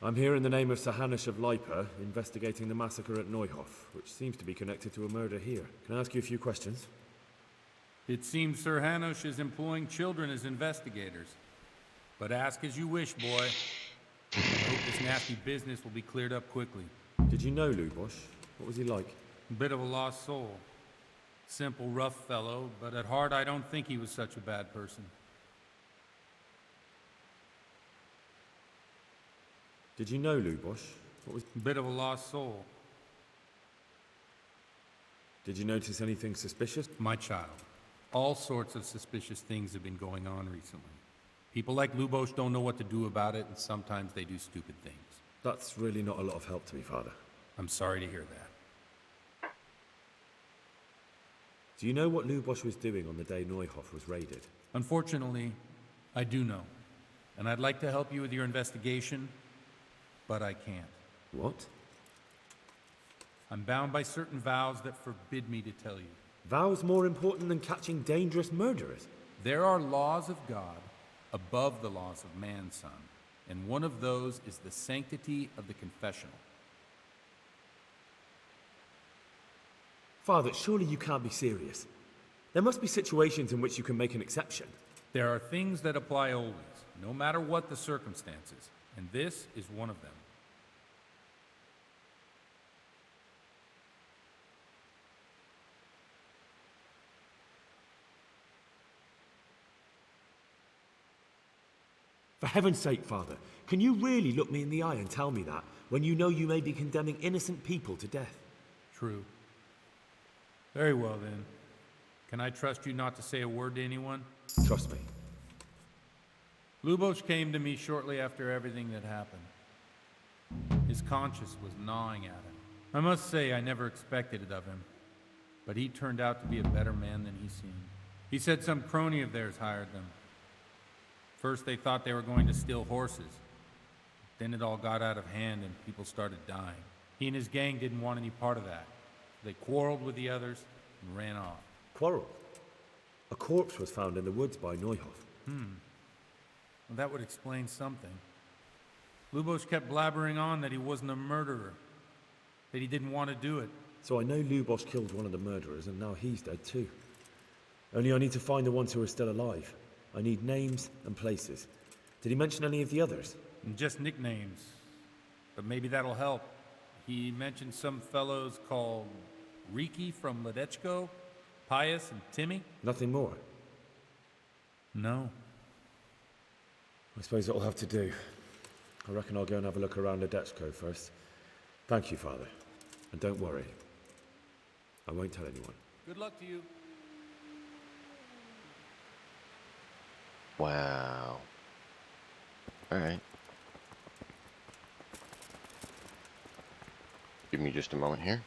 I'm here in the name of Sir Hanush of Lipa, investigating the massacre at Neuhof, which seems to be connected to a murder here. Can I ask you a few questions? It seems Sir Hanush is employing children as investigators. But ask as you wish, boy. I hope this nasty business will be cleared up quickly. Did you know Lubosh? What was he like? A bit of a lost soul. Simple, rough fellow, but at heart I don't think he was such a bad person. Did you know Lubosh? What was... A bit of a lost soul. Did you notice anything suspicious? My child, all sorts of suspicious things have been going on recently. People like Lubosh don't know what to do about it, and sometimes they do stupid things. That's really not a lot of help to me, Father. I'm sorry to hear that. Do you know what Lubosh was doing on the day Neuhof was raided? Unfortunately, I do know. And I'd like to help you with your investigation, but I can't. What? I'm bound by certain vows that forbid me to tell you. Vows more important than catching dangerous murderers? There are laws of God above the laws of man, son, and one of those is the sanctity of the confessional. Father, surely you can't be serious. There must be situations in which you can make an exception. There are things that apply always, no matter what the circumstances, and this is one of them. For heaven's sake, Father, can you really look me in the eye and tell me that when you know you may be condemning innocent people to death? True. Very well, then. Can I trust you not to say a word to anyone? Trust me. Lubos came to me shortly after everything that happened. His conscience was gnawing at him. I must say I never expected it of him, but he turned out to be a better man than he seemed. He said some crony of theirs hired them. First they thought they were going to steal horses. Then it all got out of hand and people started dying. He and his gang didn't want any part of that. They quarreled with the others and ran off. Quarrel? A corpse was found in the woods by Neuhoff. Well, that would explain something. Lubos kept blabbering on that he wasn't a murderer, that he didn't want to do it. So I know Lubos killed one of the murderers, and now he's dead too. Only I need to find the ones who are still alive. I need names and places. Did he mention any of the others? Just nicknames. But maybe that'll help. He mentioned some fellows called Riki from Ledechko, Pius and Timmy. Nothing more? No. I suppose it'll have to do. I reckon I'll go and have a look around Ledechko first. Thank you, Father. And don't worry. I won't tell anyone. Good luck to you. Wow. Alright. Give me just a moment here.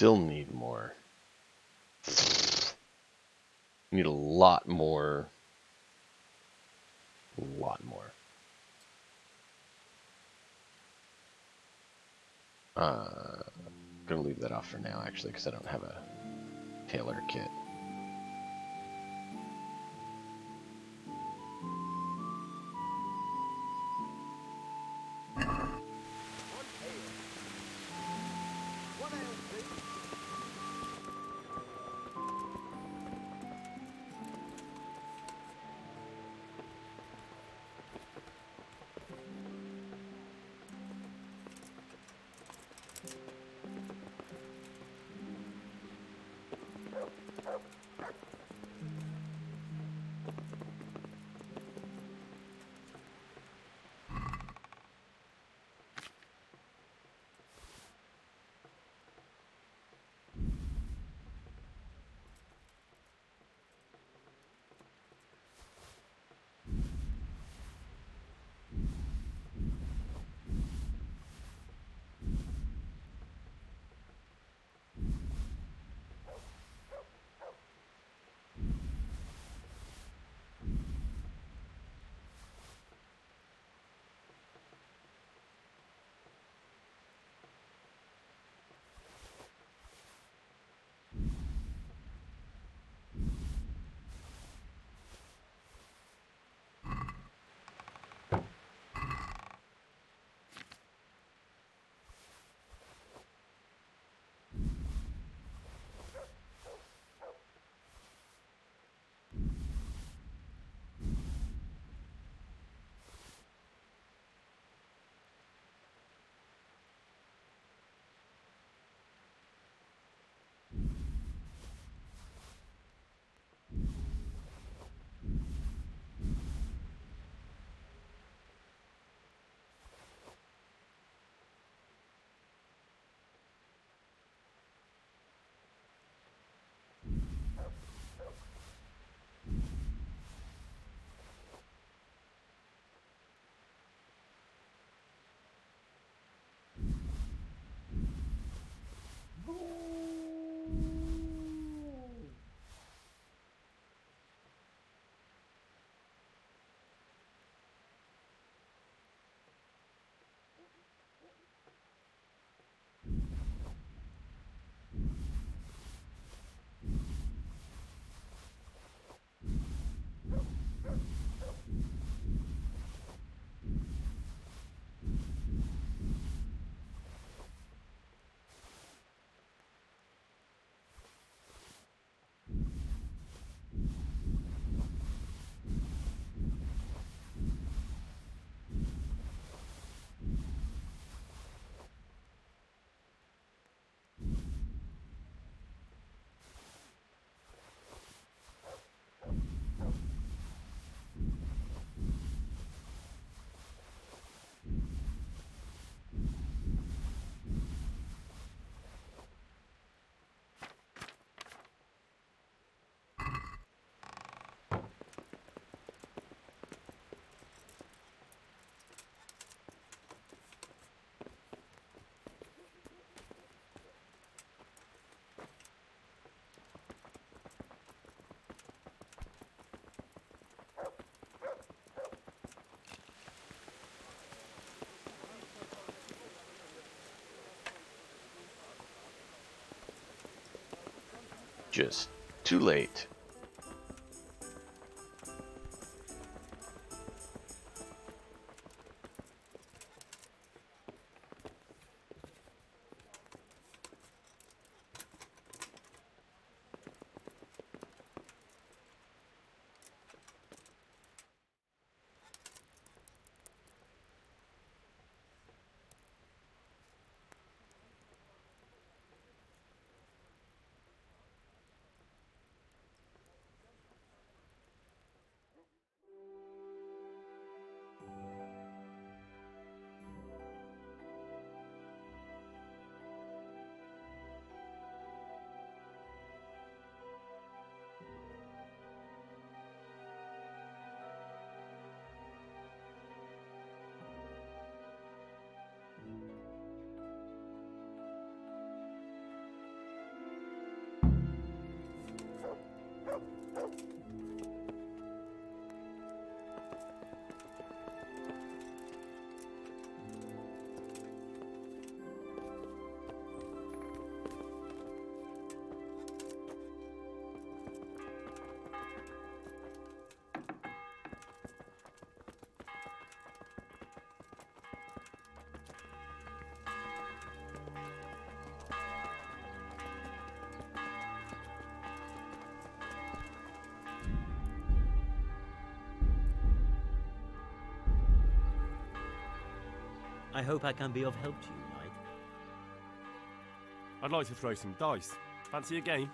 Still need more. Need a lot more. A lot more. Gonna leave that off for now, actually, because I don't have a tailor kit. Just too late. I hope I can be of help to you, Knight. I'd like to throw some dice. Fancy a game?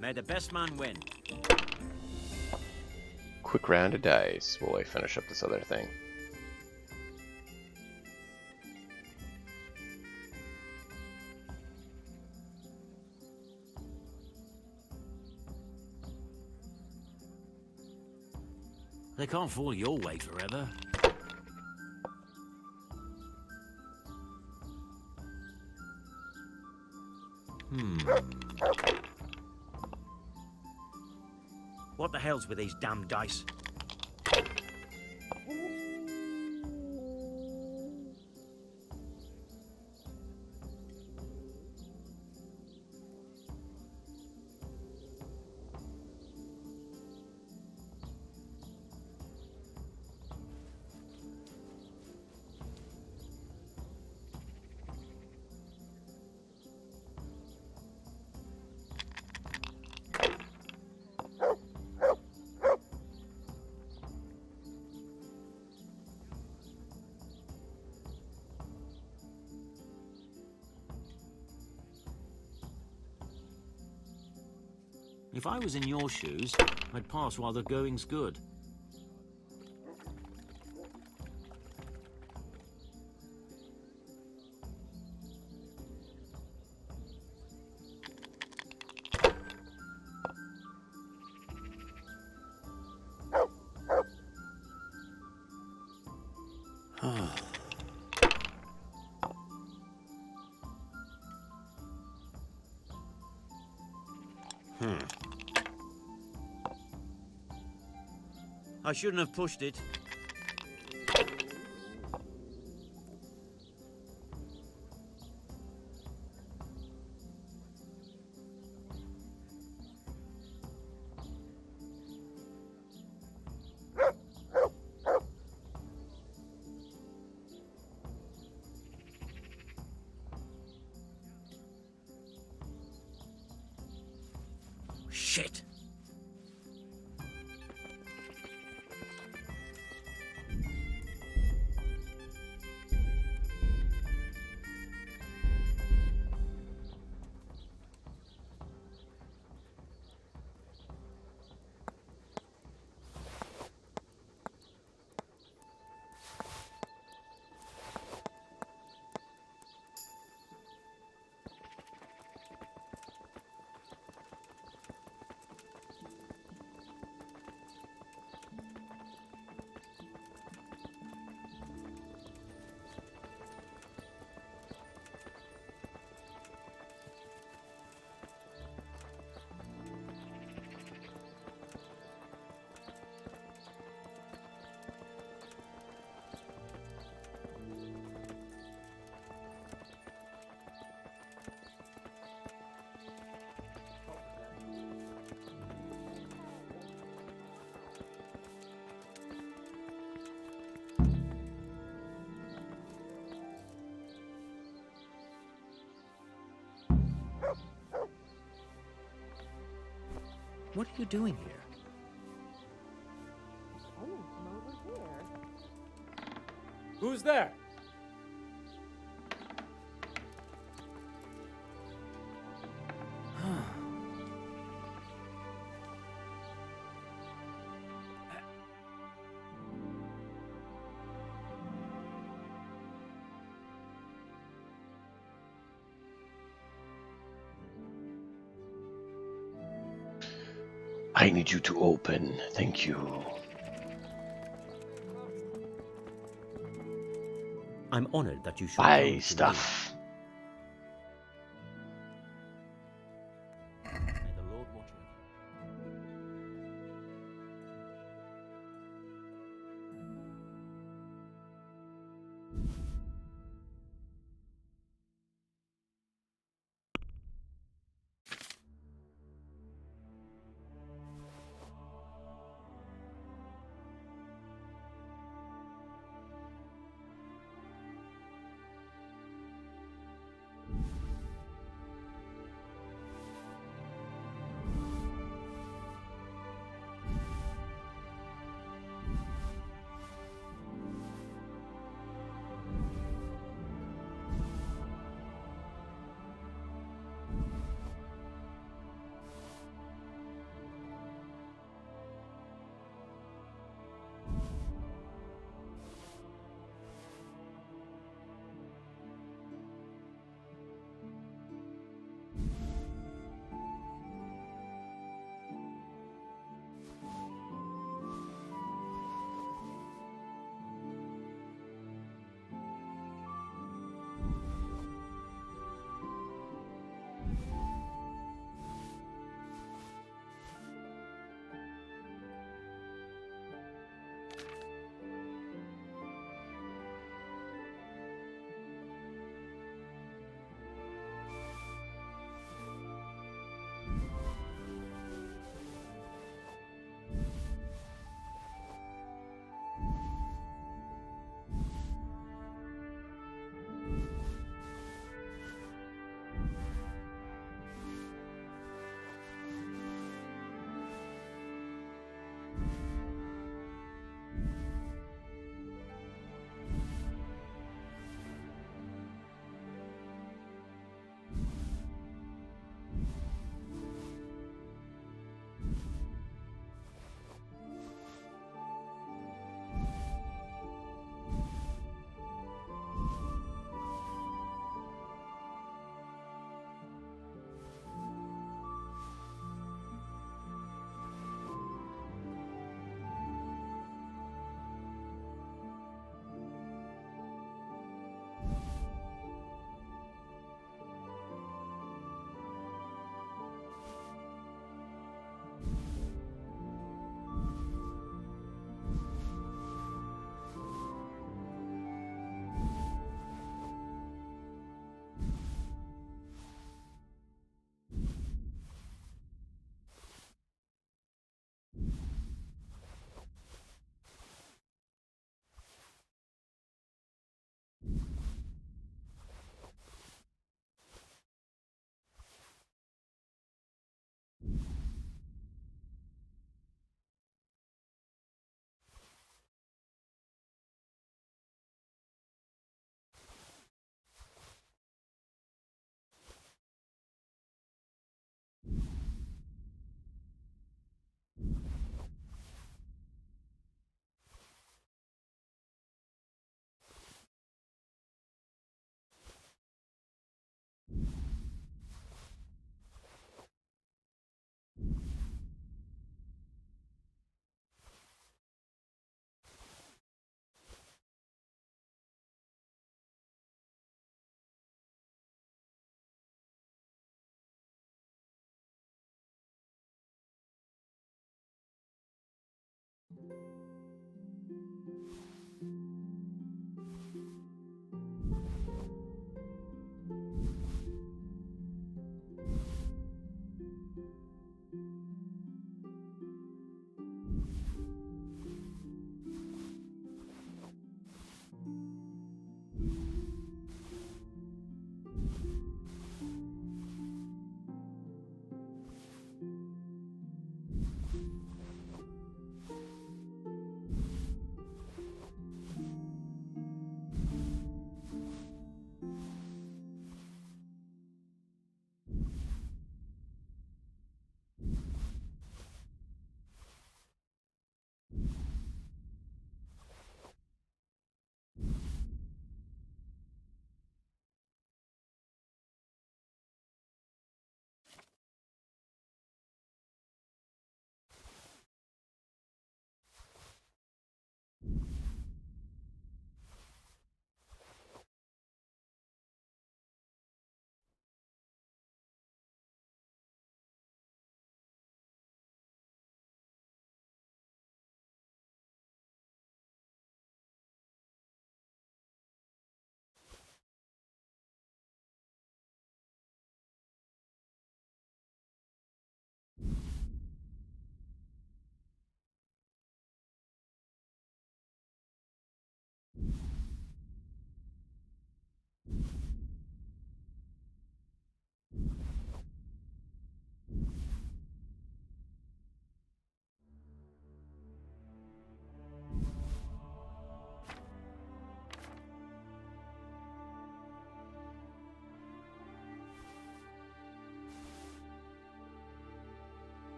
May the best man win. Quick round of dice while I finish up this other thing. They can't fall your way forever. What the hell's with these damn dice? If I was in your shoes, I'd pass while the going's good. I shouldn't have pushed it. Shit. What are you doing here? Who's there? I need you to open. Thank you. I'm honored that you should Buy come to stuff. me. May the Lord watch over you.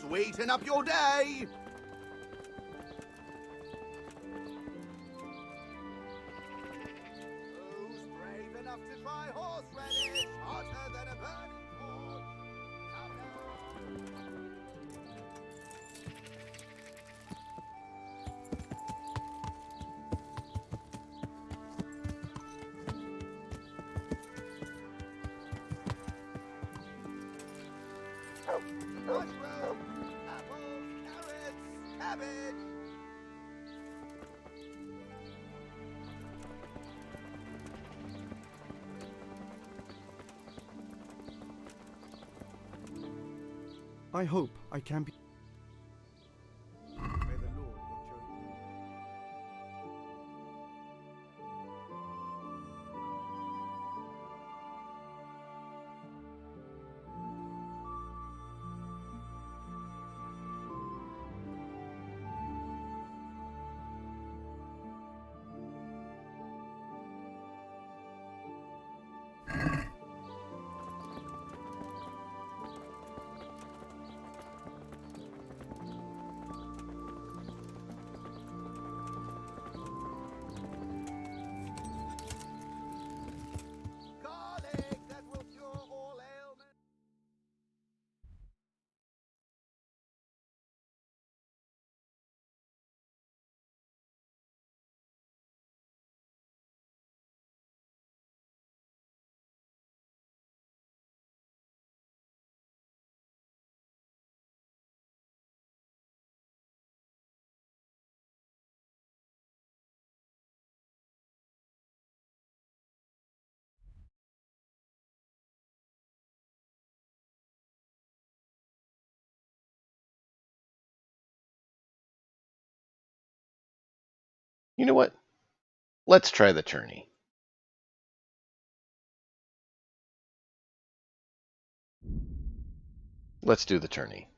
Sweeten up your day! Who's brave enough to try horseradish? Hotter than a burning torch. Mushroom, apples, carrots, cabbage. I hope I can be. May the Lord watch over you. Garlic that will cure all ailments. You know what? Let's try the tourney. Let's do the tourney.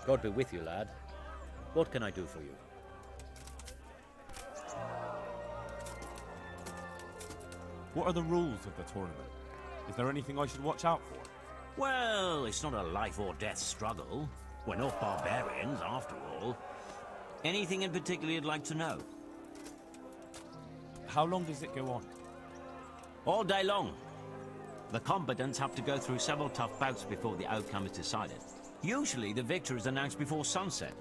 God be with you, lad. What can I do for you? What are the rules of the tournament? Is there anything I should watch out for? Well, it's not a life or death struggle. We're not barbarians, after all. Anything in particular you'd like to know? How long does it go on? All day long. The combatants have to go through several tough bouts before the outcome is decided. Usually the victor is announced before sunset,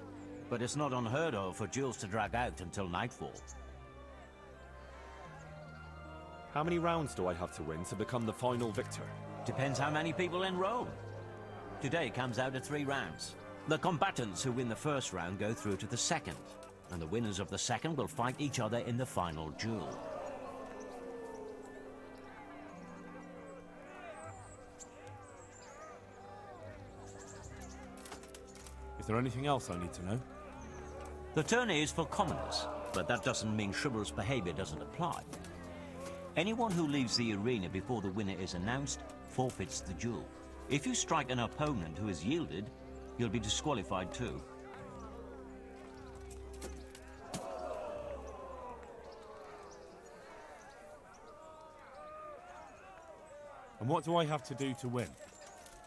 but it's not unheard of for duels to drag out until nightfall. How many rounds do I have to win to become the final victor? Depends how many people enroll. Today comes out at 3 rounds. The combatants who win the first round go through to the second, and the winners of the second will fight each other in the final duel. Is there anything else I need to know? The tourney is for commoners, but that doesn't mean chivalrous behavior doesn't apply. Anyone who leaves the arena before the winner is announced forfeits the duel. If you strike an opponent who has yielded, you'll be disqualified too. And what do I have to do to win?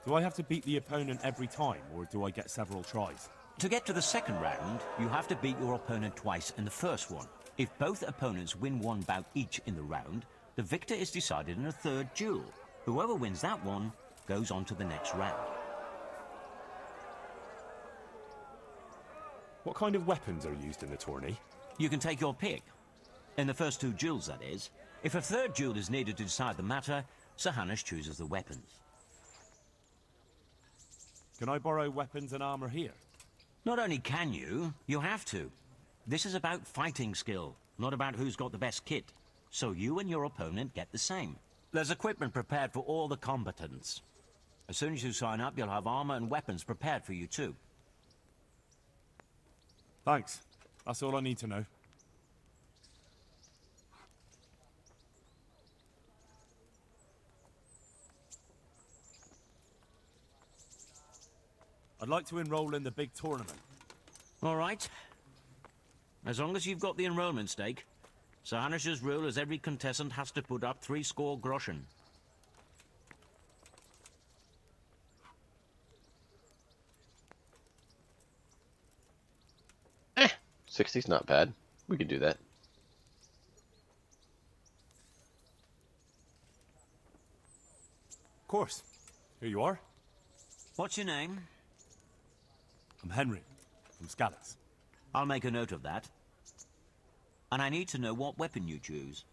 Do I have to beat the opponent every time, or do I get several tries? To get to the second round, you have to beat your opponent twice in the first one. If both opponents win one bout each in the round, the victor is decided in a third duel. Whoever wins that one goes on to the next round. What kind of weapons are used in the tourney? You can take your pick. In the first 2 duels, that is. If a third duel is needed to decide the matter, Sir Hanush chooses the weapons. Can I borrow weapons and armor here? Not only can you, you have to. This is about fighting skill, not about who's got the best kit. So you and your opponent get the same. There's equipment prepared for all the combatants. As soon as you sign up, you'll have armor and weapons prepared for you too. Thanks. That's all I need to know. I'd like to enroll in the big tournament. All right. As long as you've got the enrollment stake, Sir Hanush's rule is every contestant has to put up 60 groschen. Eh, 60's not bad. We can do that. Of course. Here you are. What's your name? I'm Henry, from Skalitz. I'll make a note of that. And I need to know what weapon you choose.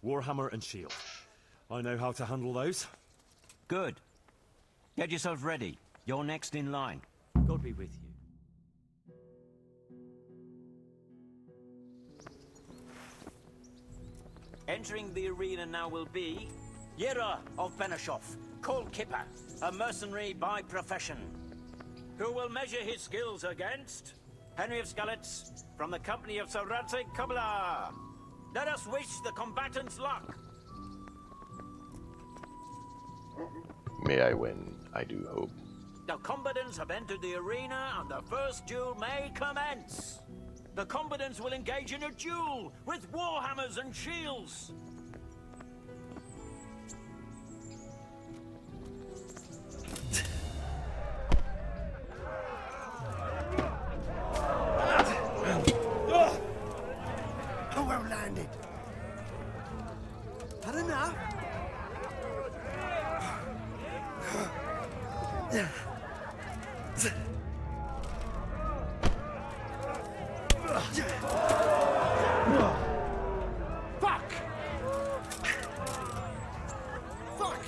Warhammer and shield. I know how to handle those. Good. Get yourself ready. You're next in line. God be with you. Entering the arena now will be Yera of Benashov, called Kipper, a mercenary by profession, who will measure his skills against Henry of Skalitz from the company of Sir Radzik Kabla. Let us wish the combatants luck. May I win, I do hope. The combatants have entered the arena and the first duel may commence. The combatants will engage in a duel with warhammers and shields. Oh, well landed. Had enough? Fuck! Fuck!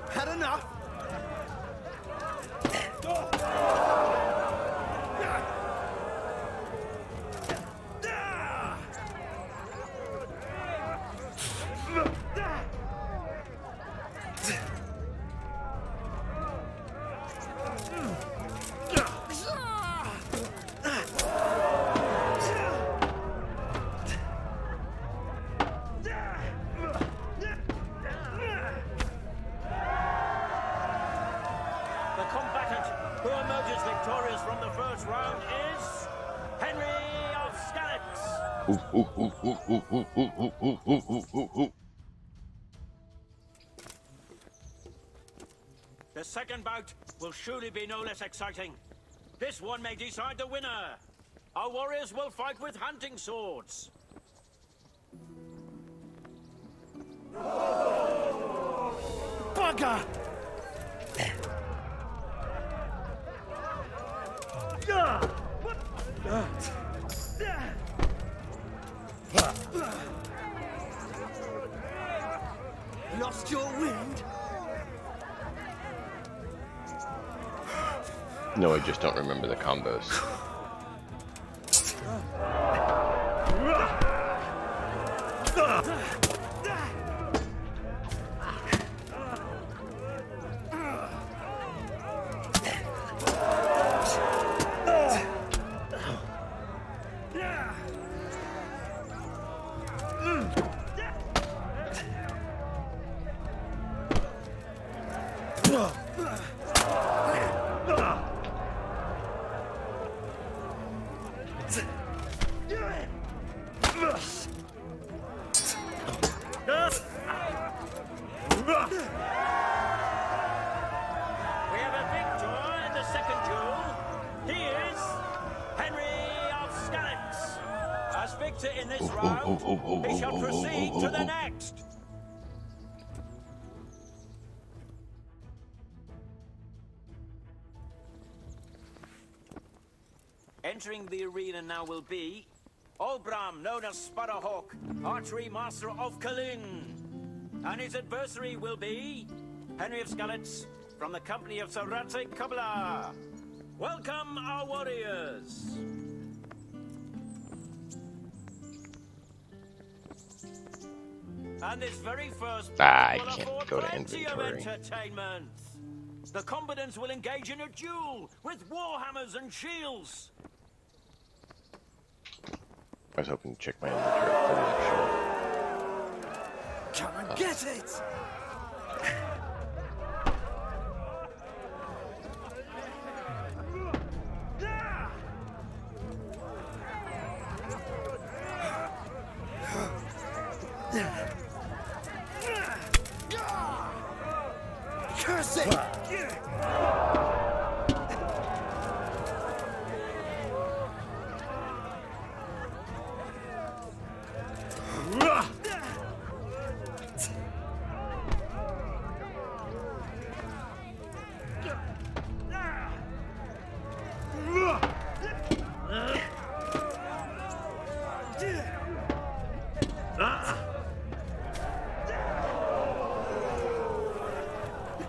Had enough? The combatant who emerges victorious from the first round is Henry of Skalitz. Ooh, ooh, ooh, ooh, ooh, ooh, ooh, ooh, ooh, ooh, ooh, ooh. The second bout will surely be no less exciting. This one may decide the winner. Our warriors will fight with hunting swords. Bugger! Lost your wind? No, I just don't remember the combos. We have a victor in the second duel. He is Henry of Skalitz. As victor in this round, he shall proceed to the next. Entering the arena now will be Olbram, known as Sparrowhawk, archery master of Kalin. And his adversary will be Henry of Skalitz from the company of Sarate Kabla. Welcome, our warriors. And this very first I will can't afford go to plenty of inventory. entertainment. The combatants will engage in a duel with warhammers and shields. I was hoping to check my inventory for the actual. Come and get it! Curse it!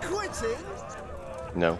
Quitting? No. Now!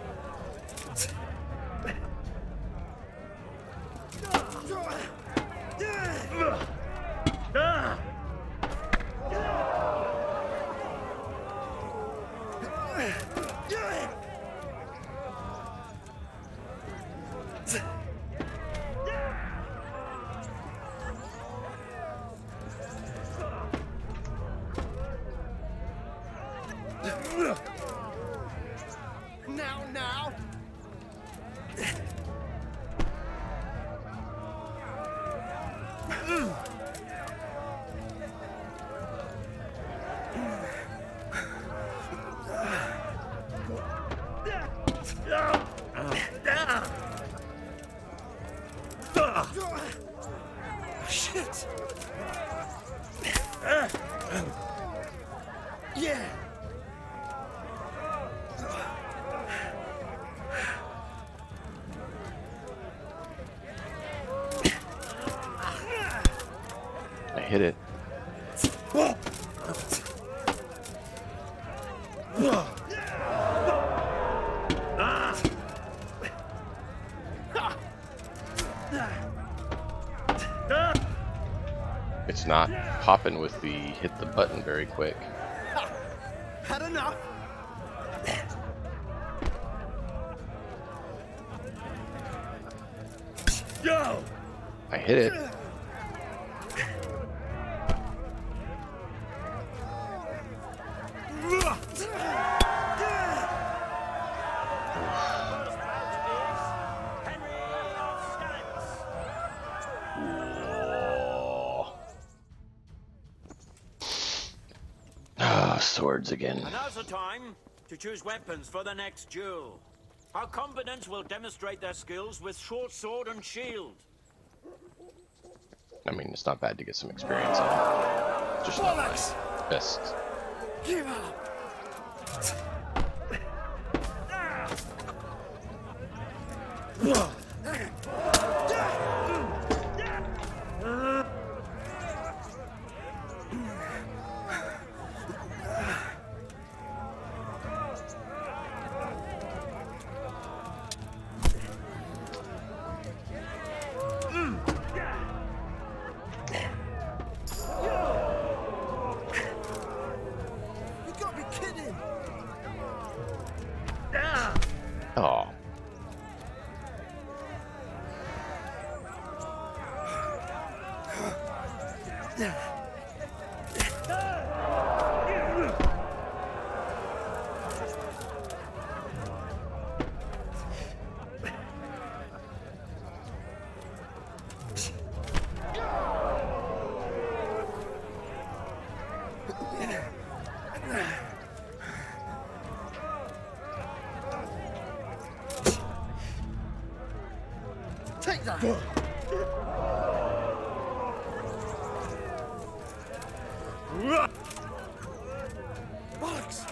Shit! Yeah! I hit it. It's not popping with the hit the button very quick. Had enough? Go! I hit it. Ah, swords again. And now's the time to choose weapons for the next duel. Our combatants will demonstrate their skills with short sword and shield. I mean, it's not bad to get some experience in. Just not my best. Give up! You gotta be kidding! Oh. Take that! Bollocks!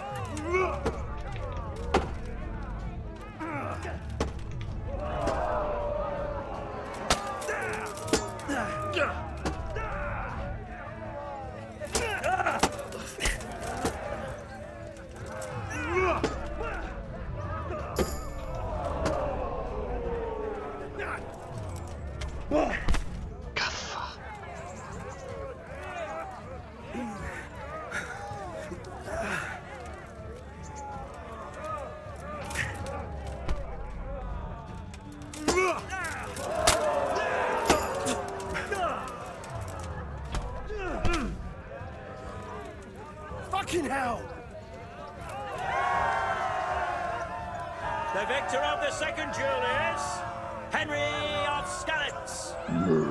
Fucking hell! The victor of the second duel is Henry of Skalitz.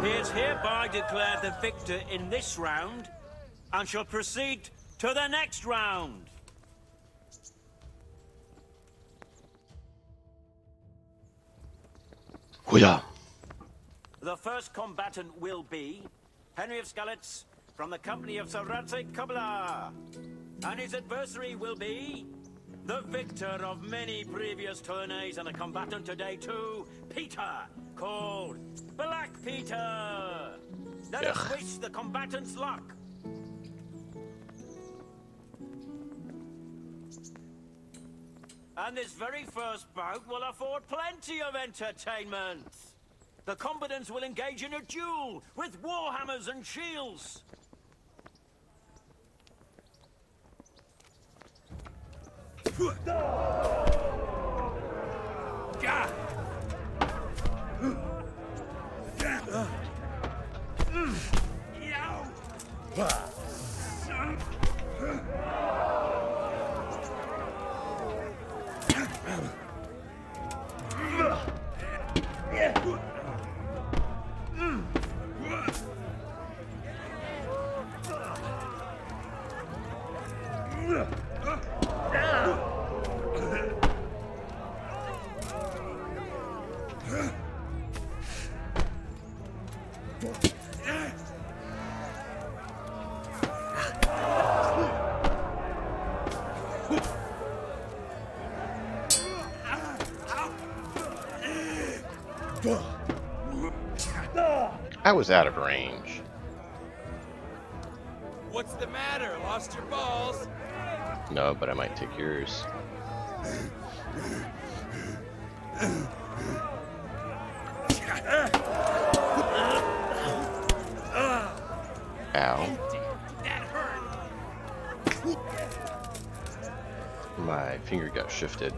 He is hereby declared the victor in this round and shall proceed to the next round. Hooyah. The first combatant will be Henry of Skalitz from the company of Saratse Kabla. And his adversary will be the victor of many previous tourneys and a combatant today too, Peter, called Black Peter. Let us wish the combatants luck. And this very first bout will afford plenty of entertainment. The combatants will engage in a duel with warhammers and shields. I was out of range. What's the matter? Lost your balls? No, but I might take yours. Ow. That hurt. My finger got shifted.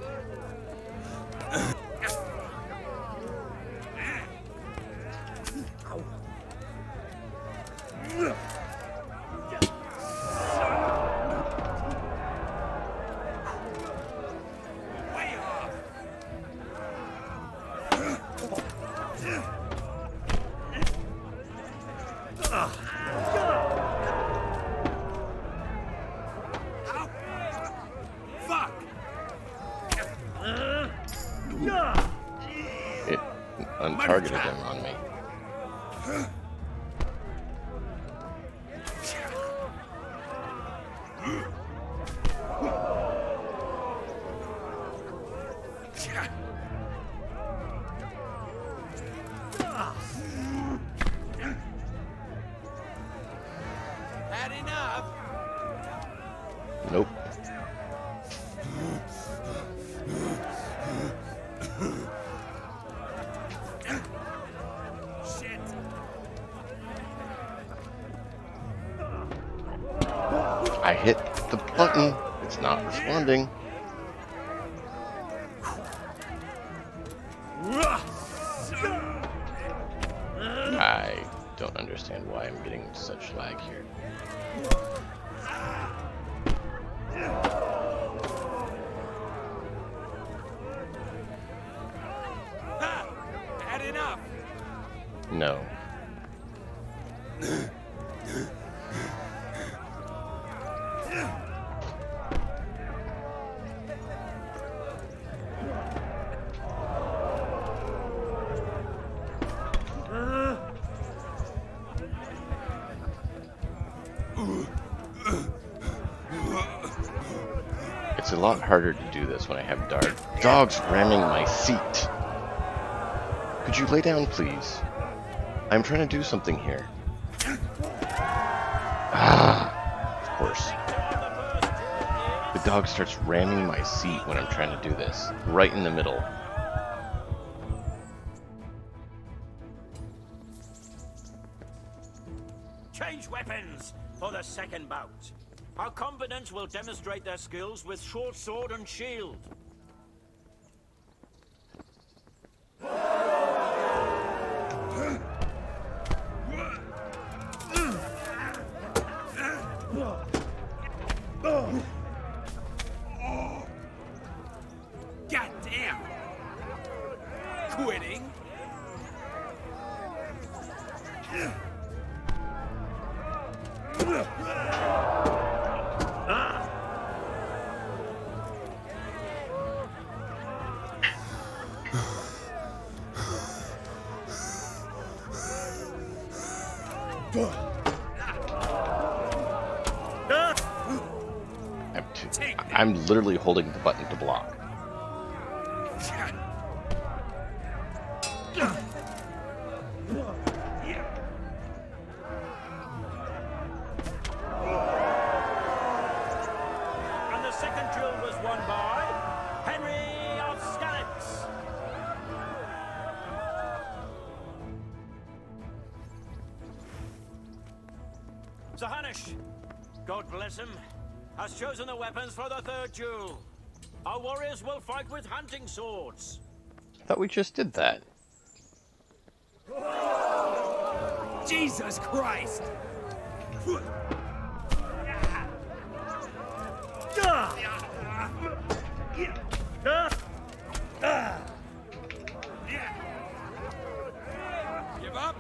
it untargeted him on me. Had enough? Nope. Shit. I hit the button. It's not responding. I don't understand why I'm getting such lag here. Ha! Had enough? No. It's a lot harder to do this when I have dogs ramming my seat. Could you lay down, please? I'm trying to do something here. Ah, of course. The dog starts ramming my seat when I'm trying to do this, right in the middle. Change weapons for the second bout. Our combatants will demonstrate their skills with short sword and shield. Goddamn! Quitting? I'm literally holding the button to block. And the second duel was won by Henry of Skalitz. Zahanish, God bless him, has chosen the weapons for the third duel. Our warriors will fight with hunting swords. I thought we just did that. Jesus Christ! Give up?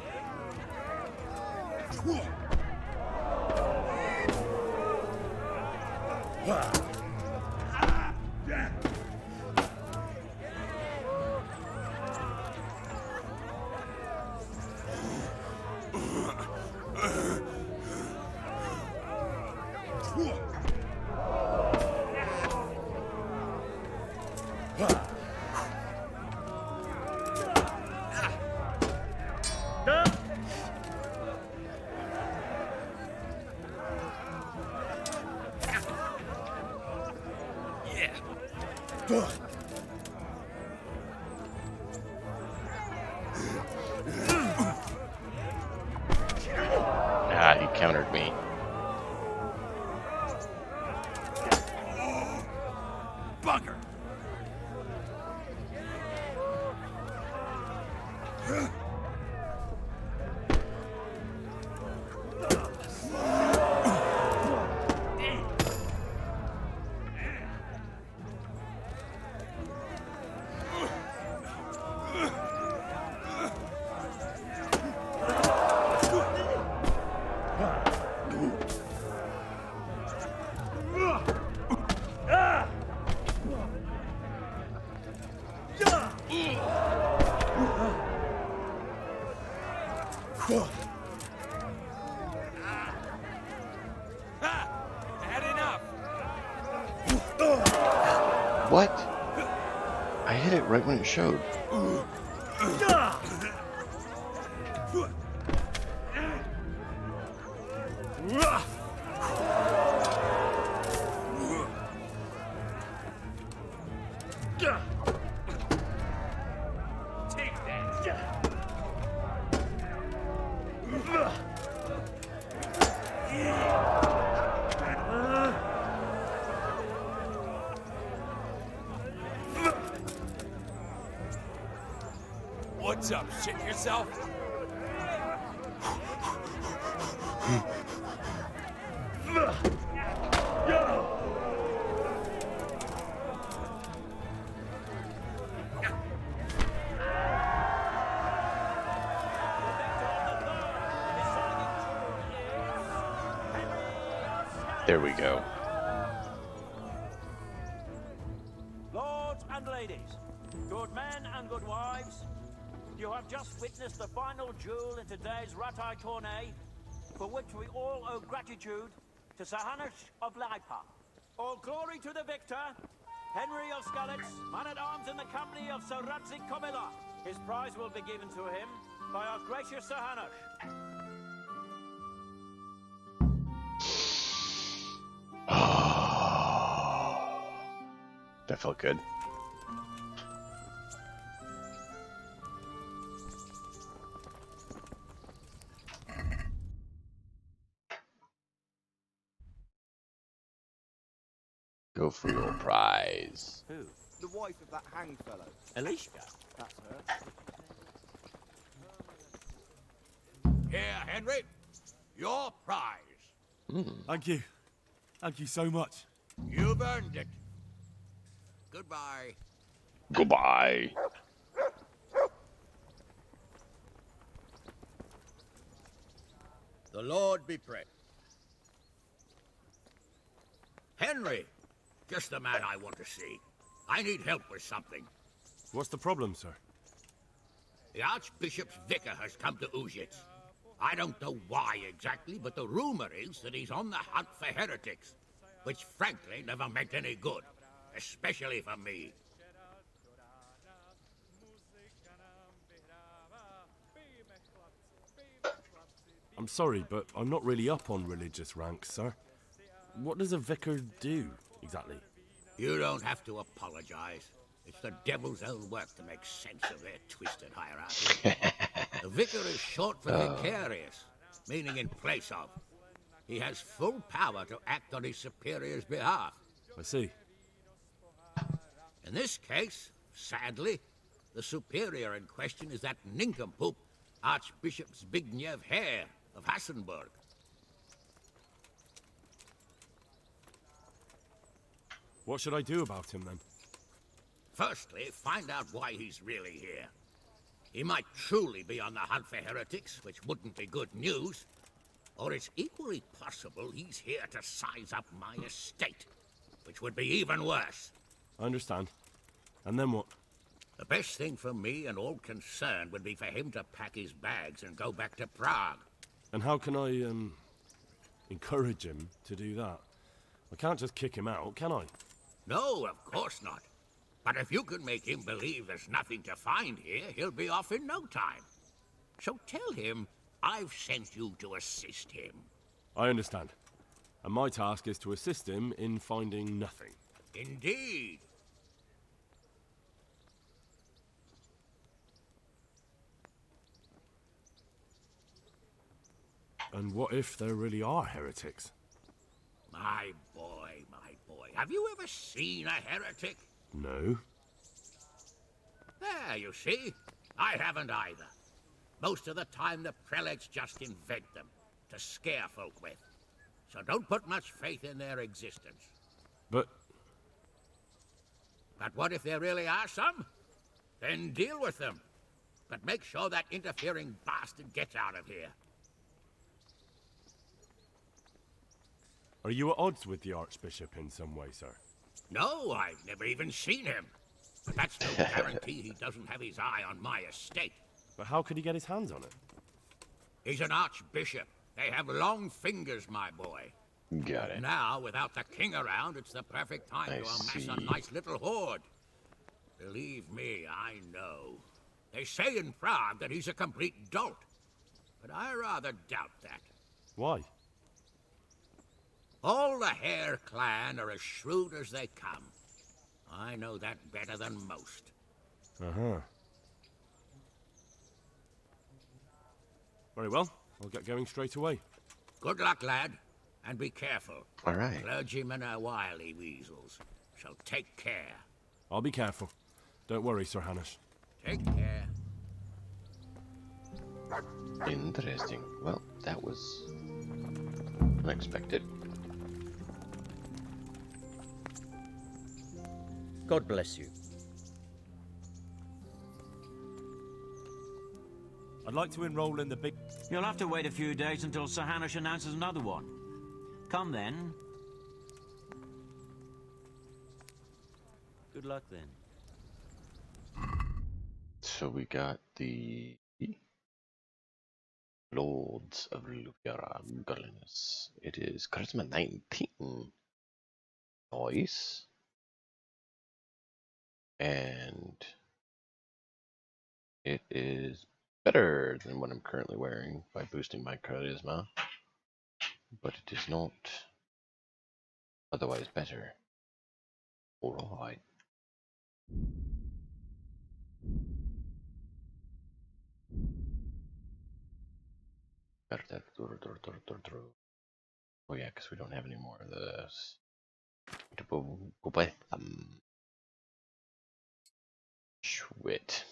Ah, he countered me. Bugger! Had enough! What? I hit it right when it showed. Take that! What's up? Shit yourself? There we go. Lords and ladies, good men and good wives, you have just witnessed the final duel in today's Ratai Tourney, for which we all owe gratitude to Sir Hanush of Laipa. All glory to the victor, Henry of Skalitz, man-at-arms in the company of Sir Radzik Komila. His prize will be given to him by our gracious Sir Hanush. That felt good. Go for your prize. Who? The wife of that hanged fellow. Elishka? That's her. Here, Henry. Your prize. Thank you. Thank you so much. You've earned it. Goodbye. Goodbye. The Lord be praised. Henry, just the man I want to see. I need help with something. What's the problem, sir? The Archbishop's vicar has come to Uzhitz. I don't know why exactly, but the rumor is that he's on the hunt for heretics, which frankly never meant any good, especially for me. I'm sorry, but I'm not really up on religious ranks, sir. What does a vicar do, exactly? You don't have to apologize. It's the devil's own work to make sense of their twisted hierarchy. The vicar is short for vicarious, meaning in place of. He has full power to act on his superior's behalf. I see. In this case, sadly, the superior in question is that nincompoop, Archbishop Zbigniew Hare of Hassenburg. What should I do about him, then? Firstly, find out why he's really here. He might truly be on the hunt for heretics, which wouldn't be good news. Or it's equally possible he's here to size up my estate, which would be even worse. I understand. And then what? The best thing for me and all concerned would be for him to pack his bags and go back to Prague. And how can I, encourage him to do that? I can't just kick him out, can I? No, of course not. But if you can make him believe there's nothing to find here, he'll be off in no time. So tell him I've sent you to assist him. I understand. And my task is to assist him in finding nothing. Indeed. And what if there really are heretics? My boy, my boy. Have you ever seen a heretic? No. There, you see. I haven't either. Most of the time, the prelates just invent them to scare folk with. So don't put much faith in their existence. But what if there really are some? Then deal with them. But make sure that interfering bastard gets out of here. are you at odds with the Archbishop in some way, sir? No, I've never even seen him. But that's no guarantee he doesn't have his eye on my estate. But how could he get his hands on it? He's an archbishop. They have long fingers, my boy. Got it. Now, without the king around, it's the perfect time to amass see. a nice little horde. Believe me, I know. They say in Prague that he's a complete dolt. But I rather doubt that. Why? All the Hare clan are as shrewd as they come. I know that better than most. Uh-huh. Very well. I'll get going straight away. Good luck, lad. And be careful. All right. Clergymen are wily weasels, so take care. I'll be careful. Don't worry, Sir Hanush. Take care. Interesting. Well, that was unexpected. God bless you. I'd like to enroll in the big... You'll have to wait a few days until Sir Hanush announces another one. Come then. Good luck then. So we got the Lords of Luviara Godliness. It is Charisma 19. Nice. And it is better than what I'm currently wearing by boosting my charisma, but it is not otherwise better. Alright. Oh yeah, because we don't have any more of this. Go by thumb. Schwit.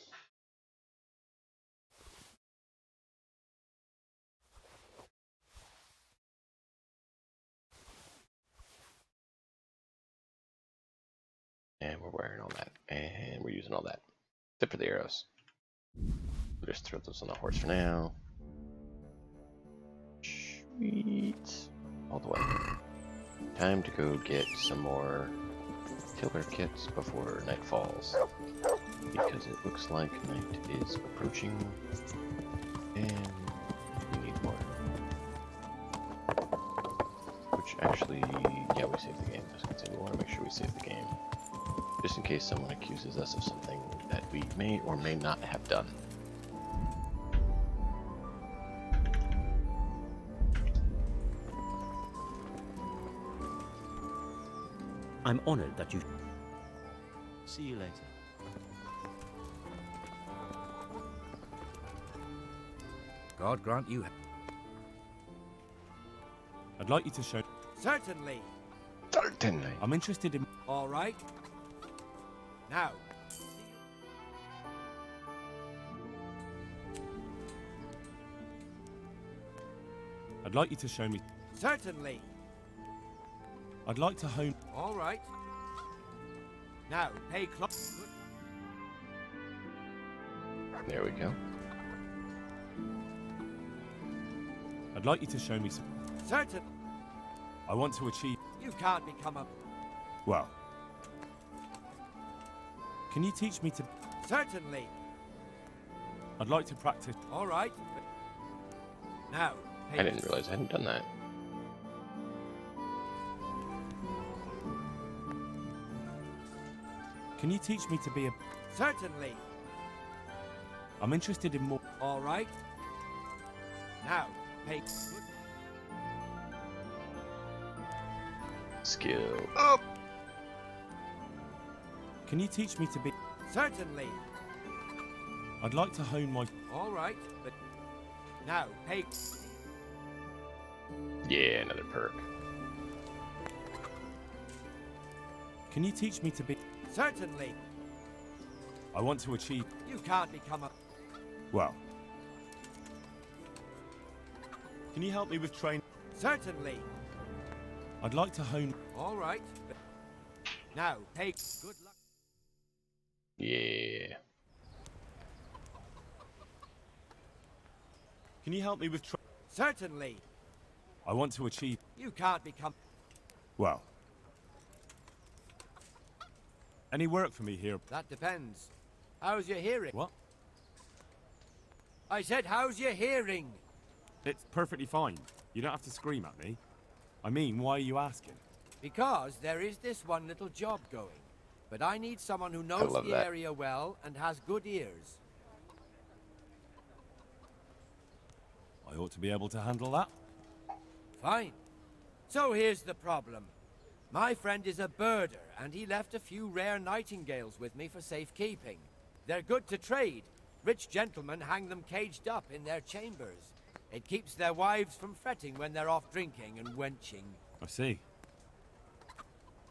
And we're wearing all that. And we're using all that. Except for the arrows. We'll just throw those on the horse for now. Sweet. All the way. Time to go get some more killer kits before night falls. Because it looks like night is approaching. And we need more. Which actually, yeah, we saved the game. I was gonna say, we want to make sure we save the game. Just in case someone accuses us of something that we may or may not have done. I'm honored that you... See you later. God grant you... I'd like you to show... Certainly. Certainly. I'm interested in... All right. Now. I'd like you to show me... Certainly. I'd like to hone... All right. Now, pay close. There we go. I'd like you to show me some... Certain. I want to achieve... You can't become a... Well... Can you teach me to... Certainly. I'd like to practice... All right. Now, I didn't realize I hadn't done that. Can you teach me to be a... Certainly. I'm interested in more... All right. Now, pay... Skill up. Can you teach me to be... Certainly. I'd like to hone my... All right, but... Now, pay... Yeah, another perk. Can you teach me to be... Certainly. I want to achieve... You can't become a... Well... Can you help me with train... Certainly. I'd like to hone... All right. But... Now, pay... Good luck. Yeah. Can you help me with... Certainly. I want to achieve... You can't become... Well... Any work for me here? That depends. How's your hearing? What? I said, how's your hearing? It's perfectly fine. You don't have to scream at me. I mean, why are you asking? Because there is this one little job going. But I need someone who knows love the that. area well and has good ears. I ought to be able to handle that. Fine. So here's the problem. My friend is a birder, and he left a few rare nightingales with me for safekeeping. They're good to trade. Rich gentlemen hang them caged up in their chambers. It keeps their wives from fretting when they're off drinking and wenching. I see.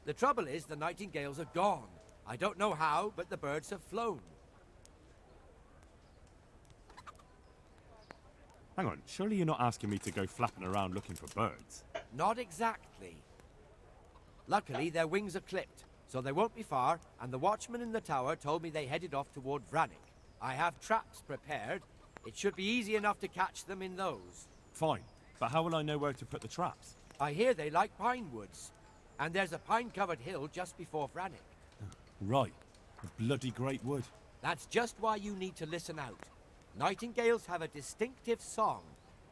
The trouble is the nightingales are gone. I don't know how, but the birds have flown. Hang on, surely you're not asking me to go flapping around looking for birds? Not exactly. Luckily, their wings are clipped, so they won't be far, and the watchman in the tower told me they headed off toward Vranik. I have traps prepared. It should be easy enough to catch them in those. Fine, but how will I know where to put the traps? I hear they like pine woods, and there's a pine-covered hill just before Vranik. Right, a bloody great wood. That's just why you need to listen out. Nightingales have a distinctive song.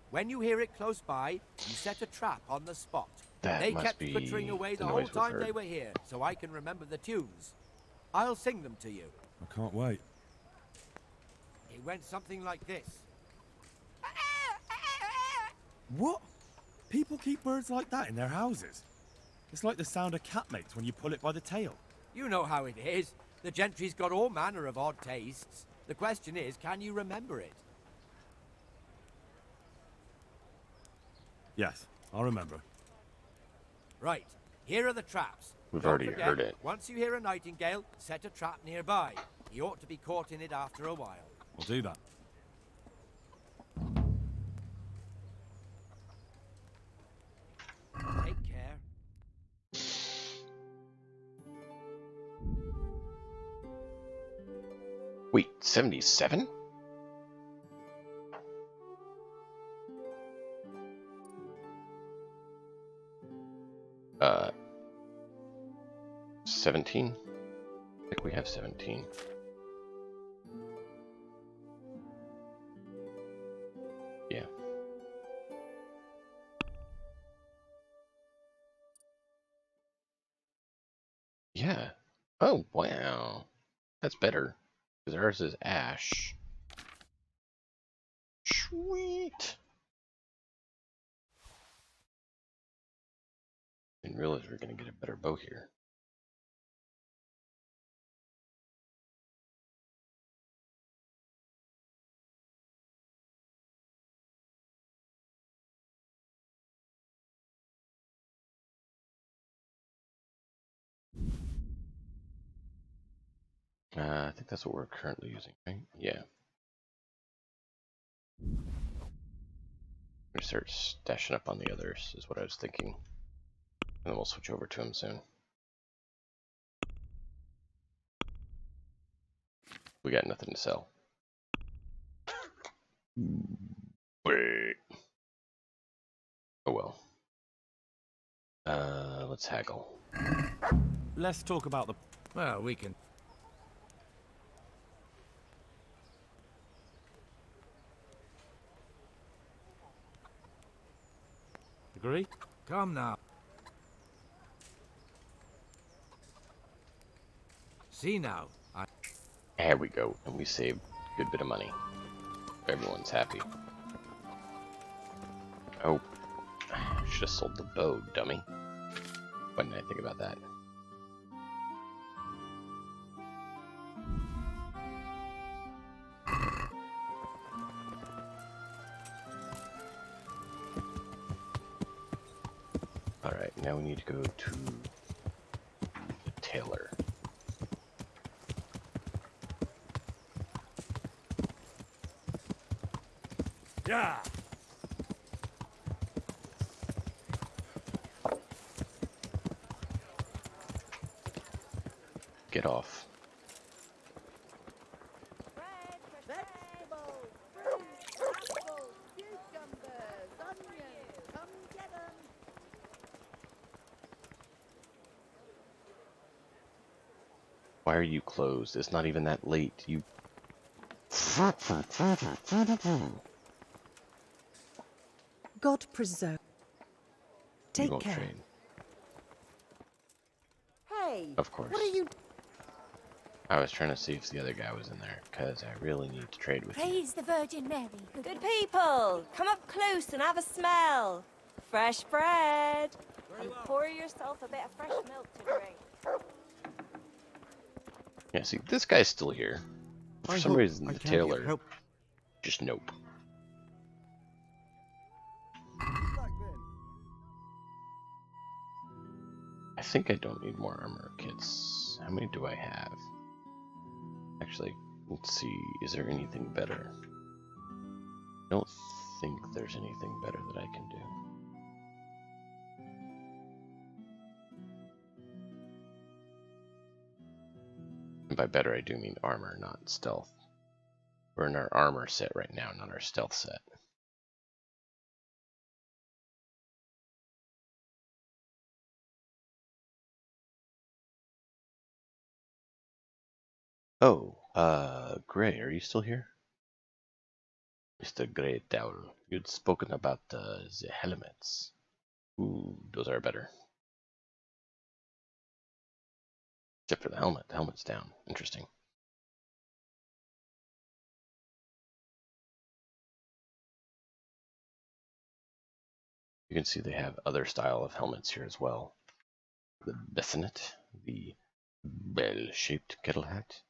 When you hear it close by, you set a trap on the spot. That They must kept be twittering away the the whole noise we've time heard. they were here, so I can remember the tunes. I'll sing them to you. I can't wait. It went something like this. What? People keep birds like that in their houses? It's like the sound a cat makes when you pull it by the tail. You know how it is. The gentry's got all manner of odd tastes. The question is, can you remember it? Yes, I'll remember. Right, here are the traps. We've Don't already forget, heard it. Once you hear a nightingale, set a trap nearby. He ought to be caught in it after a while. We'll do that. Take care. Wait, 77? Uh, 17? I think we have 17. Yeah. Yeah. Oh, wow. That's better. Because ours is ash. Sweet. Didn't realize we were going to get a better bow here. I think that's what we're currently using, right? Yeah. We start stashing up on the others, is what I was thinking. And then we'll switch over to him soon. We got nothing to sell. Wait. Oh well. Let's haggle. Let's talk about the... Well, we can... Agree? Come now. See now. There we go. And we saved a good bit of money. Everyone's happy. Oh. Should have sold the bow, dummy. Why didn't I think about that? Alright, now we need to go to the tailor. Yeah. Get off. Vegetables, fruit, apples, cucumbers, onions. Come get 'em. Why are you closed? It's not even that late. You... God preserve. You Take won't care. trade. Hey, Of course. what are you... I was trying to see if the other guy was in there, because I really need to trade with you. Praise the Virgin Mary. Good people, come up close and have a smell. Fresh bread. And pour yourself a bit of fresh milk to drink. Yeah, see, this guy's still here. For some reason, the tailor just nope. I think I don't need more armor kits. How many do I have? Actually, let's see. Is there anything better? I don't think there's anything better that I can do. And by better, I do mean armor, not stealth. We're in our armor set right now, not our stealth set. Oh, Gray, are you still here? Mr. Grey Tower, you'd spoken about the helmets. Ooh, those are better. Except for the helmet. The helmet's down. Interesting. You can see they have other style of helmets here as well. The bassinet, the bell-shaped kettle hat.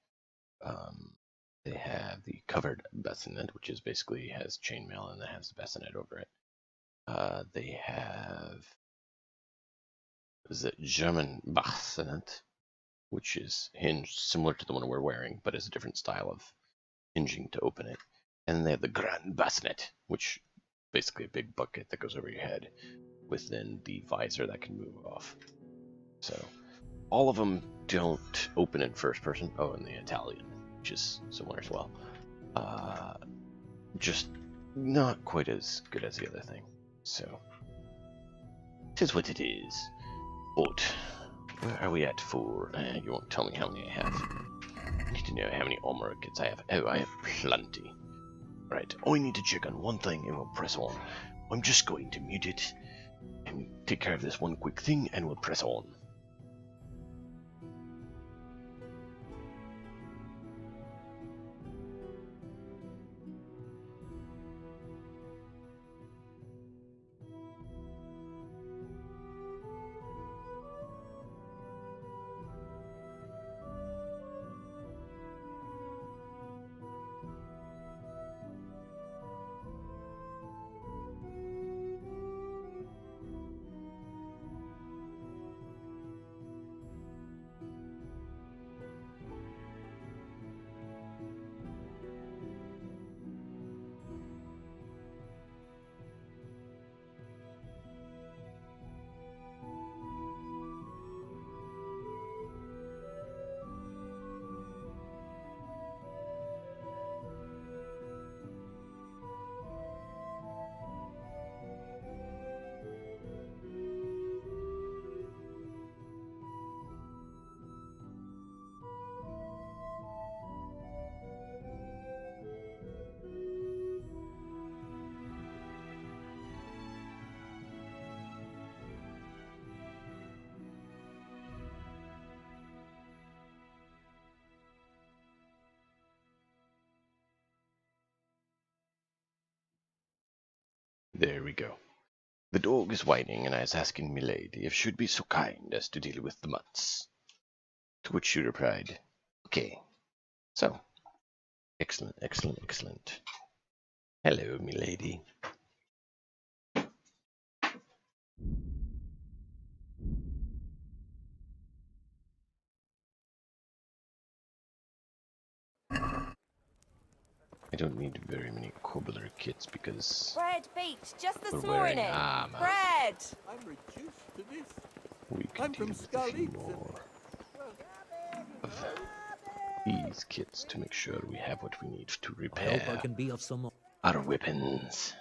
They have the covered bassinet, which is basically has chainmail and it has the bassinet over it. They have the German bassinet, which is hinged similar to the one we're wearing, but is a different style of hinging to open it. And they have the grand bassinet, which is basically a big bucket that goes over your head, with then the visor that can move off. So all of them don't open in first person. Oh, and the Italian, which is similar as well. Just not quite as good as the other thing. So it is what it is. But where are we at for? You won't tell me how many I have. I need to know how many armor kits I have. Oh, I have plenty. Right, I need to check on one thing and we'll press on. I'm just going to mute it and take care of this one quick thing and we'll press on. There we go. The dog is whining and is asking milady if she'd be so kind as to deal with the mutts. To which she replied, okay. So, excellent, excellent, excellent. Hello, milady. I don't need very many cobbler kits because Bread baked just this we're wearing morning. armor. Bread. I'm reduced to this. We can deal with a few more of these kits to make sure we have what we need to I repair hope I can be of some... our weapons.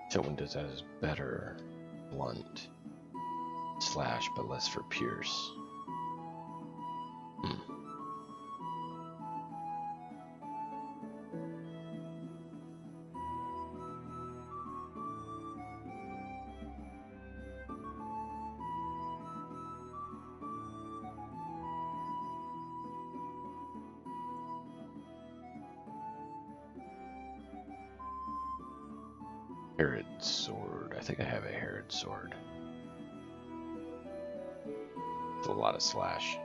So one does that as better, blunt, slash, but less for pierce. Herod sword. I think I have a Herod sword. It's a lot of slash.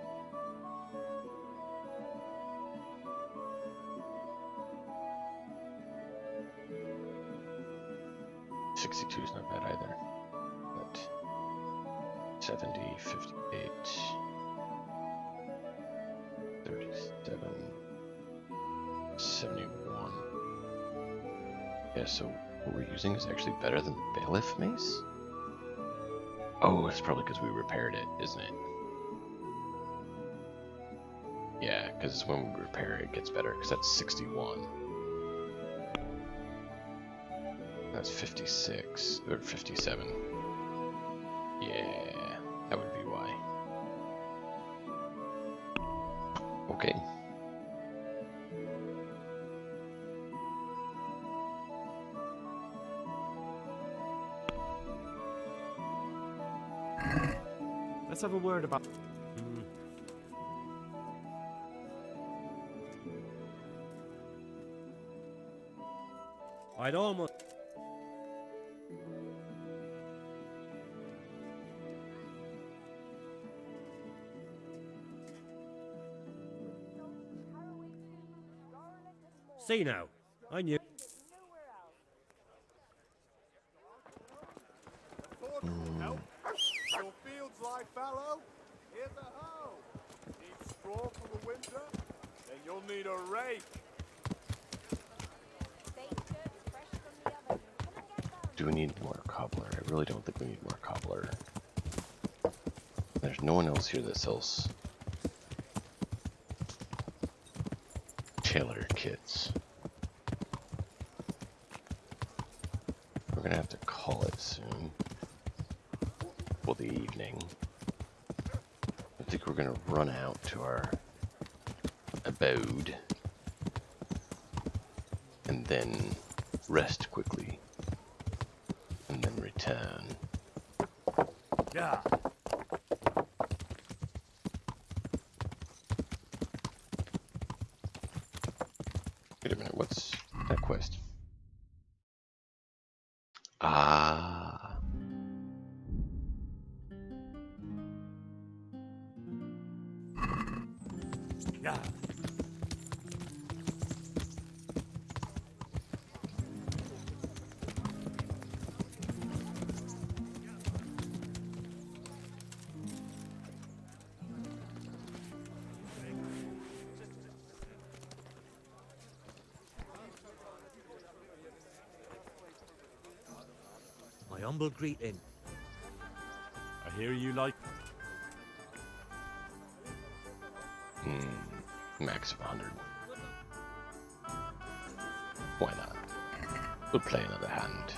$62 is not bad either. But 70, 58, 37, 71. Yeah, so what we're using is actually better than the Bailiff Mace? Oh, it's probably because we repaired it, isn't it? Yeah, because when we repair it, it gets better, because that's 61. That's 56, or 57. Yeah, that would be why. Okay. Let's have a word about... I'd almost... See now, I knew... Your fields lie fallow? Here's a hoe. Need straw for the winter? Then you'll need a rake. Do we need more cobbler? I really don't think we need more cobbler. There's no one else here that sells tailor kits. We're gonna have to call it soon. Well, the evening. I think we're gonna run out to our abode and then rest quickly and then return. Yeah. Wait a minute, what's that quest? Ah. Yeah. My humble greeting. I hear you like... Max of 100. Why not? We'll play another hand.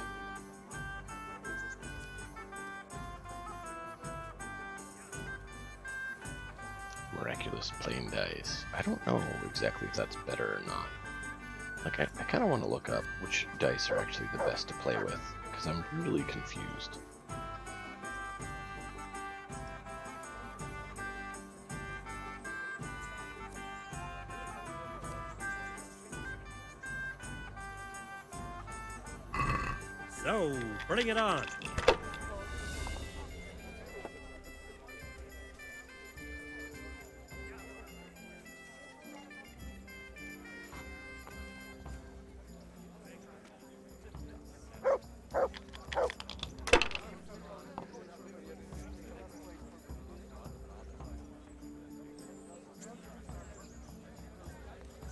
Miraculous plain dice. I don't know exactly if that's better or not. Like, I kind of want to look up which dice are actually the best to play with, because I'm really confused. So, bring it on.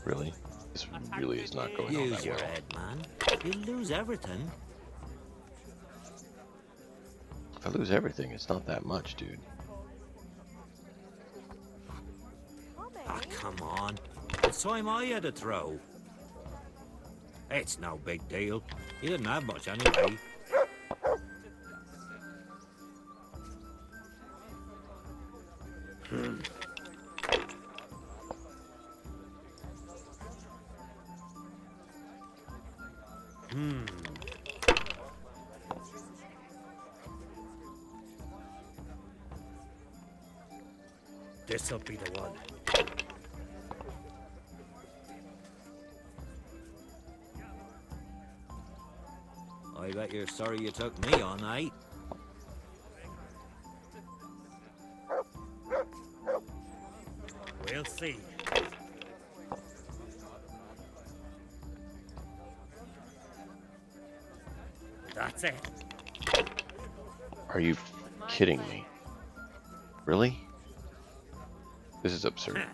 Really? This really is not going all Use that your well. head, man. You'll lose everything. If I lose everything, it's not that much, dude. Ah, come on. It's time I had a throw. It's no big deal. He didn't have much anyway. This'll be the one. I bet you're sorry you took me on, eh? We'll see. That's it. Are you kidding me? Really? This is absurd.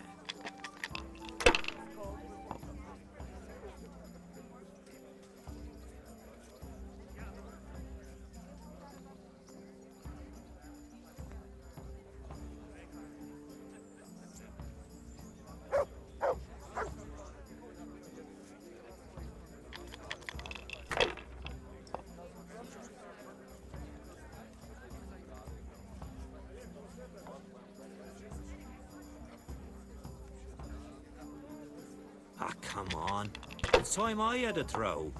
Ah, come on. It's time I had a throw.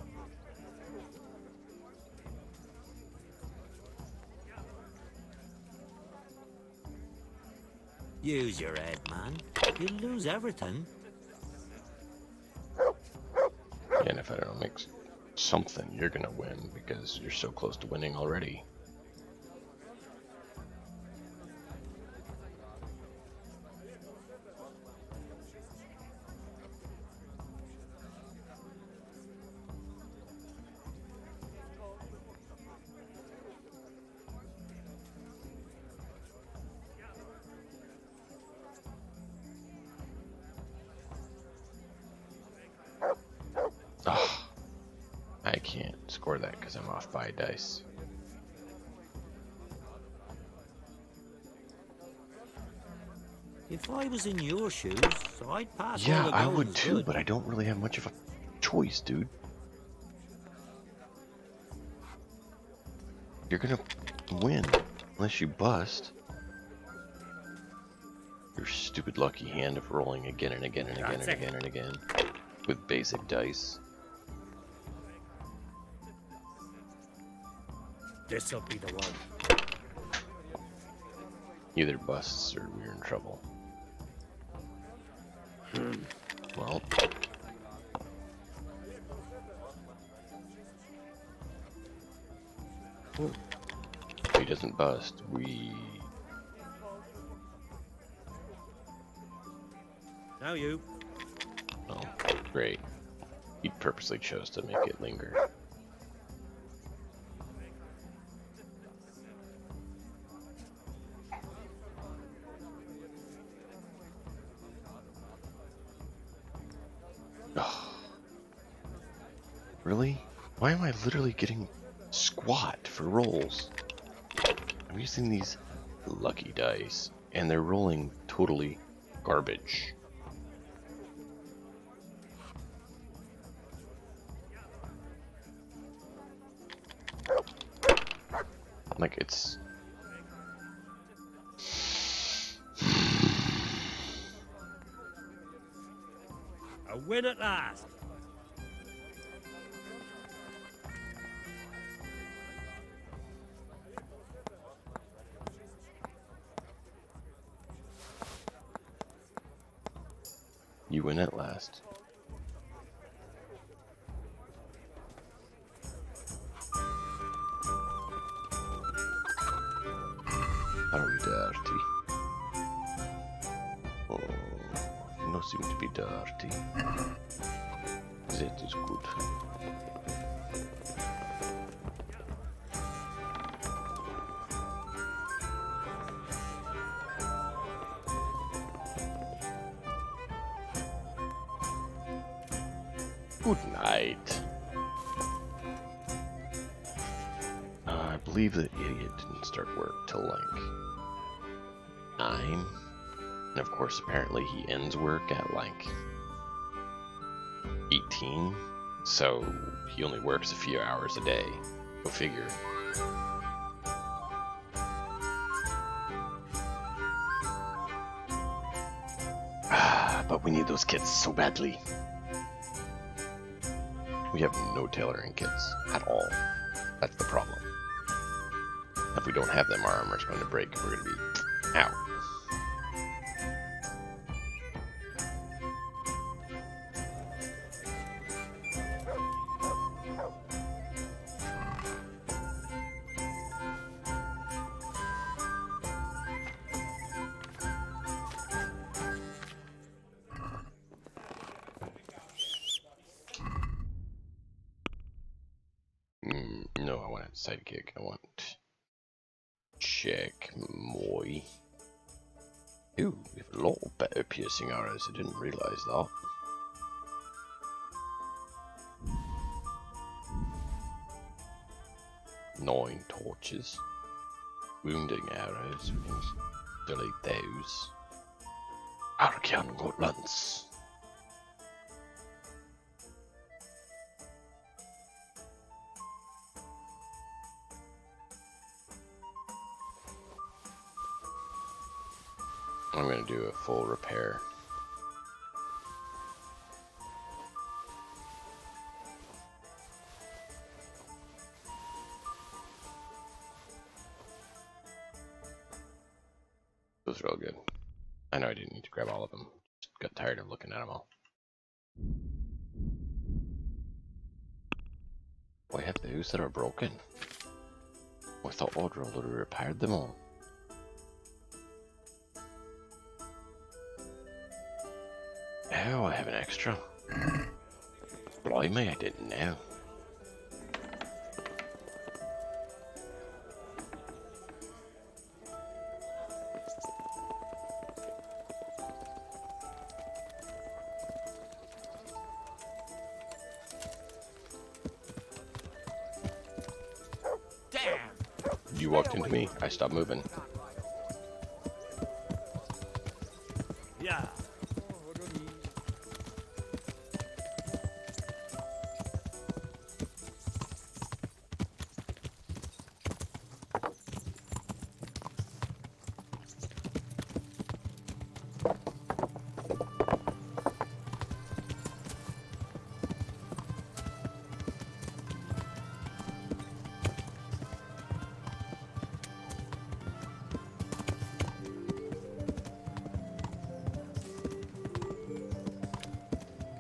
Use your head, man. You'll lose everything. And if I don't make something, you're gonna win because you're so close to winning already. Oh, I can't score that because I'm off by a dice. If I was in your shoes, I'd pass all Yeah, the I going would as too, good. but I don't really have much of a choice, dude. You're gonna win unless you bust. Your stupid lucky hand of rolling again and again and again and again and again with basic dice. This'll be the one. Either busts or we're in trouble. Well, if he doesn't bust, we... Now you. Oh, great. He purposely chose to make it linger. Really? Why am I literally getting squat for rolls? I'm using these lucky dice, and they're rolling totally garbage. Like, it's... A win at last. You win at last. Are we dirty? Oh, no seem to be dirty. That is good. Good night. I believe the idiot didn't start work till like 9. And of course, apparently he ends work at like 18. So he only works a few hours a day. Go figure. But we need those kids so badly. We have no tailoring kits at all. That's the problem. If we don't have them, our armor's going to break. We're going to be out. No, I want a sidekick. I want check moi. Ooh, we have a lot better piercing arrows. I didn't realize that. Nine torches. Wounding arrows. We can delete those. Arcan Gotlands. I'm going to do a full repair. Those are all good. I know I didn't need to grab all of them. Just got tired of looking at them all. I have those that are broken. I thought Audrey would have repaired them all. Oh, I have an extra. Blimey, I didn't know. Damn! You walked into me. I stopped moving. Yeah.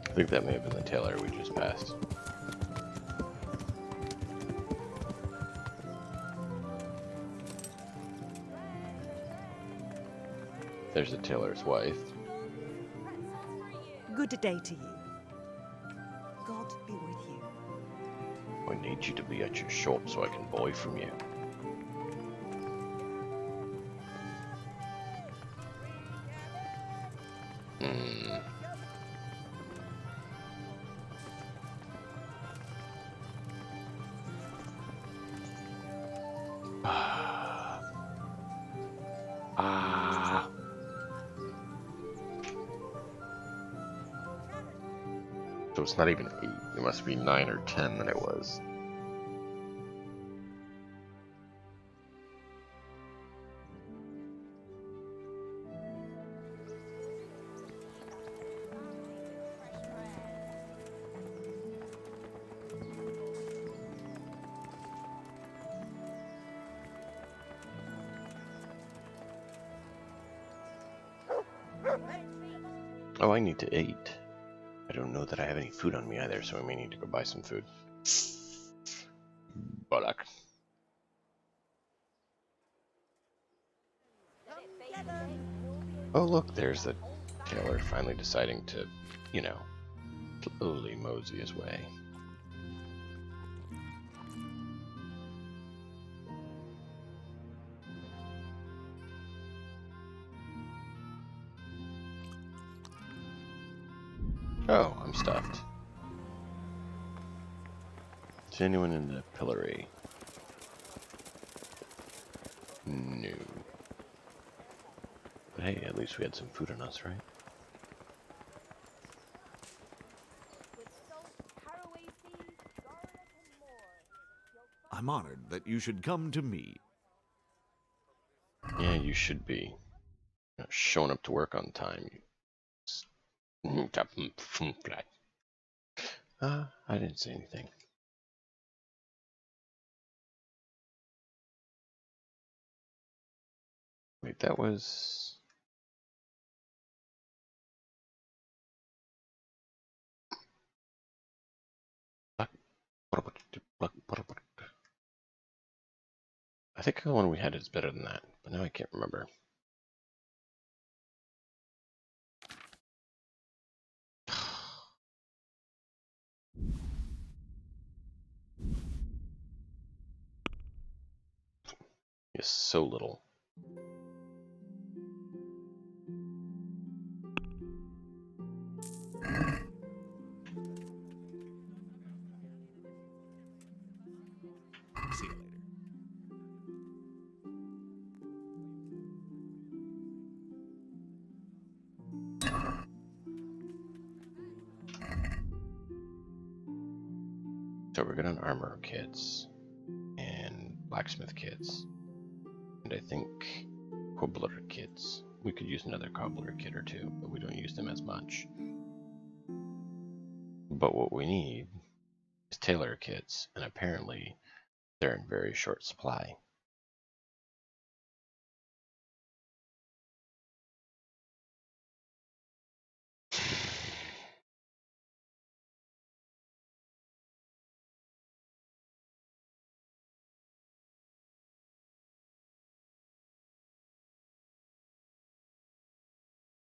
I think that may have been the tailor we just passed. There's the tailor's wife. Good day to you. God be with you. I need you to be at your shop so I can buy from you. So it's not even 8. It must be 9 or 10 that it was. Oh, I need to eat. I don't know that I have any food on me either, so I may need to go buy some food. Bollock. Oh look, there's the tailor finally deciding to, you know, slowly mosey his way. Oh, I'm stuffed. Is anyone in the pillory? No. But hey, at least we had some food on us, right? I'm honored that you should come to me. Yeah, you should be. Showing up to work on time. I didn't say anything. Wait, that was... I think the one we had is better than that, but now I can't remember. Yes, so little. See you later. So we're gonna armor kits and blacksmith kits, and I think cobbler kits. We could use another cobbler kit or two, but we don't use them as much. But what we need is tailor kits, and apparently they're in very short supply.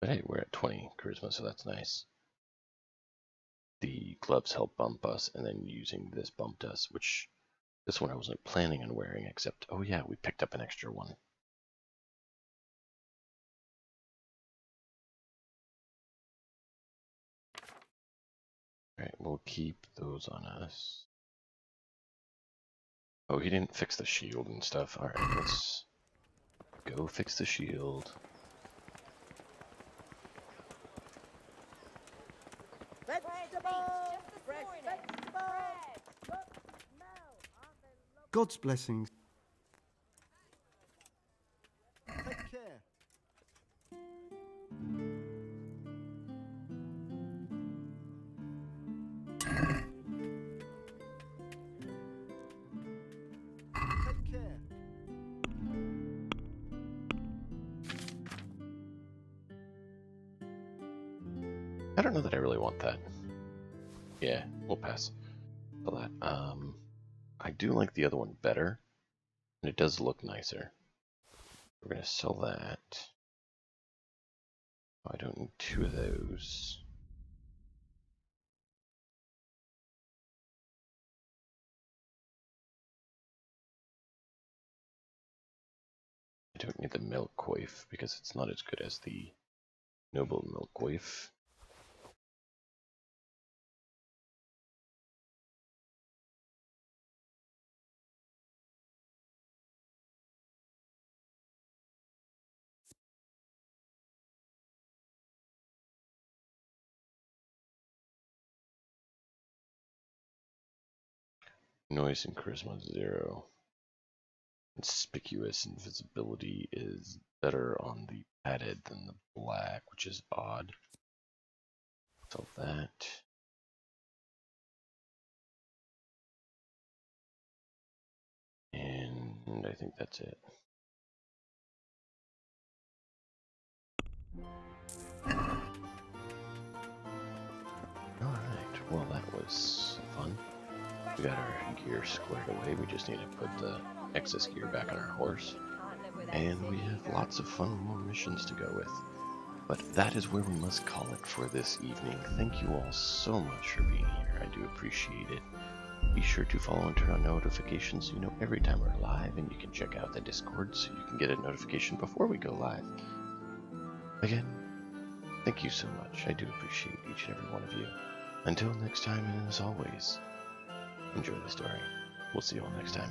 But hey, we're at 20 charisma, so that's nice. The gloves help bump us, and then using this bumped us, which this one I wasn't planning on wearing, except, oh yeah, we picked up an extra one. Alright, we'll keep those on us. Oh, he didn't fix the shield and stuff. Alright, let's go fix the shield. Vegetables! Fresh vegetables! Look, smell. Aren't they lovely? God's blessings. Take care. Take care. I don't know that I really want that. Yeah, we'll pass for that. I do like the other one better, and it does look nicer. We're gonna sell that. Oh, I don't need two of those. I don't need the milk coif because it's not as good as the noble milk coif. Noise and charisma 0. Conspicuous invisibility is better on the padded than the black, which is odd. So that. And I think that's it. Alright, well that was fun. We got our gear squared away, we just need to put the excess gear back on our horse. And we have lots of fun more missions to go with. But that is where we must call it for this evening. Thank you all so much for being here, I do appreciate it. Be sure to follow and turn on notifications so you know every time we're live, and you can check out the Discord so you can get a notification before we go live. Again, thank you so much, I do appreciate each and every one of you. Until next time, and as always, enjoy the story. We'll see you all next time.